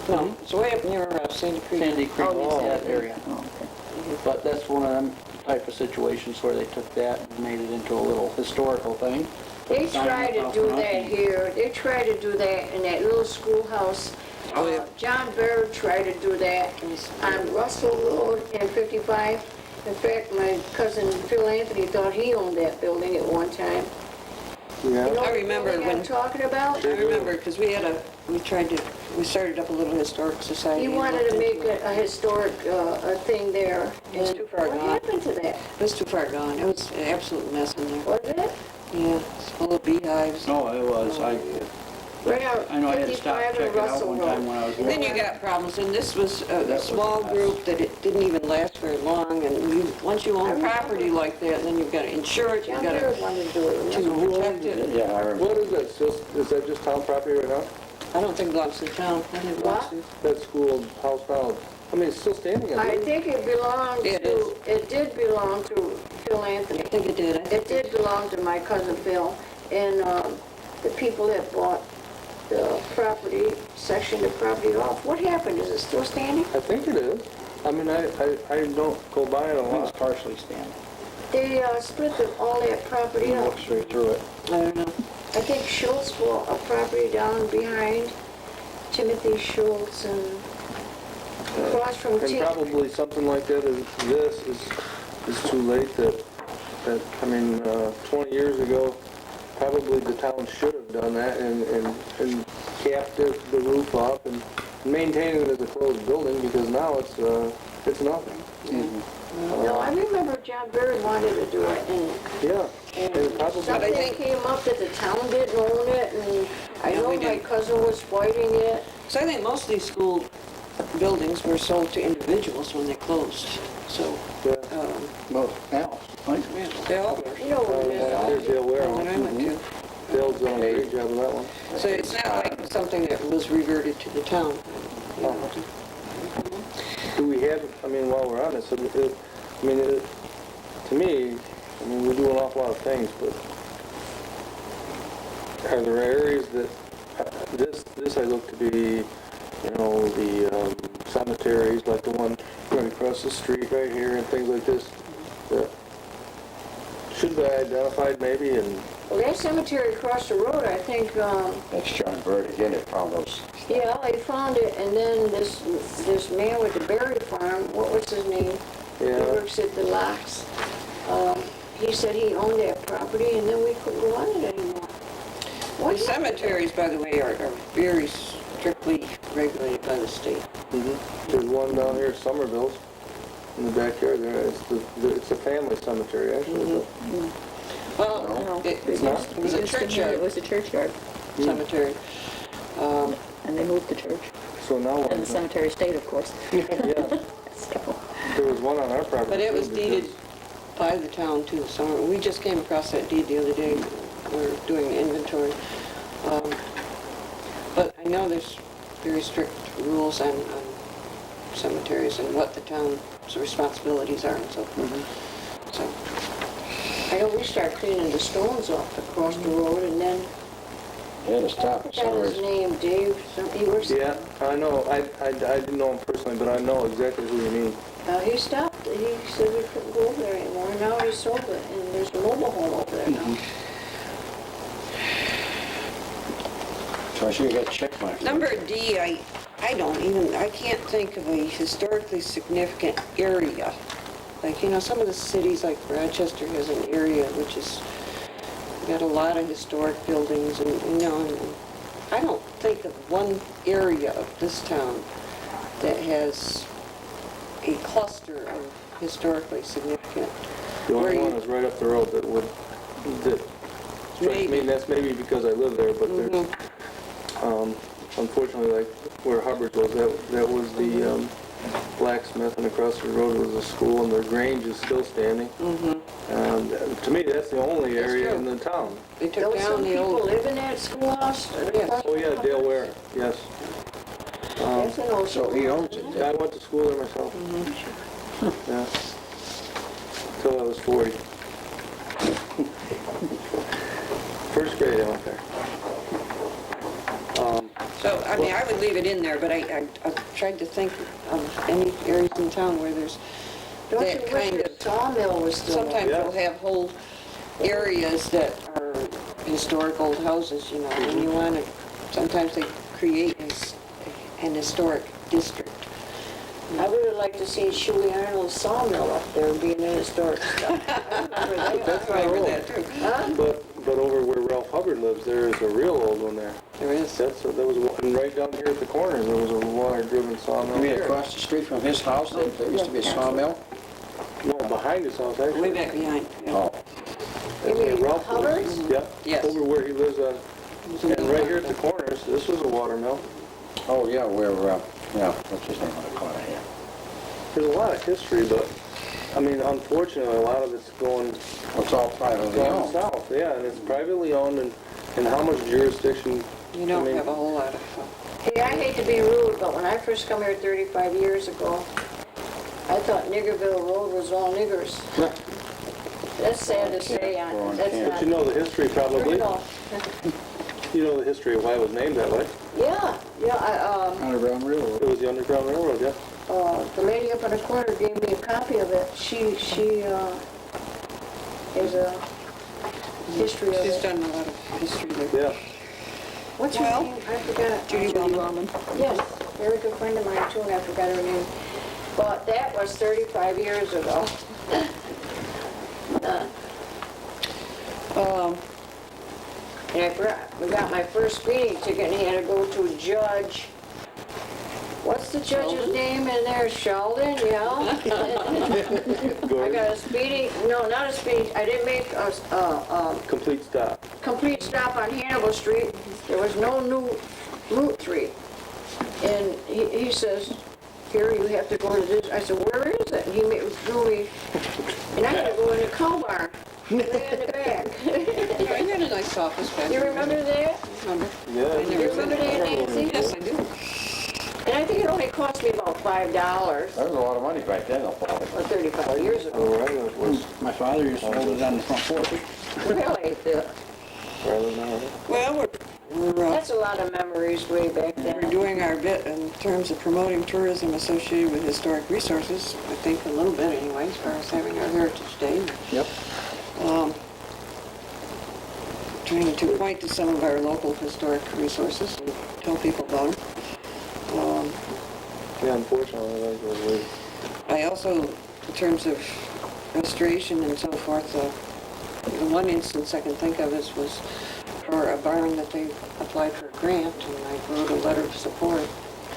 Speaker 4: or
Speaker 2: No, it's way up near Sandy Creek.
Speaker 8: Sandy Creek,
Speaker 4: Oh, yes,
Speaker 8: that area.
Speaker 4: okay.
Speaker 8: But that's one of them type of situations where they took that and made it into a little historical thing.
Speaker 5: They
Speaker 8: Sign
Speaker 5: try to
Speaker 8: up
Speaker 5: do
Speaker 8: front.
Speaker 5: that here. They try to do that in that little schoolhouse.
Speaker 2: Oh, yeah.
Speaker 5: John Baird tried to do that on Russell Road in 55. In fact, my cousin Phil Anthony thought he owned that building at one time.
Speaker 6: yeah.
Speaker 5: You know
Speaker 2: I
Speaker 5: the
Speaker 2: remember
Speaker 5: building I'm
Speaker 2: when-
Speaker 5: talking about?
Speaker 2: I remember, because we started up a little historic society.
Speaker 5: He wanted to make a historic a thing there.
Speaker 2: It's
Speaker 5: And
Speaker 2: too far
Speaker 5: what
Speaker 2: gone.
Speaker 5: happened to that?
Speaker 2: It was too far gone. It was an absolute mess in there.
Speaker 5: Was it?
Speaker 2: Yeah, it's full of beehives.
Speaker 8: No, it was.
Speaker 5: Right out
Speaker 8: I know I had to stop
Speaker 5: 55
Speaker 8: and check
Speaker 5: and
Speaker 8: it out
Speaker 5: Russell
Speaker 8: one
Speaker 5: Road.
Speaker 8: time when I was
Speaker 2: And then
Speaker 8: working.
Speaker 2: you got problems, and this was a
Speaker 8: was
Speaker 2: small
Speaker 8: a mess.
Speaker 2: group that it didn't even last very long, and once you own property like that, then you've got to insure it, you've
Speaker 5: John
Speaker 2: got
Speaker 5: Baird
Speaker 2: to
Speaker 5: wanted to do it.
Speaker 2: protect it.
Speaker 1: Yeah, I remember.
Speaker 6: What is that? Is that just town property right now?
Speaker 2: I don't think it belongs to the town. I think it belongs to...
Speaker 6: That school house now, I mean, it's still standing, I
Speaker 5: I
Speaker 6: believe.
Speaker 5: think it belonged
Speaker 2: It
Speaker 5: to,
Speaker 2: is.
Speaker 5: it did belong to Phil Anthony.
Speaker 2: I think it did.
Speaker 5: It did belong to my cousin Phil, and the people that bought the property, sectioned the property off. What happened? Is it still standing?
Speaker 6: I think it is. I mean, I don't go by it a
Speaker 8: It was
Speaker 6: lot.
Speaker 8: partially standing.
Speaker 5: They split all that property
Speaker 8: You
Speaker 5: up.
Speaker 8: walk straight through it.
Speaker 2: I don't know.
Speaker 5: I think Schultz bought a property down behind Timothy Schultz and across from
Speaker 6: And
Speaker 5: T.
Speaker 6: probably something like that is too late that, I mean, 20 years ago, probably the town should have done that and capped the roof off and maintained it as a closed building, because now it's nothing.
Speaker 5: No, I remember John Baird wanted to do it, and
Speaker 6: Yeah, and it probably,
Speaker 5: something came up that the town didn't own it, and I
Speaker 2: No,
Speaker 5: know
Speaker 2: we
Speaker 5: my
Speaker 2: didn't.
Speaker 5: cousin was fighting it.
Speaker 2: So I think most of these school buildings were sold to individuals when they closed. So,
Speaker 6: yeah.
Speaker 8: Well, now, right?
Speaker 2: yeah, they all were.
Speaker 5: You know what it
Speaker 6: There's
Speaker 5: is.
Speaker 6: Dale Ware.
Speaker 2: When I went to.
Speaker 6: Dale's done a great job of that one.
Speaker 2: So it's not like something that was reverted to the town. You know.
Speaker 6: Do we have, I mean, while we're on this, to me, I mean, we do an awful lot of things, but are there areas that, this I look to be, you know, the cemeteries, like the one right across the street right here and things like this, that should be identified maybe and,
Speaker 5: Well, that cemetery across the road, I think,
Speaker 1: That's John Bird again, that found those.
Speaker 5: yeah, they found it, and then this man with the berry farm, what was his name? He
Speaker 6: yeah.
Speaker 5: works at the locks. He said he owned that property, and then we couldn't go on it anymore.
Speaker 2: The
Speaker 5: What happened?
Speaker 2: cemeteries, by the way, are very strictly regulated by the state.
Speaker 6: There's one down here, Somerville's, in the backyard there. It's a family cemetery, actually.
Speaker 2: Well, it was a
Speaker 4: It
Speaker 2: churchyard
Speaker 4: was a churchyard,
Speaker 2: cemetery.
Speaker 4: and they moved the church,
Speaker 6: So now
Speaker 4: and the
Speaker 6: what?
Speaker 4: cemetery stayed, of course.
Speaker 6: Yeah,
Speaker 4: So,
Speaker 6: there was one on our property.
Speaker 2: But it was
Speaker 6: too,
Speaker 2: deeded
Speaker 6: because-
Speaker 2: by the town too. So we just came across that deed the other day. We were doing inventory. But I know there's very strict rules on cemeteries and what the town's responsibilities are and so forth. So,
Speaker 5: I know we started cleaning the stones off across the road, and then
Speaker 1: They had to stop
Speaker 5: I
Speaker 1: at
Speaker 5: forgot his
Speaker 1: Sunrise.
Speaker 5: name, Dave, he works.
Speaker 6: Yeah, I know, I didn't know him personally, but I know exactly who you mean.
Speaker 5: He stopped, he said we couldn't go over there anymore, and now he sold it, and there's a mobile home over there now.
Speaker 1: So I should get a check mark.
Speaker 2: Number D, I can't think of a historically significant area. Like, some of the cities like Rochester has an area which is, got a lot of historic buildings and I don't think of one area of this town that has a cluster of historically significant.
Speaker 6: The
Speaker 2: where
Speaker 6: only
Speaker 2: you-
Speaker 6: one is right up the road that strikes me,
Speaker 2: Maybe.
Speaker 6: and that's maybe because I live there, but there's, unfortunately, like where Hubbard was, that was the blacksmith, and across the road was a school, and the Grange is still standing. And to me, that's the only area
Speaker 2: true.
Speaker 6: in the town.
Speaker 2: They took
Speaker 5: Don't
Speaker 2: down
Speaker 5: some
Speaker 2: the
Speaker 5: people
Speaker 2: old,
Speaker 5: live in that schoolhouse?
Speaker 2: Yes.
Speaker 6: Oh yeah, Dale Ware, yes.
Speaker 5: That's an old
Speaker 1: So he owns it
Speaker 6: Yeah,
Speaker 1: then?
Speaker 6: I went to school there myself. Yeah. Till I was 40. First grade I went there.
Speaker 2: so, I mean, I would leave it in there, but I tried to think of any areas in town where there's
Speaker 5: Don't you
Speaker 2: that
Speaker 5: wish
Speaker 2: kind
Speaker 5: the
Speaker 2: of,
Speaker 5: sawmill was still there?
Speaker 2: sometimes
Speaker 6: Yeah.
Speaker 2: we'll have whole areas that are historic old houses, and you want to, sometimes they create an historic district.
Speaker 5: I would have liked to see Shuey Arnold's sawmill up there being an historic stuff. I remember that.
Speaker 6: That's not
Speaker 2: Remember
Speaker 6: old.
Speaker 2: that too.
Speaker 5: Huh?
Speaker 6: But over where Ralph Hubbard lives, there is a real old one there.
Speaker 2: There is.
Speaker 6: There was one, and right down here at the corner, there was a water-driven sawmill.
Speaker 1: You mean
Speaker 6: here.
Speaker 1: across the street from his house, there used to be a sawmill?
Speaker 6: No, behind his house, actually.
Speaker 2: Way back behind. Yeah.
Speaker 1: Oh,
Speaker 5: You mean
Speaker 6: Ralph
Speaker 5: Hubbard's?
Speaker 6: Yeah.
Speaker 2: Yes.
Speaker 6: Over where he lives, and right here at the corners, this was a water mill.
Speaker 1: oh, yeah, where, yeah, what's his name on the corner here?
Speaker 6: There's a lot of history, but, I mean, unfortunately, a lot of it's going
Speaker 1: Well, it's all privately
Speaker 6: down
Speaker 1: owned.
Speaker 6: south, yeah, and it's privately owned, and how much jurisdiction,
Speaker 2: You don't
Speaker 6: I mean-
Speaker 2: have a whole lot of,
Speaker 5: Hey, I hate to be rude, but when I first come here 35 years ago, I thought Niggerville Road was all niggers. That's sad to say, that's
Speaker 6: but
Speaker 5: not.
Speaker 6: you know the history probably.
Speaker 5: No.
Speaker 6: You know the history of why it was named that way.
Speaker 5: Yeah,
Speaker 8: Underground Railroad.
Speaker 6: It was the Underground Railroad, yeah.
Speaker 5: the lady up in the corner gave me a copy of it. She is a history of
Speaker 2: she's
Speaker 5: it.
Speaker 2: done a lot of history there.
Speaker 6: Yeah.
Speaker 5: What's her
Speaker 2: Well,
Speaker 5: name? I forgot.
Speaker 2: Judy Bowman.
Speaker 5: Yes, very good friend of mine too, and I forgot her name. But that was 35 years ago. And I got my first speeding ticket and had to go to a judge. What's the judge's name in there? Sheldon, yeah? I got a speeding, no, not a speeding, I didn't make a
Speaker 6: Complete stop.
Speaker 5: complete stop on Hannibal Street. There was no new Route 3. And he says, here, you have to go to this. I said, where is it? And he drew me, and I had to go in the cow barn, way in the back.
Speaker 2: You had a nice office back
Speaker 5: You
Speaker 2: there.
Speaker 5: remember that?
Speaker 2: Remember?
Speaker 6: Yeah.
Speaker 2: I
Speaker 5: You
Speaker 2: never
Speaker 5: remember
Speaker 2: said
Speaker 5: that,
Speaker 2: it.
Speaker 5: Nancy?
Speaker 2: Yes, I do.
Speaker 5: And I think it only cost me about $5,
Speaker 1: That was a lot of money back then, I'll probably.
Speaker 5: or 35 years ago.
Speaker 6: Oh, right, it was
Speaker 8: My father used to hold it on the front porch.
Speaker 5: Really?
Speaker 6: rather now.
Speaker 2: Well, we're
Speaker 5: That's a lot of memories way back then.
Speaker 2: doing our bit in terms of promoting tourism associated with historic resources, I think a little bit anyway, as far as having our Heritage Day.
Speaker 8: Yep.
Speaker 2: Trying to point to some of our local historic resources and tell people about them.
Speaker 6: Yeah, unfortunately, that was weird.
Speaker 2: I also, in terms of restoration and so forth, the one instance I can think of was for a barn that they applied for a grant, and I wrote a letter of support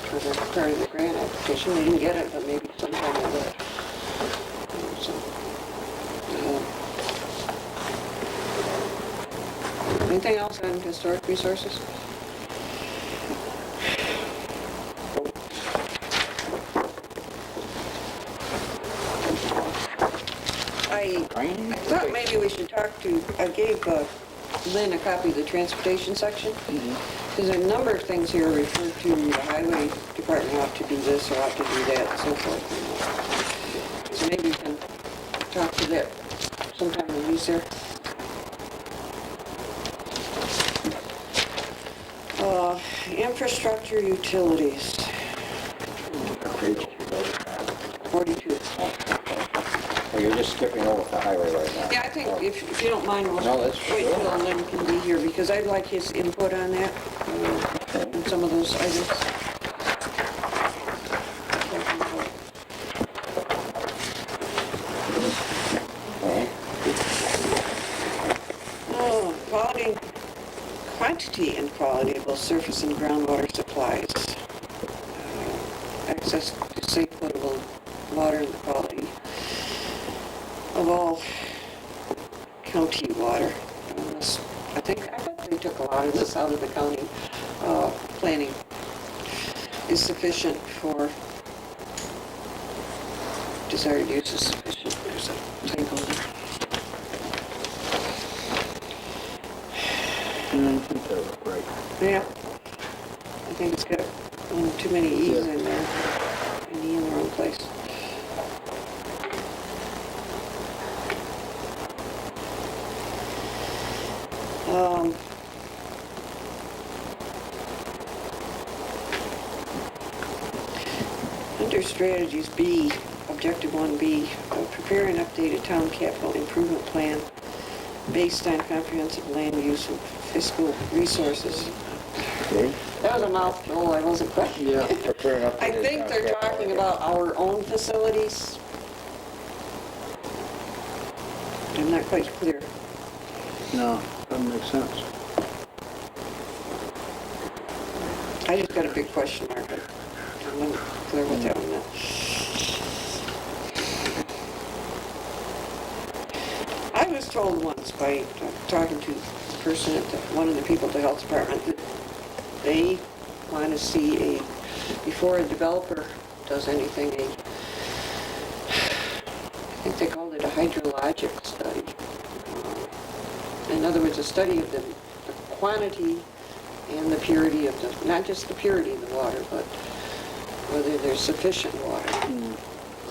Speaker 2: for the part of the grant application. They didn't get it, but maybe sometime they will. So, anything else on historic resources? I thought maybe we should talk to, I gave Lynn a copy of the transportation section. There's a number of things here referred to the highway department ought to do this or ought to do that and so forth. So maybe we can talk to that sometime when he's there. infrastructure utilities, 42.
Speaker 1: Well, you're just skipping over the highway right now.
Speaker 2: Yeah, I think if you don't mind, we'll
Speaker 1: No, that's
Speaker 2: wait
Speaker 1: sure.
Speaker 2: till Lynn can be here, because I'd like his input on that, on some of those items. Oh, quantity and quality of both surface and groundwater supplies. Access to safe potable water and the quality of all county water. I bet they took a lot of this out of the county planning. Is sufficient for desired use is sufficient. There's a typo there.
Speaker 8: Right.
Speaker 2: Yeah. I think it's got too many E's in there. An E in the wrong place. Under strategies B, objective 1B, prepare and update a town capital improvement plan based on comprehensive land use and fiscal resources.
Speaker 1: Okay.
Speaker 2: That was a mouthful, I wasn't quite.
Speaker 8: Yeah.
Speaker 2: I think they're talking about our own facilities. I'm not quite clear.
Speaker 8: No, doesn't make sense.
Speaker 2: I just got a big question mark, but I'm not clear what that one meant. I was told once by talking to a person at one of the people at the health department that they want to see before a developer does anything, I think they called it a hydrologic study. In other words, a study of the quantity and the purity of not just the purity of the water, but whether there's sufficient water.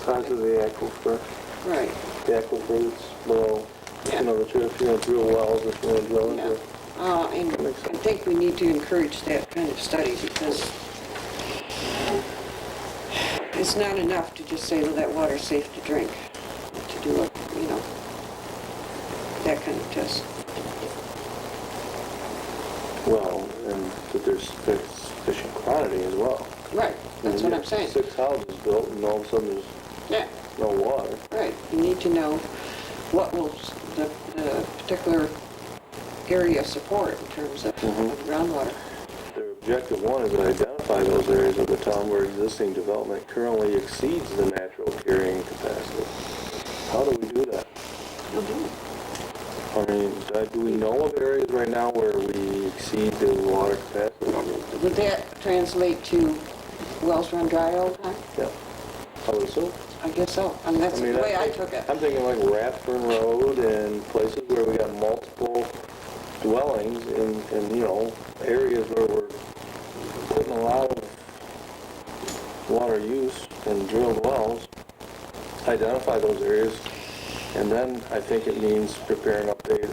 Speaker 6: Size of the aquifer,
Speaker 2: Right.
Speaker 6: the aquifer that's below,
Speaker 2: Yeah.
Speaker 6: you know, that if you're gonna drill wells, if you're gonna drill into.
Speaker 2: And I think we need to encourage that kind of study, because it's not enough to just say, well, that water's safe to drink, to do it, that kind of test.
Speaker 6: Well, and that there's sufficient quantity as well.
Speaker 2: Right, that's what I'm saying.
Speaker 6: 6 houses built and all of a sudden there's
Speaker 2: Yeah,
Speaker 6: no water.
Speaker 2: right. You need to know what will the particular area support in terms of groundwater.
Speaker 6: Their objective 1 is to identify those areas of the town where existing development currently exceeds the natural carrying capacity. How do we do that? I mean, do we know of areas right now where we exceed the water capacity?
Speaker 2: Would that translate to wells run dry all the time?
Speaker 6: Yeah. I would assume.
Speaker 2: I guess so. I mean, that's the way I took it.
Speaker 6: I'm thinking like Rathburn Road and places where we got multiple dwellings in areas where we're putting a lot of water use and drilled wells. Identify those areas, and then I think it means prepare and update,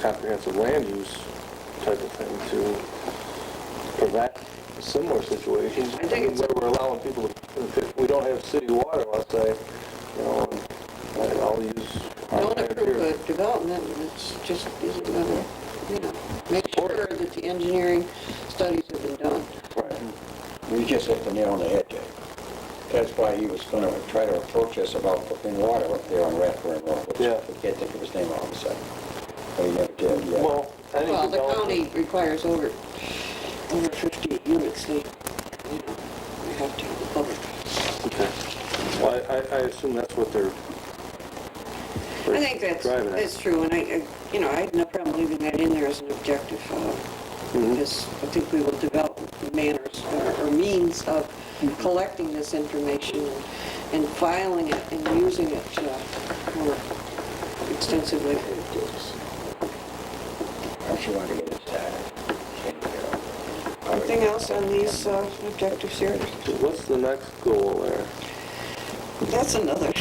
Speaker 6: comprehensive land use type of thing to prevent similar situations.
Speaker 2: I think it's
Speaker 6: where we're allowing people to, if we don't have city water, let's say, I'll use our
Speaker 2: Don't
Speaker 6: land
Speaker 2: approve
Speaker 6: here.
Speaker 2: a development, it's just isn't gonna, make sure that the engineering studies have been done.
Speaker 1: Right. We just hit the nail on the head, Jay. That's why he was going to try to approach us about putting water up there on Rathburn Road, which
Speaker 6: Yeah.
Speaker 1: I can't think of his name all of a sudden. But he never did, yeah.
Speaker 6: Well, I think
Speaker 2: Well, the
Speaker 6: development-
Speaker 2: county requires over 50 units, we have to have the public.
Speaker 6: Okay. Well, I assume that's what they're
Speaker 2: I think
Speaker 6: driving at.
Speaker 2: that's true, and I had no problem leaving that in there as an objective, because I think we will develop manners or means of collecting this information and filing it and using it more extensively.
Speaker 1: Don't you want to get it started?
Speaker 2: Anything else on these objectives here?
Speaker 6: What's the next goal there?
Speaker 2: That's another.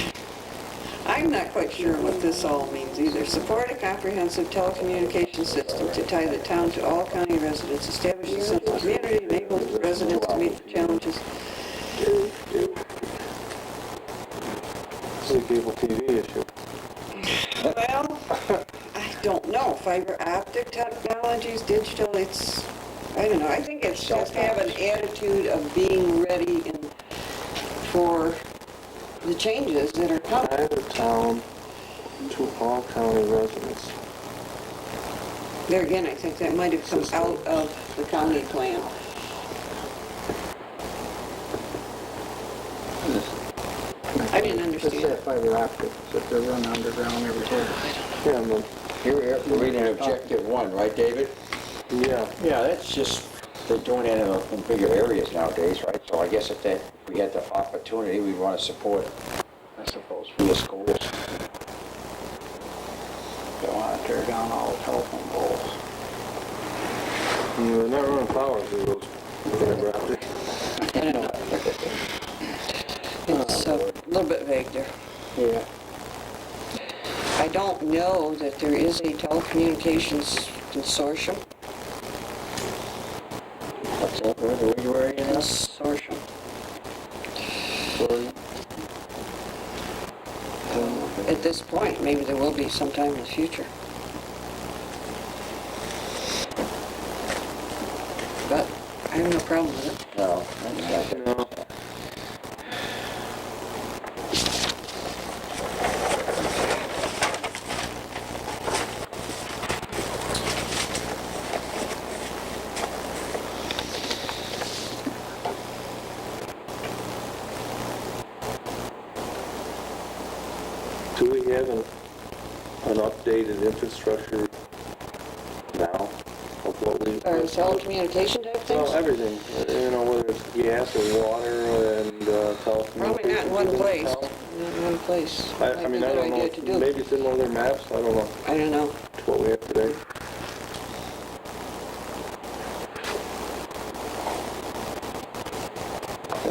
Speaker 2: I I'm not quite sure what this all means either. Support a comprehensive telecommunications system to tie the town to all county residents, establish a sense of community, enable residents to meet the challenges.
Speaker 6: It's a cable TV issue.
Speaker 2: Well, I don't know. Fiber optic technologies, digital, I don't know. I think it's just have an attitude of being ready for the changes that are coming.
Speaker 6: Tie the town to all county residents.
Speaker 2: There again, I think that might have come out of the county plan. I didn't
Speaker 8: It's
Speaker 2: understand.
Speaker 8: that fiber optic that they're running underground everywhere.
Speaker 6: Yeah, but,
Speaker 1: You're reading objective 1, right, David?
Speaker 6: yeah.
Speaker 1: Yeah, that's just, they're doing it in bigger areas nowadays, right? So I guess if we had the opportunity, we'd want to support, I suppose, for the schools.
Speaker 8: They want to tear down all the telephone poles.
Speaker 6: They're not running power through those fiber optic.
Speaker 2: It's a little bit vague there.
Speaker 8: Yeah.
Speaker 2: I don't know that there is a telecommunications consortium.
Speaker 1: What's that, where you were in?
Speaker 2: Consortium. At this point, maybe there will be sometime in the future. But I have no problem with it.
Speaker 1: No, that's not
Speaker 6: No. Do we have an updated infrastructure now of what we...
Speaker 2: Or telecommunication type
Speaker 6: Well,
Speaker 2: things?
Speaker 6: everything, whether it's gas or water and telecommunications.
Speaker 2: Probably not in one
Speaker 6: within
Speaker 2: place.
Speaker 6: town.
Speaker 2: Not in one place.
Speaker 6: I
Speaker 2: Might be
Speaker 6: mean,
Speaker 2: a
Speaker 6: I
Speaker 2: good
Speaker 6: don't know,
Speaker 2: idea to do.
Speaker 6: maybe it's in one of their maps, I don't know,
Speaker 2: I don't know.
Speaker 6: what we have today.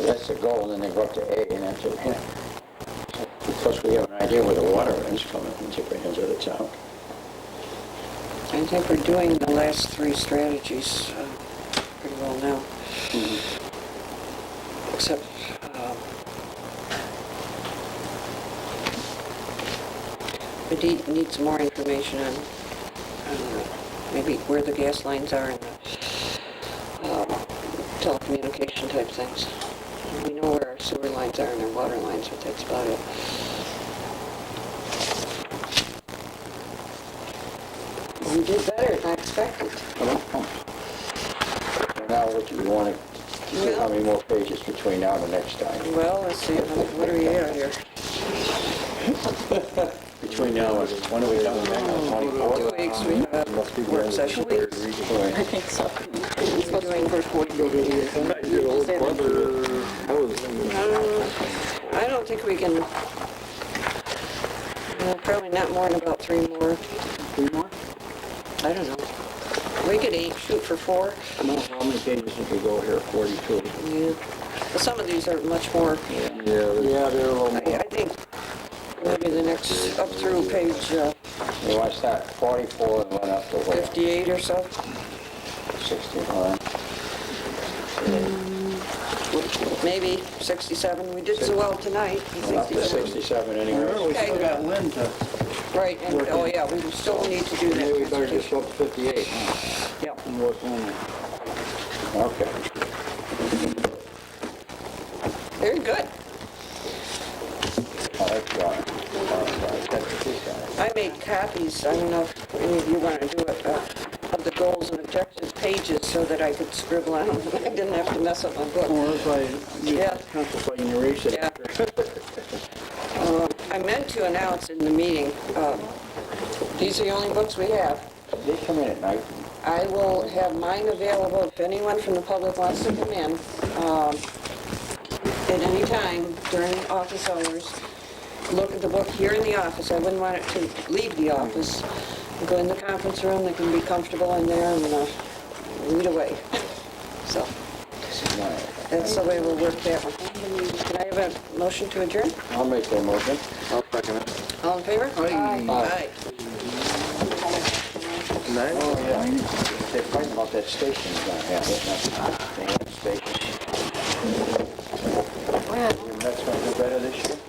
Speaker 1: That's the goal, and then they go up to A, and that's it. Yeah. Plus, we have an idea where the water is coming into the town.
Speaker 2: I think we're doing the last three strategies pretty well now. Except, we need some more information on maybe where the gas lines are and the telecommunication type things. We know where our sewer lines are and our water lines, but that's about it. We did better than I expected.
Speaker 1: Now, what do you want to, how many more pages between now and the next time?
Speaker 2: Well, let's see, what are we at here?
Speaker 1: Between now and, when are we done with that? 24?
Speaker 2: 2 weeks, we have work session.
Speaker 4: I think so. It's supposed to be the first 40 days.
Speaker 2: I don't think we can, probably not more than about 3 more.
Speaker 8: 3 more?
Speaker 2: I don't know. We could shoot for 4.
Speaker 8: No, how many pages did we go here? 42.
Speaker 2: Yeah. But some of these are much more,
Speaker 8: Yeah, they're a little more.
Speaker 2: I think maybe the next, up through page
Speaker 1: You want to start 44 and run up to where?
Speaker 2: 58 or so.
Speaker 1: 61.
Speaker 2: Maybe 67. We did so well tonight.
Speaker 1: Up to 67 anyway.
Speaker 8: We still got Lynn to,
Speaker 2: Right, and, oh yeah, we still need to do
Speaker 8: maybe we
Speaker 2: that.
Speaker 8: better just go up to 58, huh?
Speaker 2: Yep.
Speaker 8: And work on it.
Speaker 1: Okay.
Speaker 2: Very good.
Speaker 1: Oh, that's John. That's what he's got.
Speaker 2: I made copies, I don't know if any of you want to do it, of the goals and objectives pages so that I could scribble on them. I didn't have to mess up my book.
Speaker 8: Or if I,
Speaker 2: Yeah.
Speaker 8: council, if I can erase it.
Speaker 2: Yeah. I meant to announce in the meeting, these are the only books we have.
Speaker 1: They come in at night.
Speaker 2: I will have mine available if anyone from the public wants to come in at any time during office hours. Look at the book here in the office. I wouldn't want it to leave the office. Go in the conference room. They can be comfortable in there and read away. So that's the way we'll work that one. Can I have a motion to adjourn?
Speaker 1: I'll make that motion.
Speaker 6: I'll second.
Speaker 10: second it.
Speaker 2: All in favor?
Speaker 8: Aye.
Speaker 2: Aye.
Speaker 6: Nine?
Speaker 10: Oh, yeah. They're fighting about that station is gonna have it, not the station.
Speaker 5: Well,
Speaker 10: That's gonna do better this year?